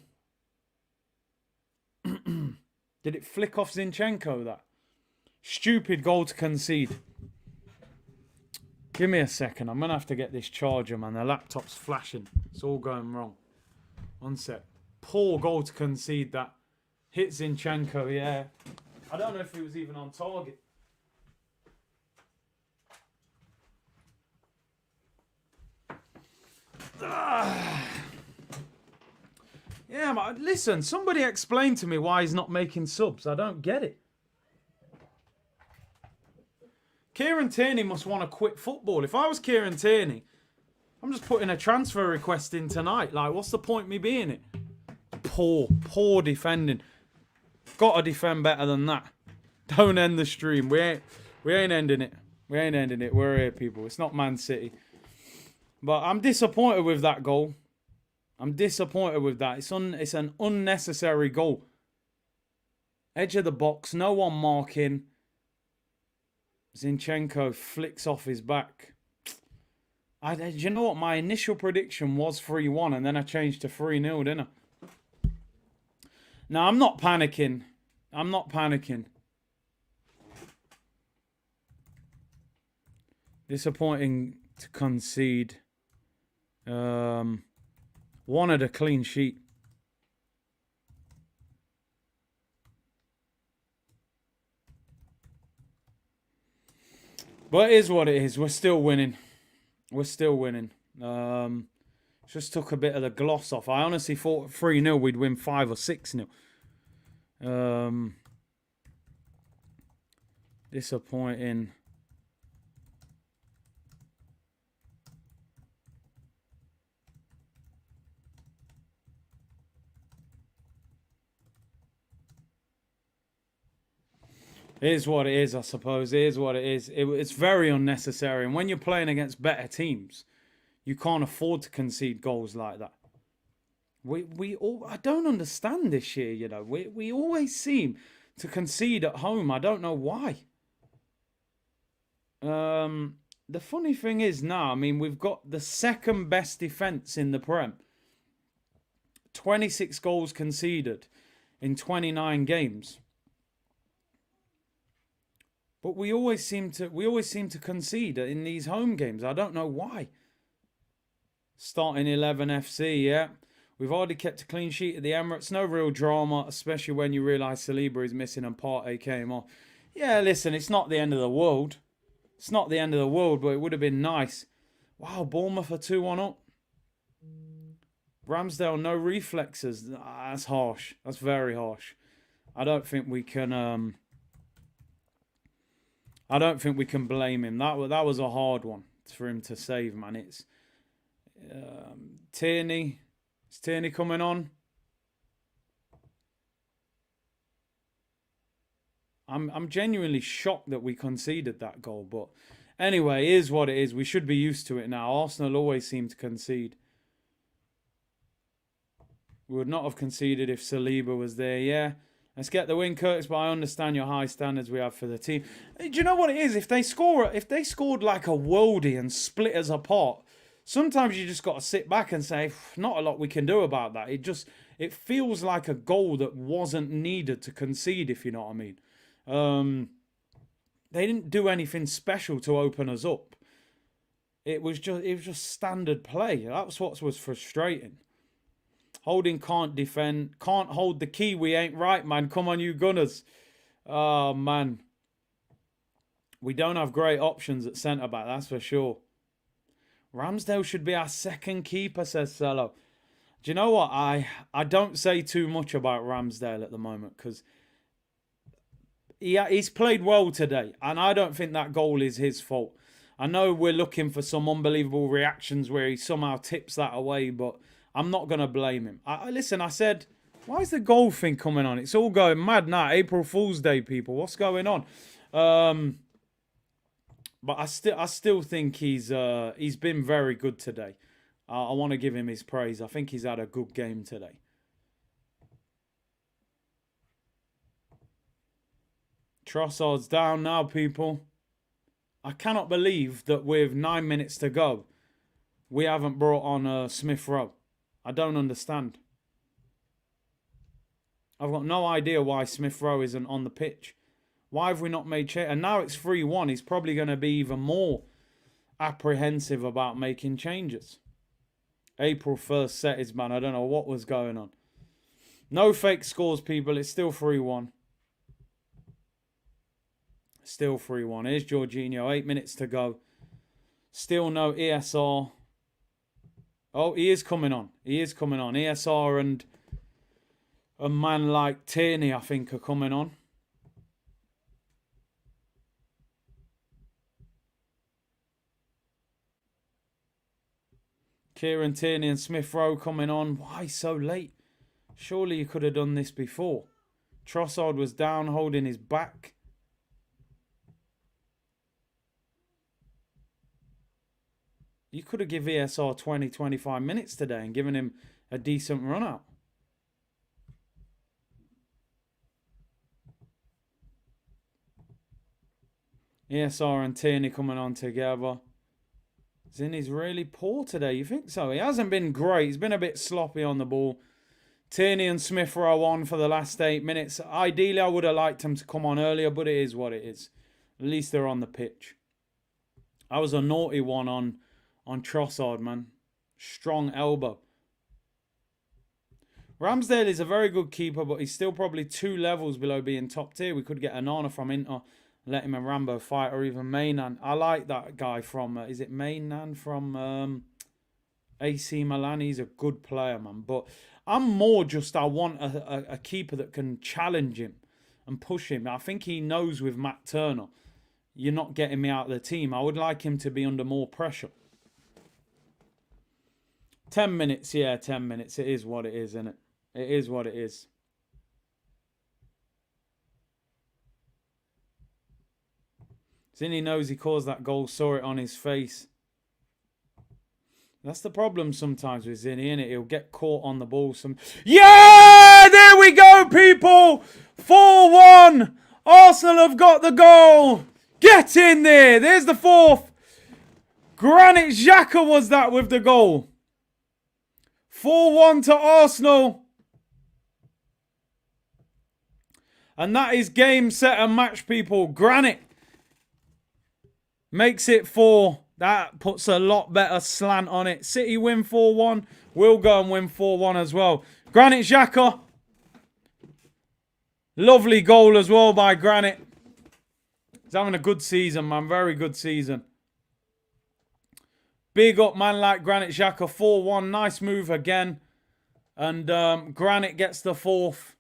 Did it flick off Zinchenko, that? Stupid goal to concede. Give me a second. I'm going to have to get this charger, man. The laptop's flashing. It's all going wrong. One sec. Poor goal to concede that. Hit Zinchenko, yeah. I don't know if he was even on target. Yeah, man. Listen, somebody explain to me why he's not making subs. I don't get it. Kieran Tierney must want to quit football. If I was Kieran Tierney, I'm just putting a transfer request in tonight. Like, what's the point of me being it? Poor defending. Got to defend better than that. Don't end the stream. We ain't ending it. We ain't ending it. We're here, people. It's not Man City. But I'm disappointed with that goal. I'm disappointed with that. It's an unnecessary goal. Edge of the box. No one marking. Zinchenko flicks off his back. Do you know what? My initial prediction was 3-1 and then I changed to 3-0, didn't I? Now, I'm not panicking. I'm not panicking. Disappointing to concede. Wanted a clean sheet. But it is what it is. We're still winning. We're still winning. Just took a bit of the gloss off. I honestly thought 3-0 we'd win 5 or 6-0. Disappointing. It is what it is, I suppose. It is what it is. It's very unnecessary. And when you're playing against better teams, you can't afford to concede goals like that. I don't understand this year, you know. We always seem to concede at home. I don't know why. The funny thing is now, I mean, we've got the second best defence in the Prem. 26 goals conceded in 29 games. But we always seem to concede in these home games. I don't know why. Starting 11 FC, yeah. We've already kept a clean sheet at the Emirates. No real drama, especially when you realise Saliba is missing and Partey came off. Yeah, listen, it's not the end of the world. It's not the end of the world, but it would have been nice. Wow, Bournemouth are 2-1 up. Ramsdale, no reflexes. That's harsh. That's very harsh. I don't think we can blame him. That was a hard one for him to save, man. It's Tierney. Is Tierney coming on? I'm genuinely shocked that we conceded that goal, but anyway, it is what it is. We should be used to it now. Arsenal always seem to concede. We would not have conceded if Saliba was there, yeah. Let's get the win, Curtis, but I understand your high standards we have for the team. Do you know what it is? If they scored like a worldie and split us apart, sometimes you just got to sit back and say, not a lot we can do about that. It feels like a goal that wasn't needed to concede, if you know what I mean. They didn't do anything special to open us up. It was just standard play. That's what was frustrating. Holding can't defend. Can't hold the key. We ain't right, man. Come on, you Gunners. Oh, man. We don't have great options at centre-back, that's for sure. Ramsdale should be our second keeper, says Cello. Do you know what? I don't say too much about Ramsdale at the moment because he's played well today. And I don't think that goal is his fault. I know we're looking for some unbelievable reactions where he somehow tips that away, but I'm not going to blame him. Listen, I said, why is the goal thing coming on? It's all going mad now. April Fool's Day, people. What's going on? But I still think he's been very good today. I want to give him his praise. I think he's had a good game today. Trossard's down now, people. I cannot believe that with 9 minutes to go, we haven't brought on Smith Rowe. I don't understand. I've got no idea why Smith Rowe isn't on the pitch. Why have we not made change? And now it's 3-1. He's probably going to be even more apprehensive about making changes. April 1st set is, man. I don't know what was going on. No fake scores, people. It's still 3-1. Still 3-1. Here's Jorginho. 8 minutes to go. Still no ESR. Oh, he is coming on. He is coming on. ESR and a man like Tierney, I think, are coming on. Kieran Tierney and Smith Rowe coming on. Why so late? Surely you could have done this before. Trossard was down, holding his back. You could have given ESR 20, 25 minutes today and given him a decent run out. ESR and Tierney coming on together. Zinni's really poor today. You think so? He hasn't been great. He's been a bit sloppy on the ball. Tierney and Smith Rowe on for the last 8 minutes. Ideally, I would have liked him to come on earlier, but it is what it is. At least they're on the pitch. That was a naughty one on Trossard, man. Strong elbow. Ramsdale is a very good keeper, but he's still probably 2 levels below being top tier. We could get Anana from Inter, let him and Rambo fight, or even Mainan. I like that guy from, is it Mainan from AC Milan? He's a good player, man. But I'm more just, I want a keeper that can challenge him and push him. I think he knows with Matt Turner, you're not getting me out of the team. I would like him to be under more pressure. 10 minutes, yeah, 10 minutes. It is what it is, isn't it? It is what it is. Zinni knows he caused that goal, saw it on his face. That's the problem sometimes with Zinni, innit? He'll get caught on the ball. Yeah! There we go, people! 4-1! Arsenal have got the goal! Get in there! There's the 4th. Granit Xhaka was that with the goal. 4-1 to Arsenal. And that is game, set and match, people. Granit makes it 4. That puts a lot better slant on it. City win 4-1. We'll go and win 4-1 as well. Granit Xhaka. Lovely goal as well by Granit. He's having a good season, man. Very good season. Big up, man, like Granit Xhaka. 4-1. Nice move again. And Granit gets the 4th.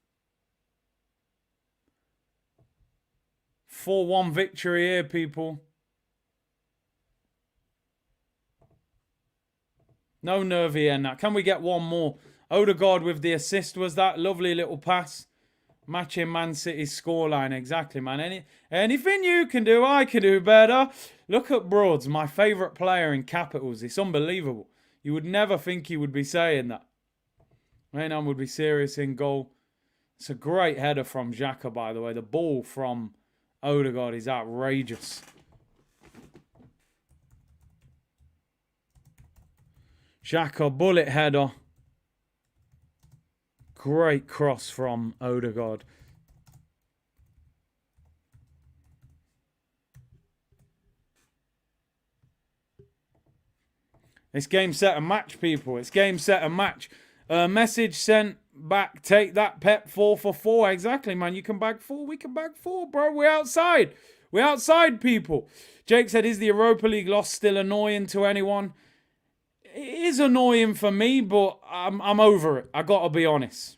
4-1 victory here, people. No nervy here now. Can we get one more? Odegaard with the assist was that. Lovely little pass. Matching Man City's scoreline. Exactly, man. Anything you can do, I can do better. Look at Broads, my favourite player in capitals. It's unbelievable. You would never think he would be saying that. Mainan would be serious in goal. It's a great header from Xhaka, by the way. The ball from Odegaard is outrageous. Xhaka, bullet header. Great cross from Odegaard. It's game, set and match, people. It's game, set and match. Message sent back. Take that, Pep. 4 for 4. Exactly, man. You can bag 4. We can bag 4, bro. We're outside. We're outside, people. Jake said, is the Europa League loss still annoying to anyone? It is annoying for me, but I'm over it. I got to be honest.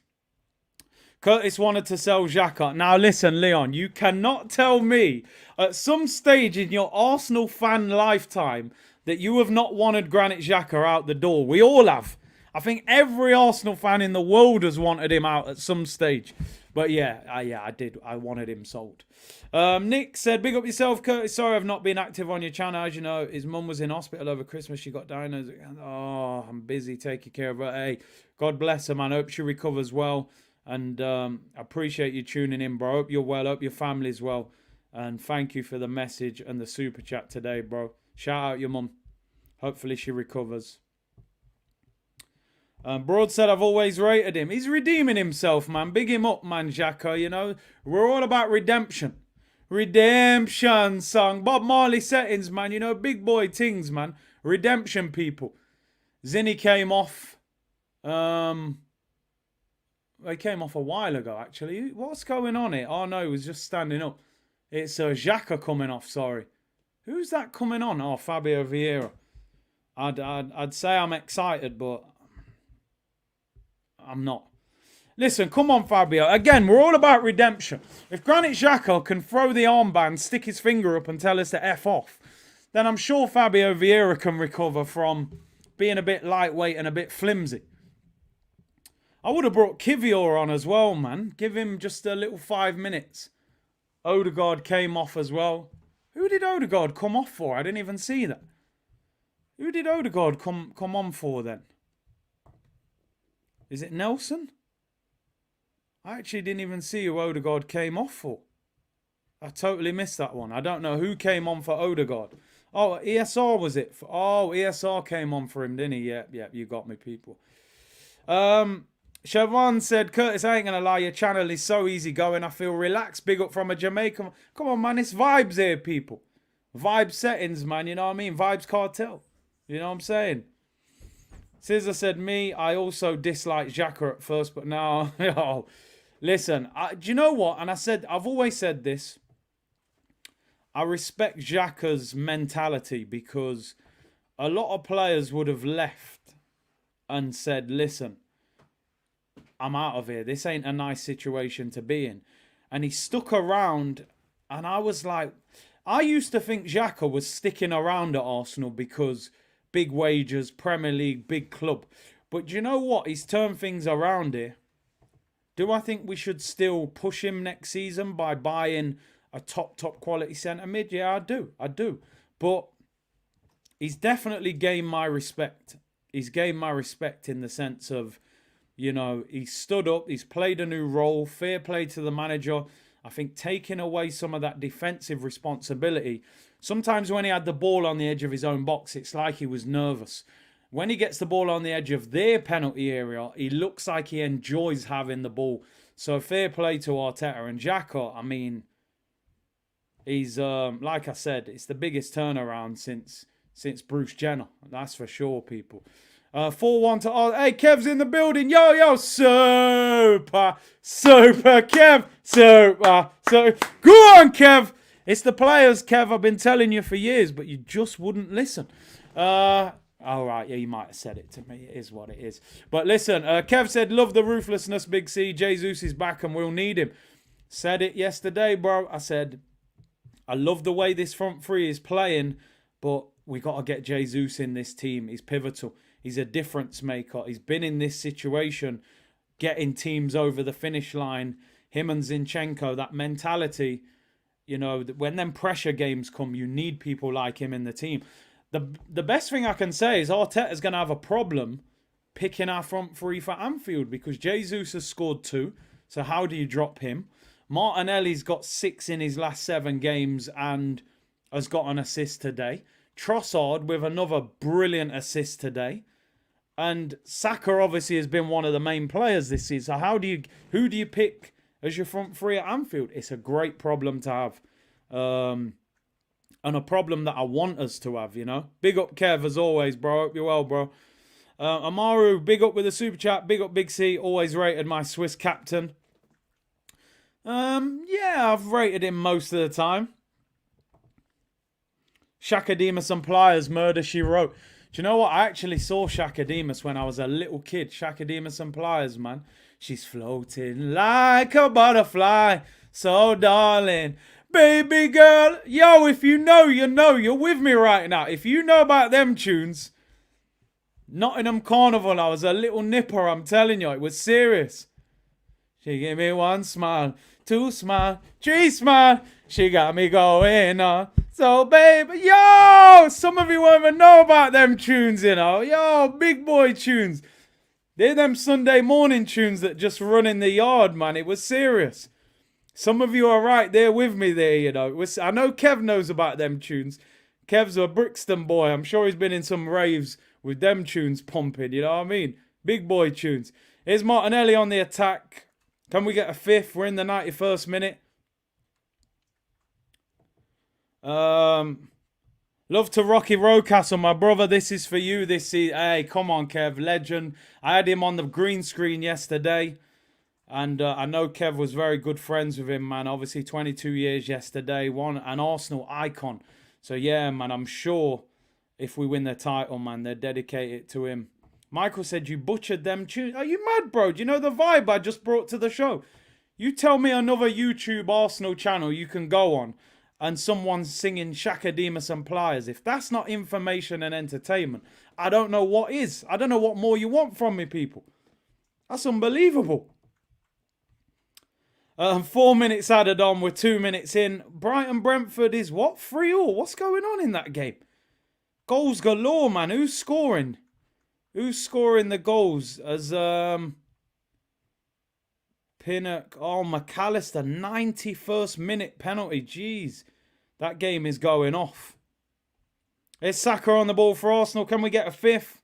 Curtis wanted to sell Xhaka. Now listen, Leon, you cannot tell me at some stage in your Arsenal fan lifetime that you have not wanted Granit Xhaka out the door. We all have. I think every Arsenal fan in the world has wanted him out at some stage. But yeah, I did. I wanted him sold. Nick said, big up yourself, Curtis. Sorry I've not been active on your channel. As you know, his mum was in hospital over Christmas. She got diagnosed. Oh, I'm busy taking care of her. Hey, God bless her, man. I hope she recovers well. And I appreciate you tuning in, bro. Hope you're well. Hope your family's well. And thank you for the message and the super chat today, bro. Shout out your mum. Hopefully she recovers. Broad said, I've always rated him. He's redeeming himself, man. Big him up, man, Xhaka, you know. We're all about redemption. Redemption song. Bob Marley settings, man. You know, big boy things, man. Redemption, people. Zinni came off. They came off a while ago, actually. What's going on here? Oh, no, he was just standing up. It's Xhaka coming off, sorry. Who's that coming on? Oh, Fabio Vieira. I'd say I'm excited, but I'm not. Listen, come on, Fabio. Again, we're all about redemption. If Granit Xhaka can throw the armband, stick his finger up and tell us to F off, then I'm sure Fabio Vieira can recover from being a bit lightweight and a bit flimsy. I would have brought Kivior on as well, man. Give him just a little 5 minutes. Odegaard came off as well. Who did Odegaard come off for? I didn't even see that. Who did Odegaard come on for then? Is it Nelson? I actually didn't even see who Odegaard came off for. I totally missed that one. I don't know who came on for Odegaard. Oh, ESR was it? Oh, ESR came on for him, didn't he? Yep, you got me, people. Siobhan said, Curtis, I ain't going to lie, your channel is so easy going. I feel relaxed. Big up from a Jamaican. Come on, man, it's vibes here, people. Vibe settings, man. You know what I mean? Vibes cartel. You know what I'm saying? Scissor said, me, I also disliked Xhaka at first, but now, oh, listen, do you know what? And I've always said this. I respect Xhaka's mentality because a lot of players would have left and said, listen, I'm out of here. This ain't a nice situation to be in. And he stuck around, and I was like, I used to think Xhaka was sticking around at Arsenal because big wages, Premier League, big club. But do you know what? He's turned things around here. Do I think we should still push him next season by buying a top quality centre mid? Yeah, I do. But he's definitely gained my respect. He's gained my respect in the sense of, you know, he's stood up, he's played a new role, fair play to the manager. I think taking away some of that defensive responsibility. Sometimes when he had the ball on the edge of his own box, it's like he was nervous. When he gets the ball on the edge of their penalty area, he looks like he enjoys having the ball. So fair play to Arteta. And Xhaka, I mean, he's, like I said, it's the biggest turnaround since Bruce Jenner. That's for sure, people. 4-1 to... Oh, hey, Kev's in the building. Yo, super, Kev. Super. Go on, Kev. It's the players, Kev. I've been telling you for years, but you just wouldn't listen. All right, yeah, you might have said it to me. It is what it is. But listen, Kev said, love the ruthlessness, Big C. Jesus is back and we'll need him. Said it yesterday, bro. I said, I love the way this front three is playing, but we got to get Jesus in this team. He's pivotal. He's a difference maker. He's been in this situation, getting teams over the finish line. Him and Zinchenko, that mentality, you know, when them pressure games come, you need people like him in the team. The best thing I can say is Arteta's going to have a problem picking our front three for Anfield because Jesus has scored 2. So how do you drop him? Martinelli's got 6 in his last 7 games and has got an assist today. Trossard with another brilliant assist today. And Saka obviously has been one of the main players this season. So who do you pick as your front three at Anfield? It's a great problem to have. And a problem that I want us to have, you know. Big up Kev as always, bro. Hope you're well, bro. Amaru, big up with the super chat. Big up Big C. Always rated my Swiss captain. Yeah, I've rated him most of the time. Shaka Demas and Pliers, Murder She Wrote. Do you know what? I actually saw Shaka Demas when I was a little kid. Shaka Demas and Pliers, man. She's floating like a butterfly. So, darling, baby girl. Yo, if you know, you know. You're with me right now. If you know about them tunes. Nottingham Carnival, I was a little nipper, I'm telling you. It was serious. She gave me 1 smile, 2 smile, 3 smile. She got me going on. So, baby, yo, some of you won't even know about them tunes, you know. Yo, big boy tunes. They're them Sunday morning tunes that just run in the yard, man. It was serious. Some of you are right there with me there, you know. I know Kev knows about them tunes. Kev's a Brixton boy. I'm sure he's been in some raves with them tunes pumping, you know what I mean? Big boy tunes. Here's Martinelli on the attack. Can we get a 5th? We're in the 91st minute. Love to Rocky Rocastle, my brother. This is for you. Hey, come on, Kev, legend. I had him on the green screen yesterday, and I know Kev was very good friends with him, man. Obviously, 22 years yesterday, an Arsenal icon. So yeah, man, I'm sure if we win the title, man, they're dedicated to him. Michael said you butchered them tunes. Are you mad, bro? Do you know the vibe I just brought to the show? You tell me another YouTube Arsenal channel you can go on and someone's singing Shaka Demas and Pliers. If that's not information and entertainment, I don't know what is. I don't know what more you want from me, people. That's unbelievable. 4 minutes added on. We're 2 minutes in. Brighton-Brentford is what? 3-3? What's going on in that game? Goals galore, man. Who's scoring? Who's scoring the goals? As Pinnock. Oh, McAllister. 91st minute penalty. Jeez. That game is going off. There's Saka on the ball for Arsenal. Can we get a 5th?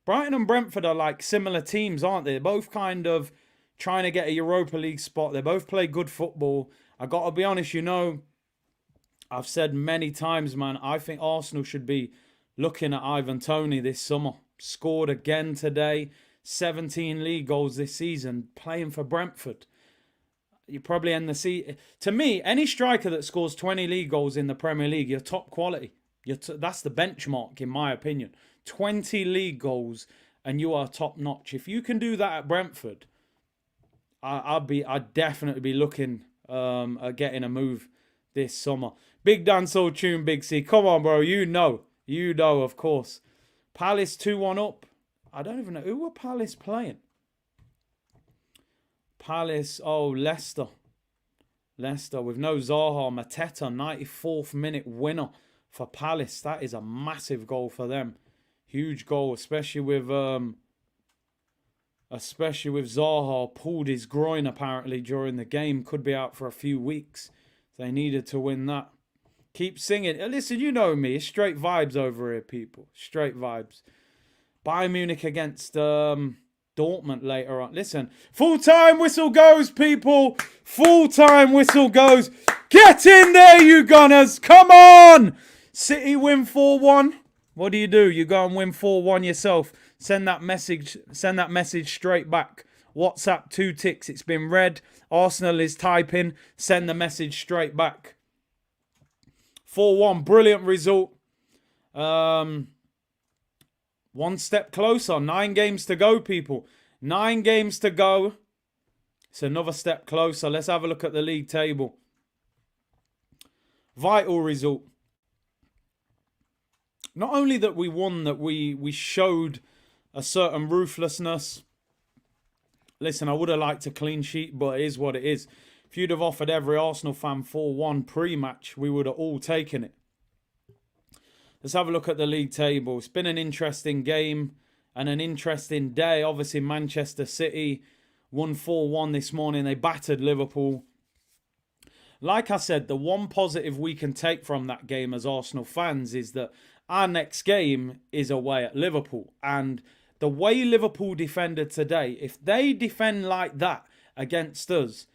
Brighton and Brentford are like similar teams, aren't they? They're both kind of trying to get a Europa League spot. They both play good football. I got to be honest, you know, I've said many times, man, I think Arsenal should be looking at Ivan Toney this summer. Scored again today. 17 league goals this season, playing for Brentford. You probably end the season. To me, any striker that scores 20 league goals in the Premier League, you're top quality. That's the benchmark, in my opinion. 20 league goals, and you are top notch. If you can do that at Brentford, I'd definitely be looking at getting a move this summer. Big Dan Soul Tune, Big C. Come on, bro. You know, of course. Palace 2-1 up. I don't even know. Who were Palace playing? Palace, Leicester. Leicester with no Zaha. Mateta, 94th minute winner for Palace. That is a massive goal for them. Huge goal, especially with Zaha. Pulled his groin apparently during the game. Could be out for a few weeks. They needed to win that. Keep singing. Listen, you know me. It's straight vibes over here, people. Straight vibes. Bayern Munich against Dortmund later on. Listen, full-time whistle goes, people. Full-time whistle goes. Get in there, you Gunners. Come on. City win 4-1. What do? You go and win 4-1 yourself. Send that message straight back. WhatsApp 2 ticks. It's been read. Arsenal is typing. Send the message straight back. 4-1. Brilliant result. One step closer. 9 games to go, people. 9 games to go. It's another step closer. Let's have a look at the league table. Vital result. Not only that we won, that we showed a certain ruthlessness. Listen, I would have liked a clean sheet, but it is what it is. If you'd have offered every Arsenal fan 4-1 pre-match, we would have all taken it. Let's have a look at the league table. It's been an interesting game and an interesting day. Obviously, Manchester City won 4-1 this morning. They battered Liverpool. Like I said, the one positive we can take from that game as Arsenal fans is that our next game is away at Liverpool. And the way Liverpool defended today, if they defend like that against us,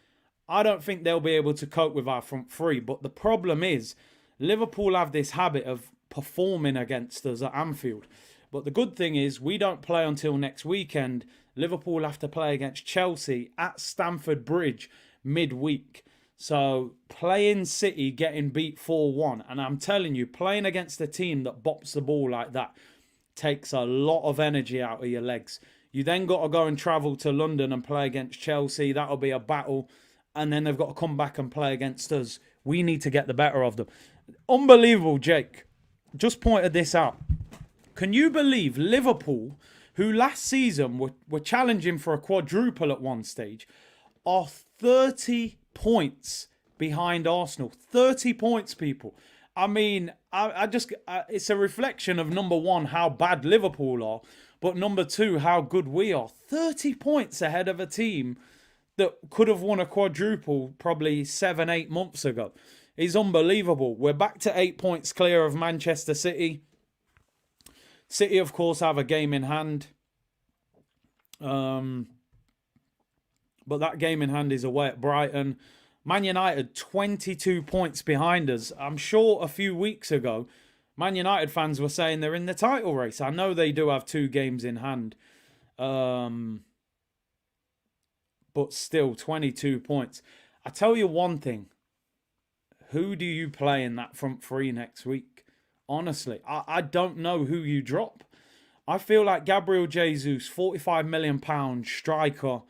I don't think they'll be able to cope with our front three. But the problem is, Liverpool have this habit of performing against us at Anfield. But the good thing is, we don't play until next weekend. Liverpool have to play against Chelsea at Stamford Bridge midweek. So playing City, getting beat 4-1. And I'm telling you, playing against a team that bops the ball like that takes a lot of energy out of your legs. You then got to go and travel to London and play against Chelsea. That'll be a battle. And then they've got to come back and play against us. We need to get the better of them. Unbelievable, Jake. Just pointed this out. Can you believe Liverpool, who last season were challenging for a quadruple at one stage, are 30 points behind Arsenal? 30 points, people. I mean, it's a reflection of, number one, how bad Liverpool are, but number two, how good we are. 30 points ahead of a team that could have won a quadruple probably 7-8 months ago. Is unbelievable. We're back to 8 points clear of Manchester City. City, of course, have a game in hand. But that game in hand is away at Brighton. Man United, 22 points behind us. I'm sure a few weeks ago, Man United fans were saying they're in the title race. I know they do have 2 games in hand. But still, 22 points. I tell you one thing. Who do you play in that front three next week? Honestly, I don't know who you drop. I feel like Gabriel Jesus, £45 million striker,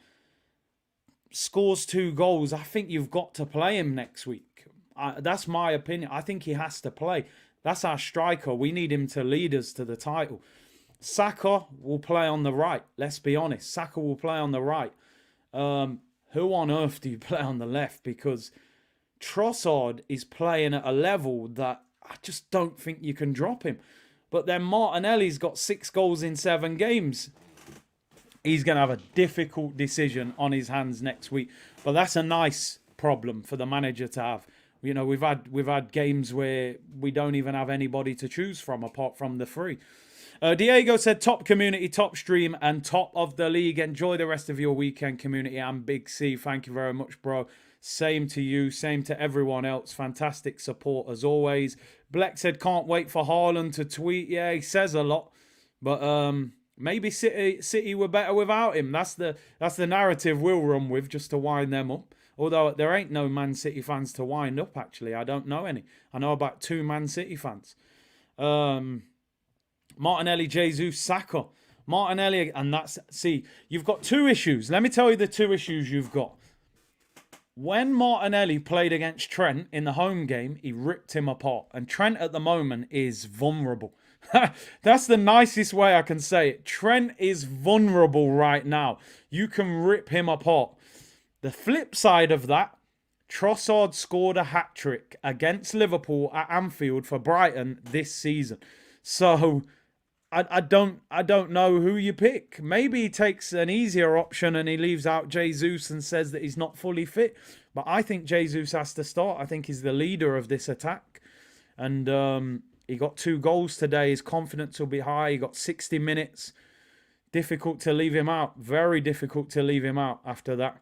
scores 2 goals. I think you've got to play him next week. That's my opinion. I think he has to play. That's our striker. We need him to lead us to the title. Saka will play on the right. Let's be honest. Saka will play on the right. Who on earth do you play on the left? Because Trossard is playing at a level that I just don't think you can drop him. But then Martinelli's got 6 goals in 7 games. He's going to have a difficult decision on his hands next week. But that's a nice problem for the manager to have. You know, we've had games where we don't even have anybody to choose from apart from the 3. Diego said, top community, top stream, and top of the league. Enjoy the rest of your weekend, community. And Big C, thank you very much, bro. Same to you, same to everyone else. Fantastic support as always. Bleck said, can't wait for Haaland to tweet. Yeah, he says a lot. But maybe City were better without him. That's the narrative we'll run with, just to wind them up. Although there ain't no Man City fans to wind up, actually. I don't know any. I know about 2 Man City fans. Martinelli, Jesus, Saka. Martinelli, and that's... See, you've got 2 issues. Let me tell you the 2 issues you've got. When Martinelli played against Trent in the home game, he ripped him apart. And Trent at the moment is vulnerable. That's the nicest way I can say it. Trent is vulnerable right now. You can rip him apart. The flip side of that, Trossard scored a hat-trick against Liverpool at Anfield for Brighton this season. So I don't know who you pick. Maybe he takes an easier option and he leaves out Jesus and says that he's not fully fit. But I think Jesus has to start. I think he's the leader of this attack. And he got 2 goals today. His confidence will be high. He got 60 minutes. Difficult to leave him out. Very difficult to leave him out after that.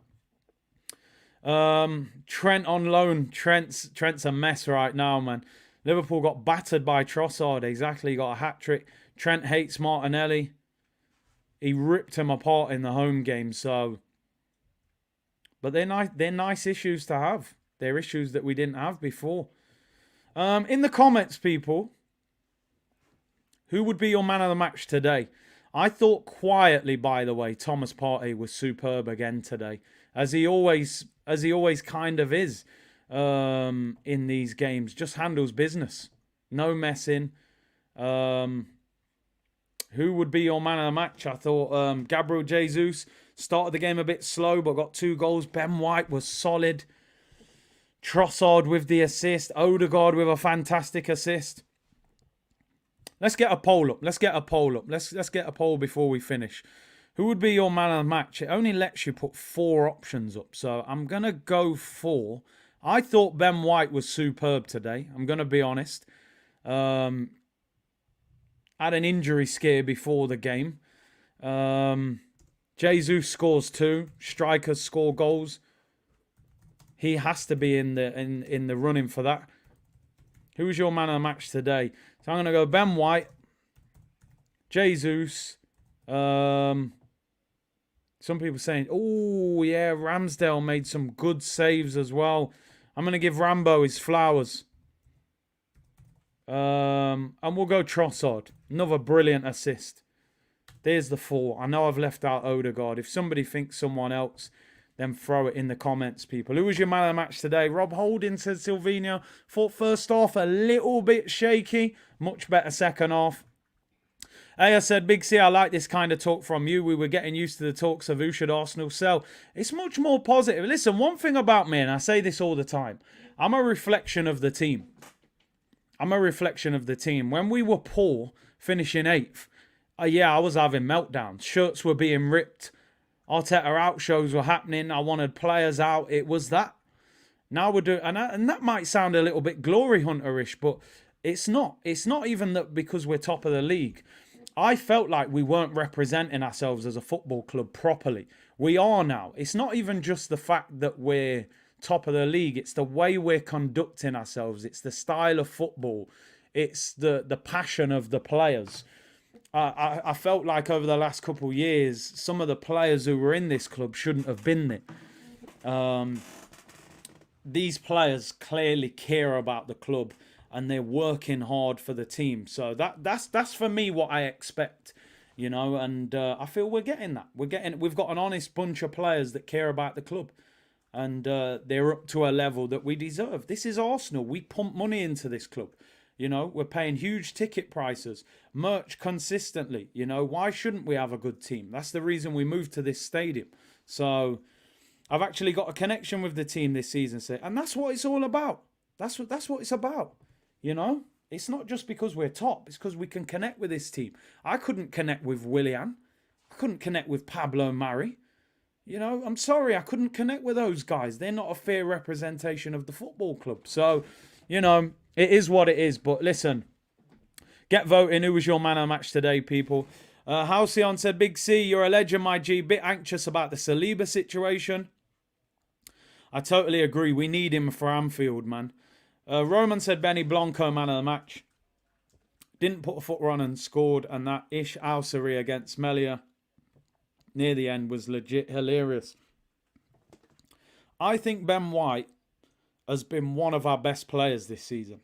Trent on loan. Trent's a mess right now, man. Liverpool got battered by Trossard. Exactly, got a hat-trick. Trent hates Martinelli. He ripped him apart in the home game. So, but they're nice issues to have. They're issues that we didn't have before. In the comments, people, who would be your man of the match today? I thought quietly, by the way, Thomas Partey was superb again today, as he always kind of is in these games. Just handles business, no messing. Who would be your man of the match? I thought Gabriel Jesus started the game a bit slow, but got 2 goals. Ben White was solid. Trossard with the assist. Odegaard with a fantastic assist. Let's get a poll up. Let's get a poll before we finish. Who would be your man of the match? It only lets you put 4 options up. So I'm going to go for... I thought Ben White was superb today. I'm going to be honest. Had an injury scare before the game. Jesus scores 2. Strikers score goals. He has to be in the running for that. Who's your man of the match today? So I'm going to go Ben White, Jesus. Some people saying, oh, yeah, Ramsdale made some good saves as well. I'm going to give Rambo his flowers. And we'll go Trossard. Another brilliant assist. There's the 4. I know I've left out Odegaard. If somebody thinks someone else, then throw it in the comments, people. Who was your man of the match today? Rob Holding said Silvino. Thought first half a little bit shaky. Much better second half. Aya said, Big C, I like this kind of talk from you. We were getting used to the talks of who should Arsenal sell. It's much more positive. Listen, one thing about me, and I say this all the time, I'm a reflection of the team. I'm a reflection of the team. When we were poor, finishing 8th, yeah, I was having meltdowns. Shirts were being ripped. Arteta out shows were happening. I wanted players out. It was that. Now we're doing... And that might sound a little bit glory hunter-ish, but it's not. It's not even that because we're top of the league. I felt like we weren't representing ourselves as a football club properly. We are now. It's not even just the fact that we're top of the league. It's the way we're conducting ourselves. It's the style of football. It's the passion of the players. I felt like over the last couple of years, some of the players who were in this club shouldn't have been there. These players clearly care about the club and they're working hard for the team. So that's for me what I expect, you know. And I feel we're getting that. We've got an honest bunch of players that care about the club, and they're up to a level that we deserve. This is Arsenal. We pump money into this club. You know, we're paying huge ticket prices, merch consistently. You know, why shouldn't we have a good team? That's the reason we moved to this stadium. So I've actually got a connection with the team this season, and that's what it's all about. That's what it's about. You know, it's not just because we're top. It's because we can connect with this team. I couldn't connect with Willian. I couldn't connect with Pablo Mari. You know, I'm sorry, I couldn't connect with those guys. They're not a fair representation of the football club. So, you know, it is what it is. But listen, get voting. Who was your man of the match today, people? Halcyon said, Big C, you're a legend, my G. Bit anxious about the Saliba situation. I totally agree. We need him for Anfield, man. Roman said Benny Blanco, man of the match. Didn't put a foot on and scored. And that Ish Al-Sari against Melia near the end was legit hilarious. I think Ben White has been one of our best players this season.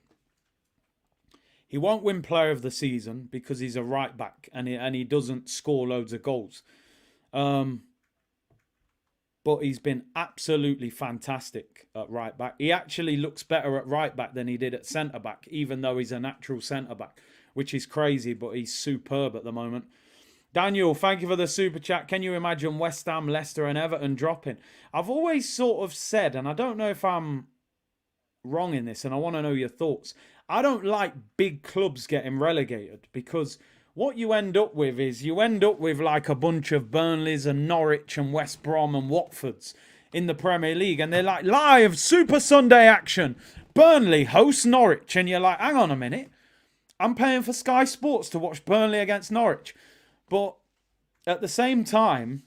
He won't win player of the season because he's a right back and he doesn't score loads of goals. But he's been absolutely fantastic at right back. He actually looks better at right back than he did at centre back, even though he's a natural centre back, which is crazy, but he's superb at the moment. Daniel, thank you for the super chat. Can you imagine West Ham, Leicester and Everton dropping? I've always sort of said, and I don't know if I'm wrong in this, and I want to know your thoughts. I don't like big clubs getting relegated because what you end up with is you end up with like a bunch of Burnleys and Norwich and West Brom and Watfords in the Premier League, and they're like live Super Sunday action. Burnley hosts Norwich, and you're like, hang on a minute. I'm paying for Sky Sports to watch Burnley against Norwich. But at the same time,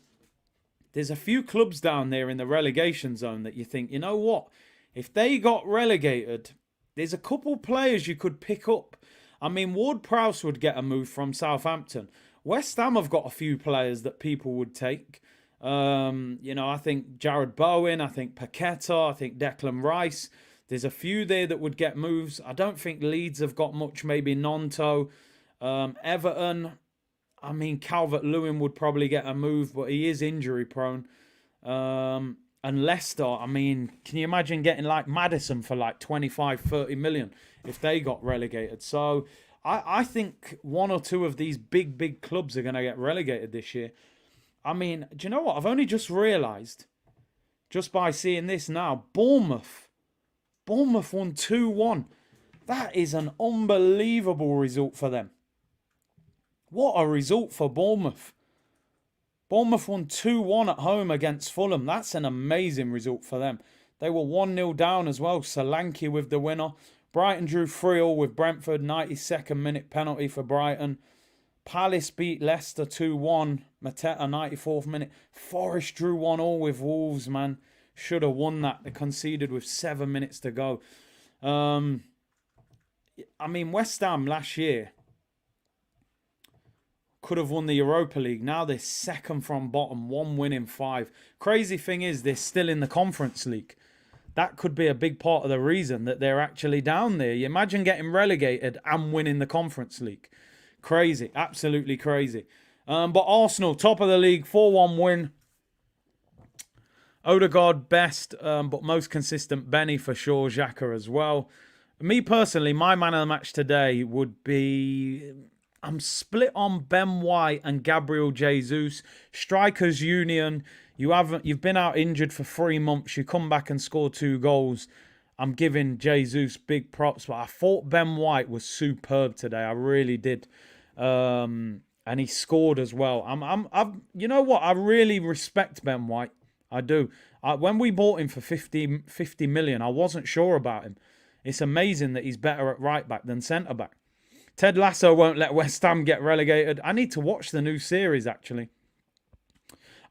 there's a few clubs down there in the relegation zone that you think, you know what? If they got relegated, there's a couple players you could pick up. I mean, Ward-Prowse would get a move from Southampton. West Ham have got a few players that people would take. I think Jared Bowen, I think Paqueta, I think Declan Rice. There's a few there that would get moves. I don't think Leeds have got much, maybe Nonto. Everton, I mean, Calvert-Lewin would probably get a move, but he is injury prone. And Leicester, I mean, can you imagine getting like Maddison for like 25, 30 million if they got relegated? So I think one or two of these big clubs are going to get relegated this year. I mean, do you know what? I've only just realised, just by seeing this now, Bournemouth won 2-1. That is an unbelievable result for them. What a result for Bournemouth. Bournemouth won 2-1 at home against Fulham. That's an amazing result for them. They were 1-0 down as well. Solanke with the winner. Brighton drew 3-3 with Brentford. 92nd minute penalty for Brighton. Palace beat Leicester 2-1. Mateta 94th minute. Forest drew 1-1 with Wolves, man. Should have won that. They conceded with 7 minutes to go. I mean, West Ham last year could have won the Europa League. Now they're second from bottom, 1 win in 5. Crazy thing is they're still in the Conference League. That could be a big part of the reason that they're actually down there. You imagine getting relegated and winning the Conference League. Crazy, absolutely crazy. But Arsenal, top of the league, 4-1 win. Odegaard best, but most consistent Benny for sure. Xhaka as well. Me personally, my man of the match today would be... I'm split on Ben White and Gabriel Jesus. Strikers Union. You've been out injured for 3 months. You come back and score 2 goals. I'm giving Jesus big props, but I thought Ben White was superb today. I really did. And he scored as well. You know what? I really respect Ben White. I do. When we bought him for 50 million, I wasn't sure about him. It's amazing that he's better at right back than centre back. Ted Lasso won't let West Ham get relegated. I need to watch the new series, actually.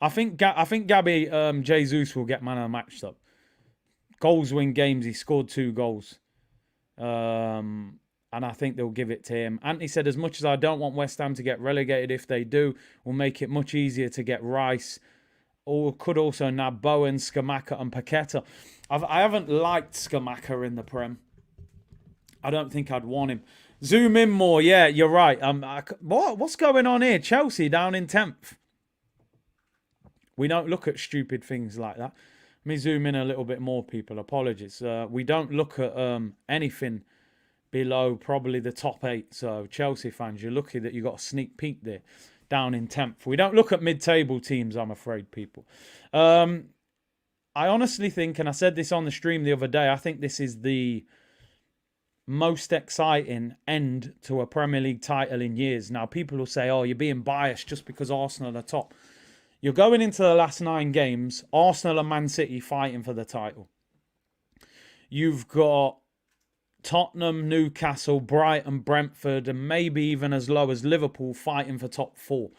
I think Gabby Jesus will get man of the match, though. Goals win games. He scored 2 goals. And I think they'll give it to him. Anthony said, as much as I don't want West Ham to get relegated, if they do, will make it much easier to get Rice. Or could also nab Bowen, Scamacca and Paqueta. I haven't liked Scamacca in the Prem. I don't think I'd want him. Zoom in more. Yeah, you're right. What's going on here? Chelsea down in 10th. We don't look at stupid things like that. Let me zoom in a little bit more, people. Apologies. We don't look at anything below probably the top 8. So, Chelsea fans, you're lucky that you got a sneak peek there. Down in 10th. We don't look at mid-table teams, I'm afraid, people. I honestly think, and I said this on the stream the other day, I think this is the most exciting end to a Premier League title in years. Now, people will say, oh, you're being biased just because Arsenal are top. You're going into the last 9 games, Arsenal and Man City fighting for the title. You've got Tottenham, Newcastle, Brighton, Brentford, and maybe even as low as Liverpool fighting for top 4.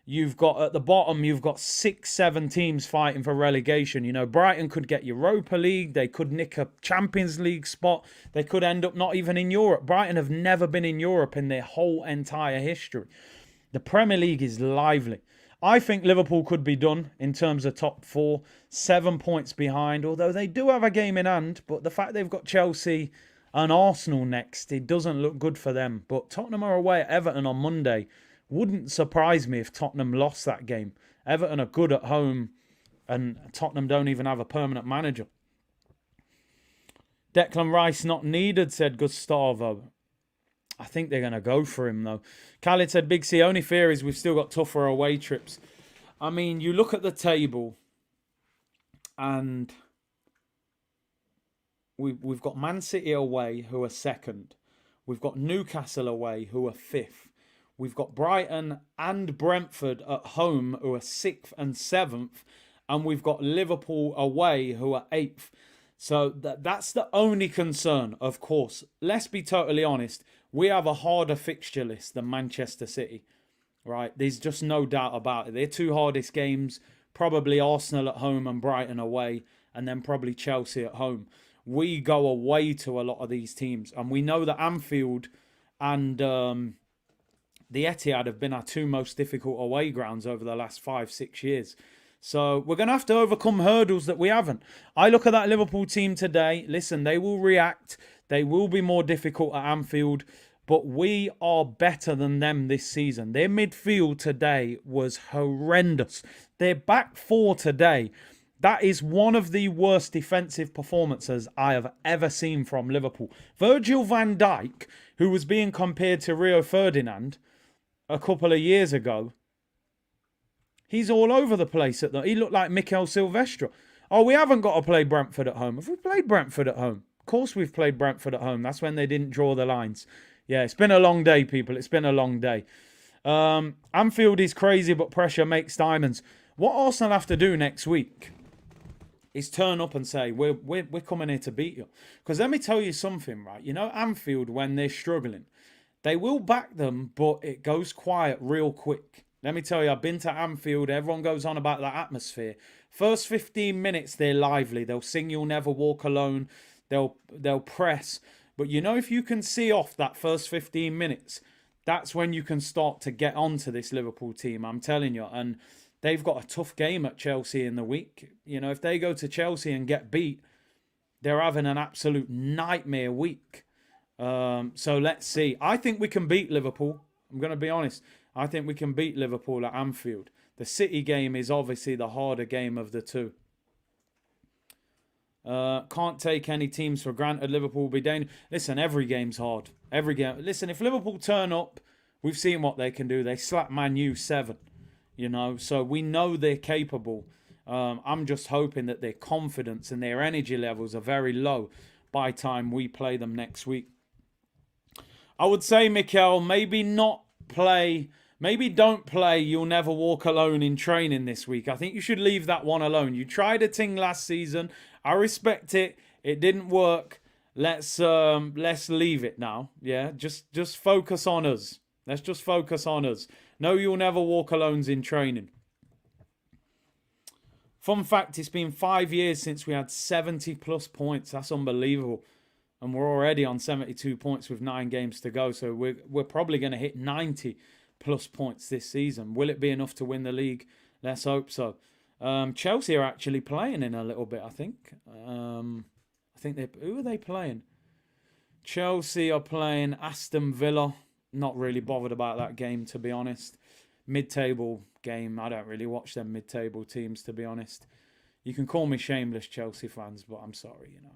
You've got at the bottom, you've got 6, 7 teams fighting for relegation. You know, Brighton could get Europa League. They could nick a Champions League spot. They could end up not even in Europe. Brighton have never been in Europe in their whole entire history. The Premier League is lively. I think Liverpool could be done in terms of top 4, 7 points behind, although they do have a game in hand. But the fact they've got Chelsea and Arsenal next, it doesn't look good for them. But Tottenham are away at Everton on Monday. Wouldn't surprise me if Tottenham lost that game. Everton are good at home and Tottenham don't even have a permanent manager. Declan Rice not needed, said Gustavo. I think they're going to go for him, though. Khalid said, Big C, only fear is we've still got tougher away trips. I mean, you look at the table and we've got Man City away, who are second. We've got Newcastle away, who are fifth. We've got Brighton and Brentford at home, who are 6th and 7th. And we've got Liverpool away, who are 8th. So that's the only concern, of course. Let's be totally honest. We have a harder fixture list than Manchester City, right? There's just no doubt about it. Their 2 hardest games, probably Arsenal at home and Brighton away, and then probably Chelsea at home. We go away to a lot of these teams. And we know that Anfield and the Etihad have been our 2 most difficult away grounds over the last 5-6 years. So we're going to have to overcome hurdles that we haven't. I look at that Liverpool team today. Listen, they will react. They will be more difficult at Anfield. But we are better than them this season. Their midfield today was horrendous. Their back 4 today, that is one of the worst defensive performances I have ever seen from Liverpool. Virgil van Dijk, who was being compared to Rio Ferdinand a couple of years ago, he's all over the place. He looked like Mikel Silvestre. Oh, we haven't got to play Brentford at home. Have we played Brentford at home? Of course we've played Brentford at home. That's when they didn't draw the lines. Yeah, it's been a long day, people. It's been a long day. Anfield is crazy, but pressure makes diamonds. What Arsenal have to do next week is turn up and say, we're coming here to beat you. Because let me tell you something, right? You know, Anfield, when they're struggling, they will back them, but it goes quiet real quick. Let me tell you, I've been to Anfield. Everyone goes on about that atmosphere. First 15 minutes, they're lively. They'll sing You'll Never Walk Alone. They'll press. But you know, if you can see off that first 15 minutes, that's when you can start to get onto this Liverpool team, I'm telling you. And they've got a tough game at Chelsea in the week. You know, if they go to Chelsea and get beat, they're having an absolute nightmare week. So let's see. I think we can beat Liverpool. I'm going to be honest. I think we can beat Liverpool at Anfield. The City game is obviously the harder game of the 2. Can't take any teams for granted. Liverpool will be dangerous. Listen, every game's hard. Every game. Listen, if Liverpool turn up, we've seen what they can do. They slap Man U 7. You know, so we know they're capable. I'm just hoping that their confidence and their energy levels are very low by the time we play them next week. I would say, Mikel, maybe not play. Maybe don't play You'll Never Walk Alone in training this week. I think you should leave that one alone. You tried a thing last season. I respect it. It didn't work. Let's leave it now. Yeah, just focus on us. Let's just focus on us. No, You'll Never Walk Alones in training. Fun fact, it's been 5 years since we had 70 plus points. That's unbelievable. And we're already on 72 points with 9 games to go. So we're probably going to hit 90 plus points this season. Will it be enough to win the league? Let's hope so. Chelsea are actually playing in a little bit, I think. Who are they playing? Chelsea are playing Aston Villa. Not really bothered about that game, to be honest. Mid-table game. I don't really watch them mid-table teams, to be honest. You can call me shameless, Chelsea fans, but I'm sorry. You know,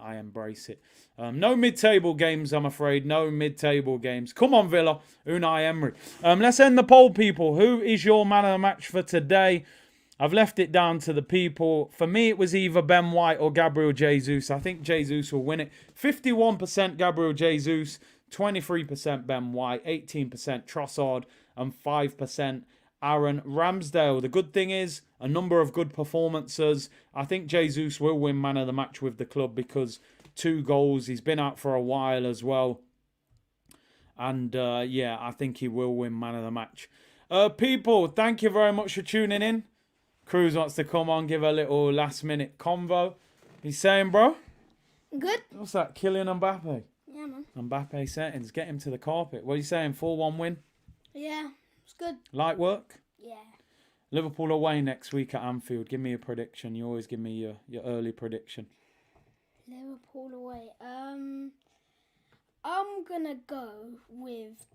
I embrace it. No mid-table games, I'm afraid. No mid-table games. Come on, Villa. Unai Emery. Let's end the poll, people. Who is your man of the match for today? I've left it down to the people. For me, it was either Ben White or Gabriel Jesus. I think Jesus will win it. 51% Gabriel Jesus, 23% Ben White, 18% Trossard, and 5% Aaron Ramsdale. The good thing is, a number of good performances. I think Jesus will win man of the match with the club because 2 goals. He's been out for a while as well. And yeah, I think he will win man of the match. People, thank you very much for tuning in. Cruz wants to come on, give a little last-minute convo. He's saying, bro? Good. What's that? Kylian Mbappe? Yeah, man. Mbappe settings. Get him to the carpet. What are you saying? 4-1 win? Yeah, it's good. Light work? Yeah. Liverpool away next week at Anfield. Give me a prediction. You always give me your early prediction. Liverpool away. I'm gonna go with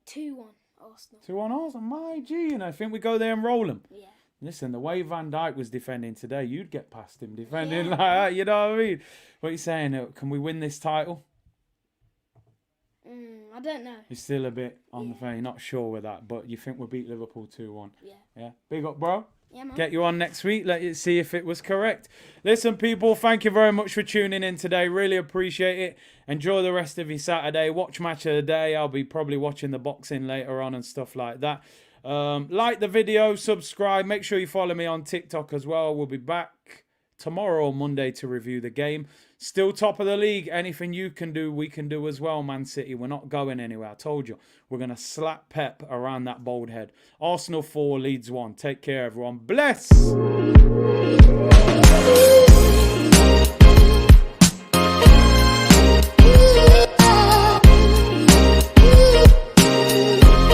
2-1 Arsenal. 2-1 Arsenal. My G, I think we go there and roll them. Yeah. Listen, the way Van Dijk was defending today, you'd get past him defending Yeah. like that. You know what I mean? What are you saying? Can we win this title? I don't know. You're still a bit on the fence. You're not sure with that, but you think we'll beat Liverpool 2-1. Yeah. Yeah. Big up, bro. Yeah, man. Get you on next week. Let you see if it was correct. Listen, people, thank you very much for tuning in today. Really appreciate it. Enjoy the rest of your Saturday. Watch match of the day. I'll be probably watching the boxing later on and stuff like that. Like the video, subscribe. Make sure you follow me on TikTok as well. We'll be back tomorrow or Monday to review the game. Still top of the league. Anything you can do, we can do as well, Man City. We're not going anywhere. I told you. We're going to slap Pep around that bald head. Arsenal 4, Leeds 1. Take care, everyone. Bless!